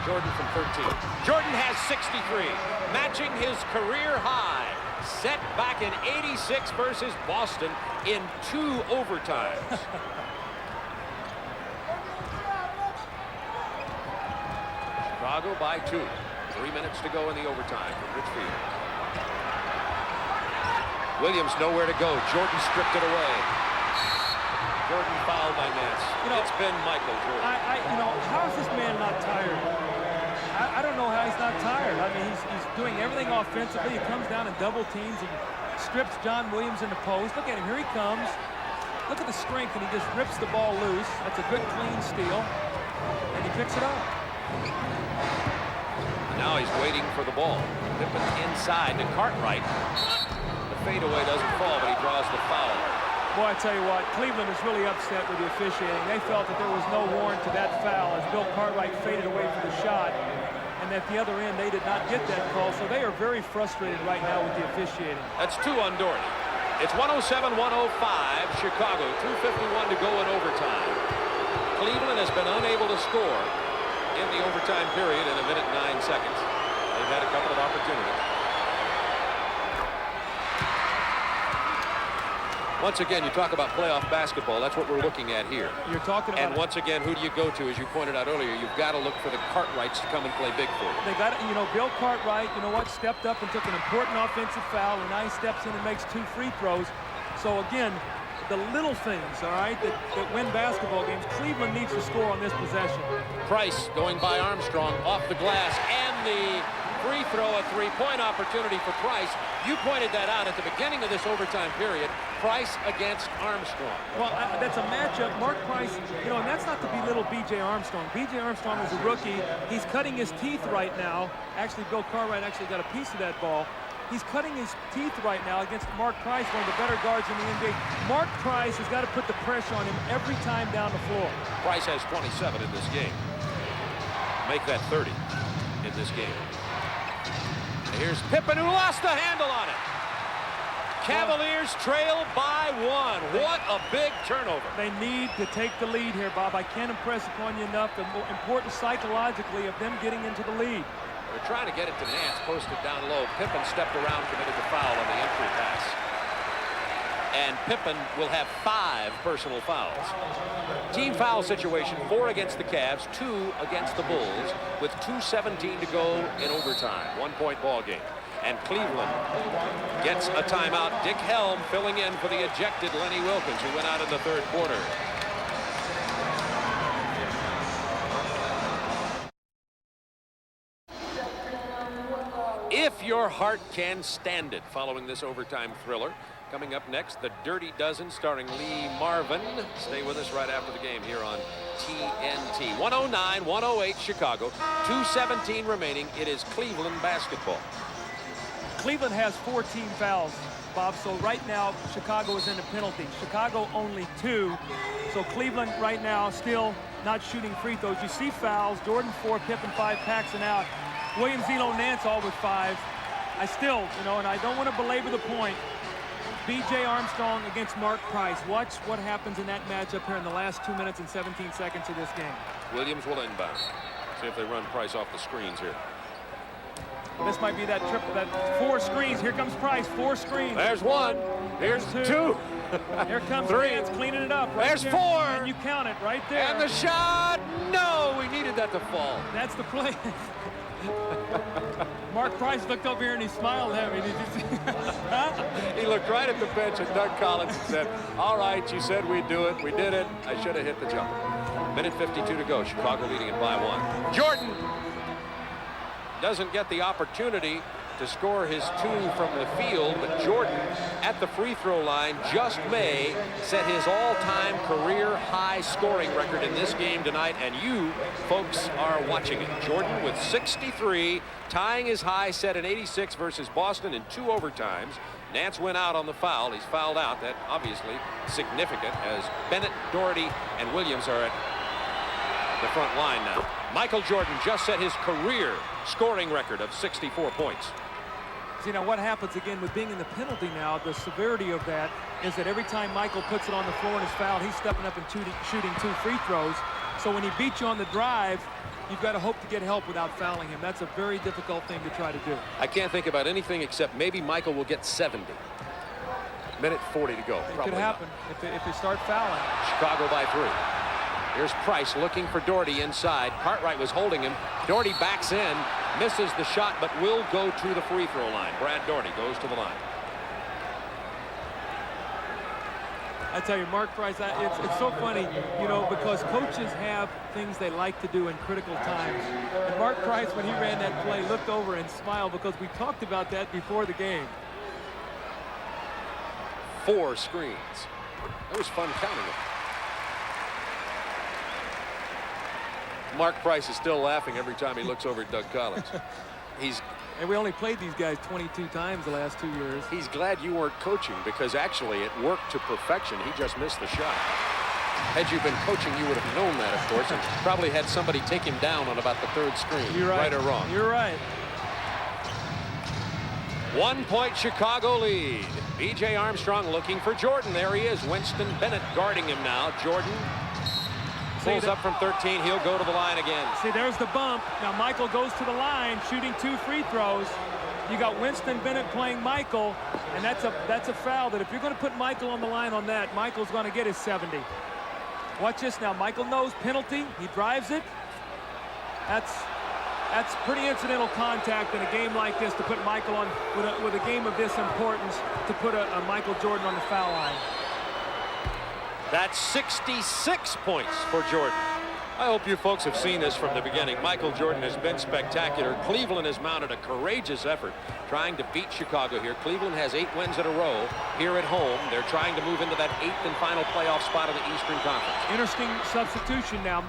Jordan from 13. Jordan has 63, matching his career high, set back in '86 versus Boston in 2 overtimes. Chicago by 2. 3 minutes to go in the overtime from Richfield. Williams nowhere to go. Jordan stripped it away. Jordan fouled by Nance. It's been Michael Jordan. You know, how is this man not tired? I don't know how he's not tired. I mean, he's doing everything offensively. He comes down and double teams and strips John Williams in the post. Look at him. Here he comes. Look at the strength, and he just rips the ball loose. That's a good, clean steal. And he picks it up. Now he's waiting for the ball. Pippen inside to Cartwright. The fadeaway doesn't fall, but he draws the foul. Boy, I tell you what, Cleveland is really upset with the officiating. They felt that there was no warrant to that foul as Bill Cartwright faded away from the shot. And at the other end, they did not get that call, so they are very frustrated right now with the officiating. That's 2 on Doherty. It's 107-105, Chicago. 2:51 to go in overtime. Cleveland has been unable to score in the overtime period in 1 minute 9 seconds. They've had a couple of opportunities. Once again, you talk about playoff basketball. That's what we're looking at here. You're talking about. And once again, who do you go to? As you pointed out earlier, you've got to look for the Cartwrights to come and play big for you. They got it. You know, Bill Cartwright, you know what, stepped up and took an important offensive foul, and now he steps in and makes 2 free throws. So again, the little things, all right, that win basketball games. Cleveland needs to score on this possession. Price going by Armstrong off the glass, and the free throw, a 3-point opportunity for Price. You pointed that out at the beginning of this overtime period. Price against Armstrong. Well, that's a matchup. Mark Price, you know, and that's not to belittle B.J. Armstrong. B.J. Armstrong is a rookie. He's cutting his teeth right now. Actually, Bill Cartwright actually got a piece of that ball. He's cutting his teeth right now against Mark Price, one of the better guards in the NBA. Mark Price has got to put the pressure on him every time down the floor. Price has 27 in this game. Make that 30 in this game. And here's Pippen, who lost the handle on it. Cavaliers trail by 1. What a big turnover. They need to take the lead here, Bob. I can't impress upon you enough the importance psychologically of them getting into the lead. They're trying to get it to Nance, posted down low. Pippen stepped around, committed the foul on the entry pass. And Pippen will have 5 personal fouls. Team foul situation, 4 against the Cavs, 2 against the Bulls, with 2:17 to go in overtime. 1-point ball game. And Cleveland gets a timeout. Dick Helm filling in for the ejected Lenny Wilkins, who went out in the 3rd quarter. If your heart can stand it, following this overtime thriller. Coming up next, the Dirty Dozen starring Lee Marvin. Stay with us right after the game here on TNT. 109-108 Chicago. 2:17 remaining. It is Cleveland basketball. Cleveland has 4 team fouls, Bob. So right now, Chicago is in the penalty. Chicago only 2. So Cleveland right now still not shooting free throws. You see fouls. Jordan 4, Pippen 5, Paxson out. Williams, Elo, Nance all with 5. I still, you know, and I don't want to belabor the point, B.J. Armstrong against Mark Price. Watch what happens in that matchup here in the last 2 minutes and 17 seconds of this game. Williams will inbound. See if they run Price off the screens here. This might be that triple, that 4 screens. Here comes Price, 4 screens. There's 1. Here's 2. Here comes 3. Vance cleaning it up. Right There's there. 4. And you count it right there. And the shot. No, we needed that to fall. That's the play. Mark Price looked over here and he smiled at me. Did you see? Huh? He looked right at the bench at Doug Collins and said, all right, you said we'd do it. We did it. I should have hit the jumper. Minute 52 to go. Chicago leading it by 1. Jordan doesn't get the opportunity to score his 2 from the field, but Jordan at the free throw line just may set his all-time career high scoring record in this game tonight, and you folks are watching it. Jordan with 63, tying his high set in '86 versus Boston in 2 overtimes. Nance went out on the foul. He's fouled out. That obviously significant, as Bennett, Doherty, and Williams are at the front line now. Michael Jordan just set his career scoring record of 64 points. You know what happens again with being in the penalty now, the severity of that is that every time Michael puts it on the floor and is fouled, he's stepping up and shooting 2 free throws. So when he beats you on the drive, you've got to hope to get help without fouling him. That's a very difficult thing to try to do. I can't think about anything except maybe Michael will get 70. Minute 40 to go. It could happen if they start fouling. Chicago by 3. Here's Price looking for Doherty inside. Cartwright was holding him. Doherty backs in, misses the shot, but will go to the free throw line. Brad Doherty goes to the line. I tell you, Mark Price, it's so funny, you know, because coaches have things they like to do in critical times. And Mark Price, when he ran that play, looked over and smiled because we talked about that before the game. 4 screens. It was fun counting them. Mark Price is still laughing every time he looks over at Doug Collins. And we only played these guys 22 times the last 2 years. He's glad you weren't coaching, because actually it worked to perfection. He just missed the shot. Had you been coaching, you would have known that, of course, and probably had somebody take him down on about the 3rd screen. You're right. Right or wrong. You're right. 1-point Chicago lead. B.J. Armstrong looking for Jordan. There he is. Winston Bennett guarding him now. Jordan pulls up from 13. He'll go to the line again. See, there's the bump. Now Michael goes to the line, shooting 2 free throws. You got Winston Bennett playing Michael, and that's a foul that if you're going to put Michael on the line on that, Michael's going to get his 70. Watch this now. Michael knows penalty. He drives it. That's pretty incidental contact in a game like this to put Michael on with a game of this importance, to put a Michael Jordan on the foul line. That's 66 points for Jordan. I hope you folks have seen this from the beginning. Michael Jordan has been spectacular. Cleveland has mounted a courageous effort trying to beat Chicago here. Cleveland has 8 wins in a row here at home. They're trying to move into that 8th and final playoff spot in the Eastern Conference. Interesting substitution now.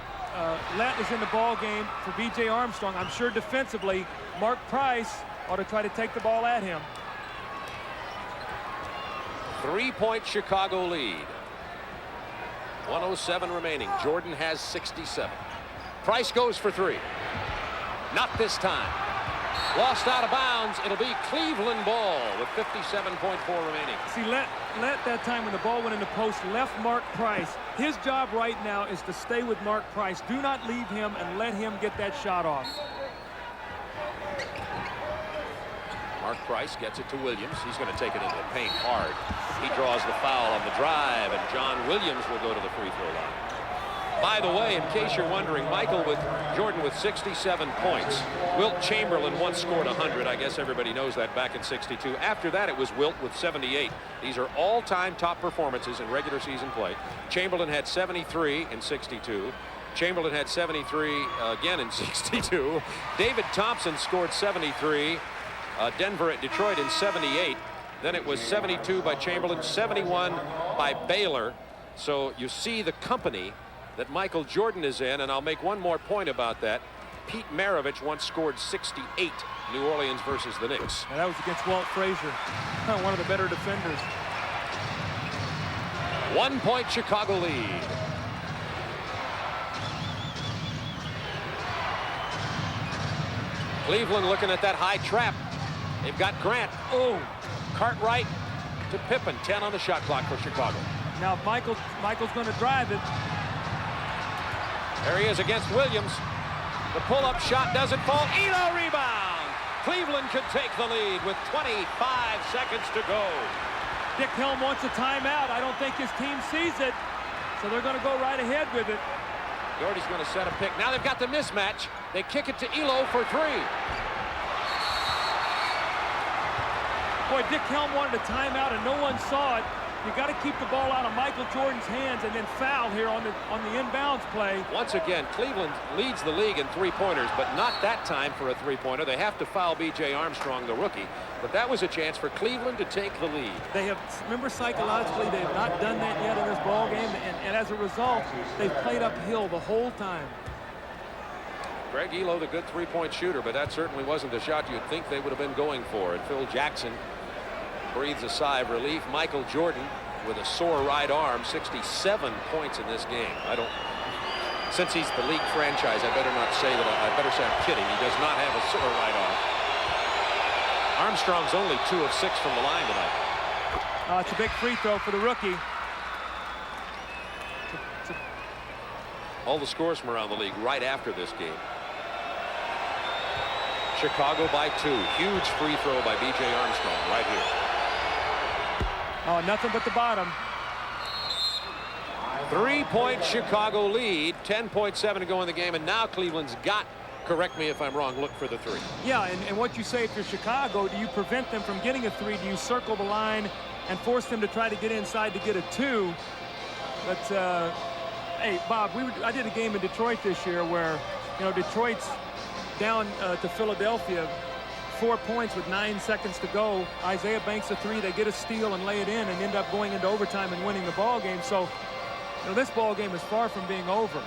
Lett is in the ball game for B.J. Armstrong. I'm sure defensively, Mark Price ought to try to take the ball at him. 3-point Chicago lead. 1:07 remaining. Jordan has 67. Price goes for 3. Not this time. Lost out of bounds. It'll be Cleveland ball with 57.4 remaining. See, Lett that time when the ball went in the post left Mark Price. His job right now is to stay with Mark Price. Do not leave him and let him get that shot off. Mark Price gets it to Williams. He's going to take it into the paint hard. He draws the foul on the drive, and John Williams will go to the free throw line. By the way, in case you're wondering, Jordan with 67 points. Wilt Chamberlain once scored 100. I guess everybody knows that, back in '62. After that, it was Wilt with 78. These are all-time top performances in regular season play. Chamberlain had 73 in '62. Chamberlain had 73 again in '62. David Thompson scored 73. Denver at Detroit in 78. Then it was 72 by Chamberlain, 71 by Baylor. So you see the company that Michael Jordan is in, and I'll make one more point about that. Pete Maravich once scored 68, New Orleans versus the Knicks. And that was against Walt Frazier, one of the better defenders. 1-point Chicago lead. Cleveland looking at that high trap. They've got Grant. Oh, Cartwright to Pippen. 10 on the shot clock for Chicago. Now Michael's going to drive it. There he is against Williams. The pull-up shot doesn't fall. Elo rebound. Cleveland could take the lead with 25 seconds to go. Dick Helm wants a timeout. I don't think his team sees it, so they're going to go right ahead with it. Doherty's going to set a pick. Now they've got the mismatch. They kick it to Elo for 3. Boy, Dick Helm wanted a timeout and no one saw it. You got to keep the ball out of Michael Jordan's hands and then foul here on the inbounds play. Once again, Cleveland leads the league in three-pointers, but not that time for a three-pointer. They have to foul B.J. Armstrong, the rookie. But that was a chance for Cleveland to take the lead. They have, remember, psychologically, they have not done that yet in this ball game, and as a result, they've played uphill the whole time. Greg Elo, the good three-point shooter, but that certainly wasn't the shot you'd think they would have been going for. And Phil Jackson breathes a sigh of relief. Michael Jordan with a sore right arm, 67 points in this game. Since he's the league franchise, I better not say that. I better say I'm kidding. He does not have a sore right arm. Armstrong's only 2 of 6 from the line tonight. It's a big free throw for the rookie. All the scores from around the league right after this game. Chicago by 2. Huge free throw by B.J. Armstrong right here. Oh, nothing but the bottom. 3-point Chicago lead. 10.7 to go in the game, and now Cleveland's got, correct me if I'm wrong, look for the 3. Yeah, and what you say if you're Chicago, do you prevent them from getting a 3? Do you circle the line and force them to try to get inside to get a 2? But, hey, Bob, I did a game in Detroit this year where, you know, Detroit's down to Philadelphia 4 points with 9 seconds to go. Isaiah banks a 3. They get a steal and lay it in and end up going into overtime and winning the ball game. So, you know, this ball game is far from being over.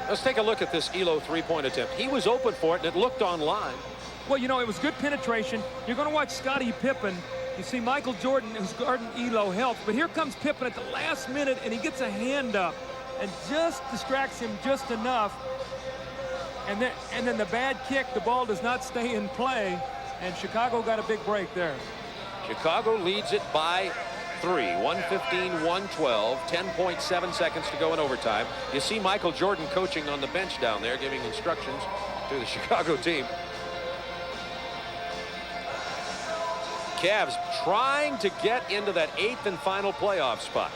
Let's take a look at this Elo three-point attempt. He was open for it, and it looked online. Well, you know, it was good penetration. You're going to watch Scottie Pippen. You see Michael Jordan, who's guarding Elo, helps. But here comes Pippen at the last minute, and he gets a hand up and just distracts him just enough. And then the bad kick, the ball does not stay in play, and Chicago got a big break there. Chicago leads it by 3, 115-112, 10.7 seconds to go in overtime. You see Michael Jordan coaching on the bench down there, giving instructions to the Chicago team. Cavs trying to get into that 8th and final playoff spot.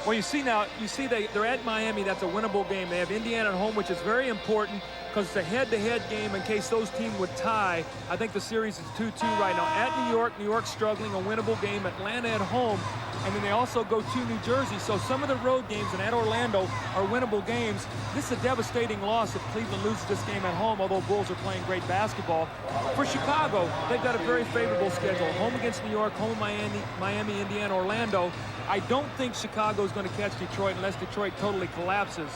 Well, you see they're at Miami. That's a winnable game. They have Indiana at home, which is very important because it's a head-to-head game in case those teams would tie. I think the series is 2-2 right now. At New York struggling, a winnable game. Atlanta at home, and then they also go to New Jersey. So some of the road games and at Orlando are winnable games. This is a devastating loss if Cleveland loses this game at home, although Bulls are playing great basketball. For Chicago, they've got a very favorable schedule. Home against New York, home Miami, Indiana, Orlando. I don't think Chicago's going to catch Detroit unless Detroit totally collapses.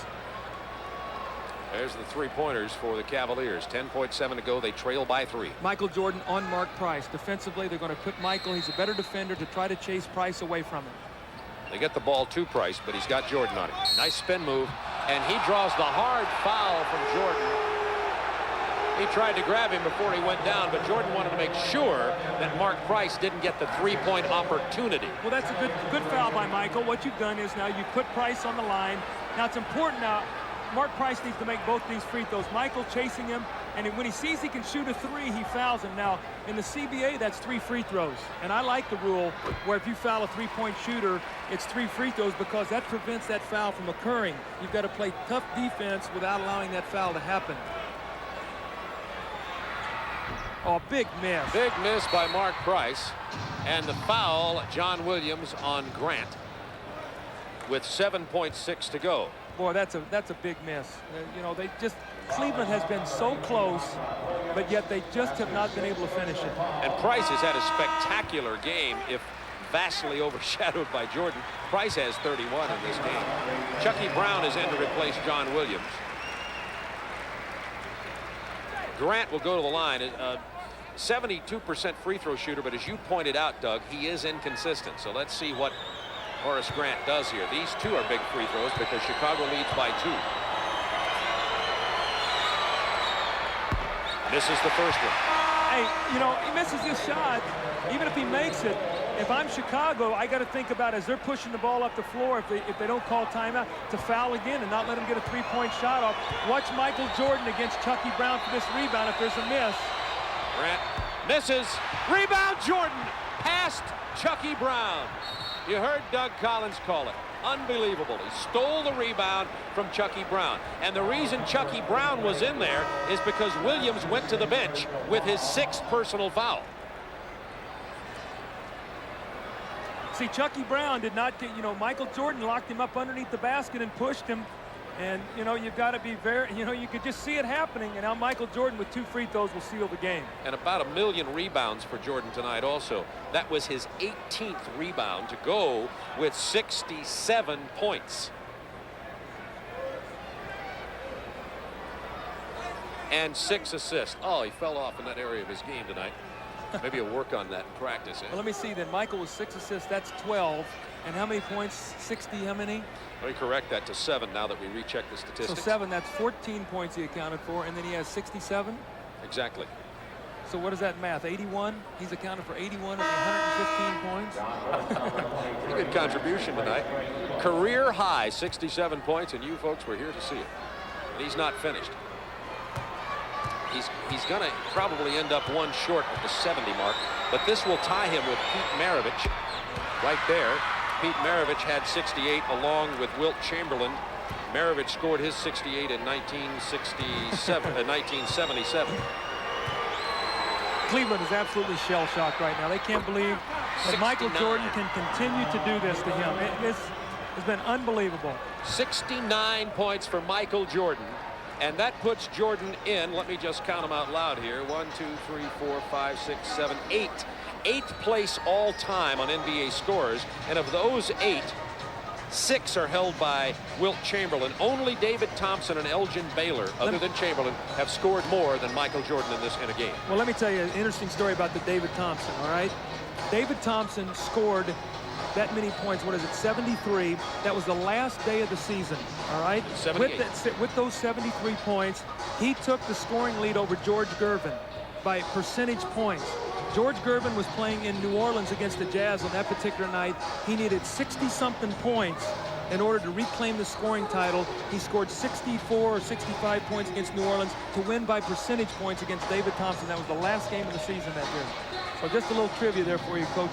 There's the three-pointers for the Cavaliers. 10.7 to go. They trail by 3. Michael Jordan on Mark Price. Defensively, they're going to put Michael. He's a better defender to try to chase Price away from him. They get the ball to Price, but he's got Jordan on it. Nice spin move, and he draws the hard foul from Jordan. He tried to grab him before he went down, but Jordan wanted to make sure that Mark Price didn't get the three-point opportunity. Well, that's a good foul by Michael. What you've done is now you put Price on the line. Now it's important now. Mark Price needs to make both these free throws. Michael chasing him, and when he sees he can shoot a 3, he fouls him. Now, in the CBA, that's 3 free throws. And I like the rule where if you foul a three-point shooter, it's 3 free throws because that prevents that foul from occurring. You've got to play tough defense without allowing that foul to happen. Oh, big miss. Big miss by Mark Price. And the foul, John Williams on Grant with 7.6 to go. Boy, that's a big miss. You know, Cleveland has been so close, but yet they just have not been able to finish it. And Price has had a spectacular game, if vastly overshadowed by Jordan. Price has 31 in this game. Chucky Brown is in to replace John Williams. Grant will go to the line. 72% free throw shooter, but as you pointed out, Doug, he is inconsistent. So let's see what Horace Grant does here. These 2 are big free throws because Chicago leads by 2. This is the first one. Hey, you know, he misses this shot. Even if he makes it, if I'm Chicago, I got to think about as they're pushing the ball up the floor, if they don't call timeout, to foul again and not let him get a three-point shot off. Watch Michael Jordan against Chucky Brown for this rebound if there's a miss. Grant misses. Rebound Jordan. Past Chucky Brown. You heard Doug Collins call it. Unbelievable. He stole the rebound from Chucky Brown. And the reason Chucky Brown was in there is because Williams went to the bench with his 6th personal foul. See, Chucky Brown did not get, you know, Michael Jordan locked him up underneath the basket and pushed him. And, you know, you've got to be very, you know, you could just see it happening. And now Michael Jordan with 2 free throws will seal the game. And about 1 million rebounds for Jordan tonight also. That was his 18th rebound to go with 67 points. And 6 assists. Oh, he fell off in that area of his game tonight. Maybe he'll work on that in practice. Well, let me see then. Michael was 6 assists. That's 12. And how many points? 60, how many? Let me correct that to 7 now that we recheck the statistics. So 7, that's 14 points he accounted for. And then he has 67? Exactly. So what is that math? 81? He's accounted for 81 of the 115 points. Pretty good contribution tonight. Career high 67 points, and you folks were here to see it. And he's not finished. He's going to probably end up 1 short of the 70 mark, but this will tie him with Pete Maravich right there. Pete Maravich had 68 along with Wilt Chamberlain. Maravich scored his 68 in 1977. Cleveland is absolutely shell-shocked right now. They can't believe that Michael Jordan can continue to do this to him. This has been unbelievable. 69 points for Michael Jordan. And that puts Jordan in, let me just count them out loud here, 1, 2, 3, 4, 5, 6, 7, 8. 8th place all time on NBA scorers. And of those 8, 6 are held by Wilt Chamberlain. Only David Thompson and Elgin Baylor, other than Chamberlain, have scored more than Michael Jordan in a game. Well, let me tell you an interesting story about the David Thompson, all right? David Thompson scored that many points. What is it, 73? That was the last day of the season, all right? With those 73 points, he took the scoring lead over George Gervin by percentage points. George Gervin was playing in New Orleans against the Jazz on that particular night. He needed 60-something points in order to reclaim the scoring title. He scored 64 or 65 points against New Orleans to win by percentage points against David Thompson. That was the last game of the season that year. So just a little trivia there for you, Coach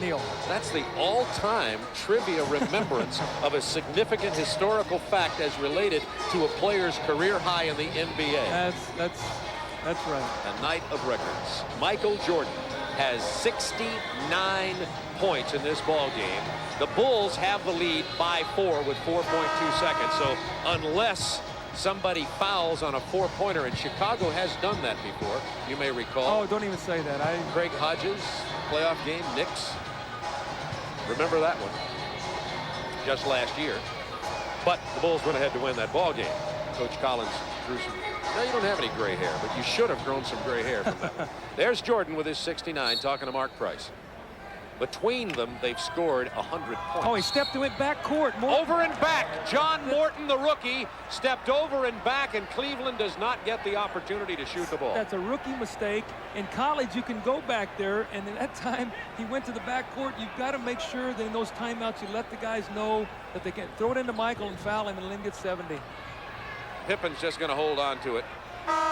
Neal. That's the all-time trivia remembrance of a significant historical fact as related to a player's career high in the NBA. That's right. A night of records. Michael Jordan has 69 points in this ball game. The Bulls have the lead by 4 with 4.2 seconds. So unless somebody fouls on a 4-pointer, and Chicago has done that before, you may recall. Oh, don't even say that. Craig Hodges, playoff game, Knicks. Remember that one? Just last year. But the Bulls went ahead to win that ball game. Coach Collins drew some. Now, you don't have any gray hair, but you should have grown some gray hair from that one. There's Jordan with his 69 talking to Mark Price. Between them, they've scored 100 points. Oh, he stepped away back court. Over and back. John Morton, the rookie, stepped over and back, and Cleveland does not get the opportunity to shoot the ball. That's a rookie mistake. In college, you can go back there, and at that time, he went to the back court. You've got to make sure that in those timeouts, you let the guys know that they can throw it into Michael and foul him and let him get 70. Pippen's just going to hold on to it.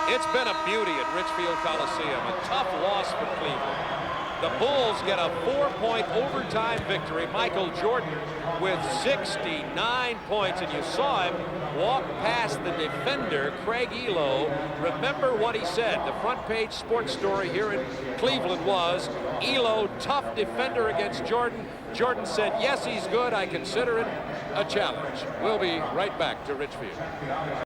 It's been a beauty at Richfield Coliseum. A tough loss for Cleveland. The Bulls get a 4-point overtime victory. Michael Jordan with 69 points, and you saw him walk past the defender, Craig Elo. Remember what he said. The front page sports story here in Cleveland was, Elo, tough defender against Jordan. Jordan said, yes, he's good. I consider it a challenge. We'll be right back to Richfield.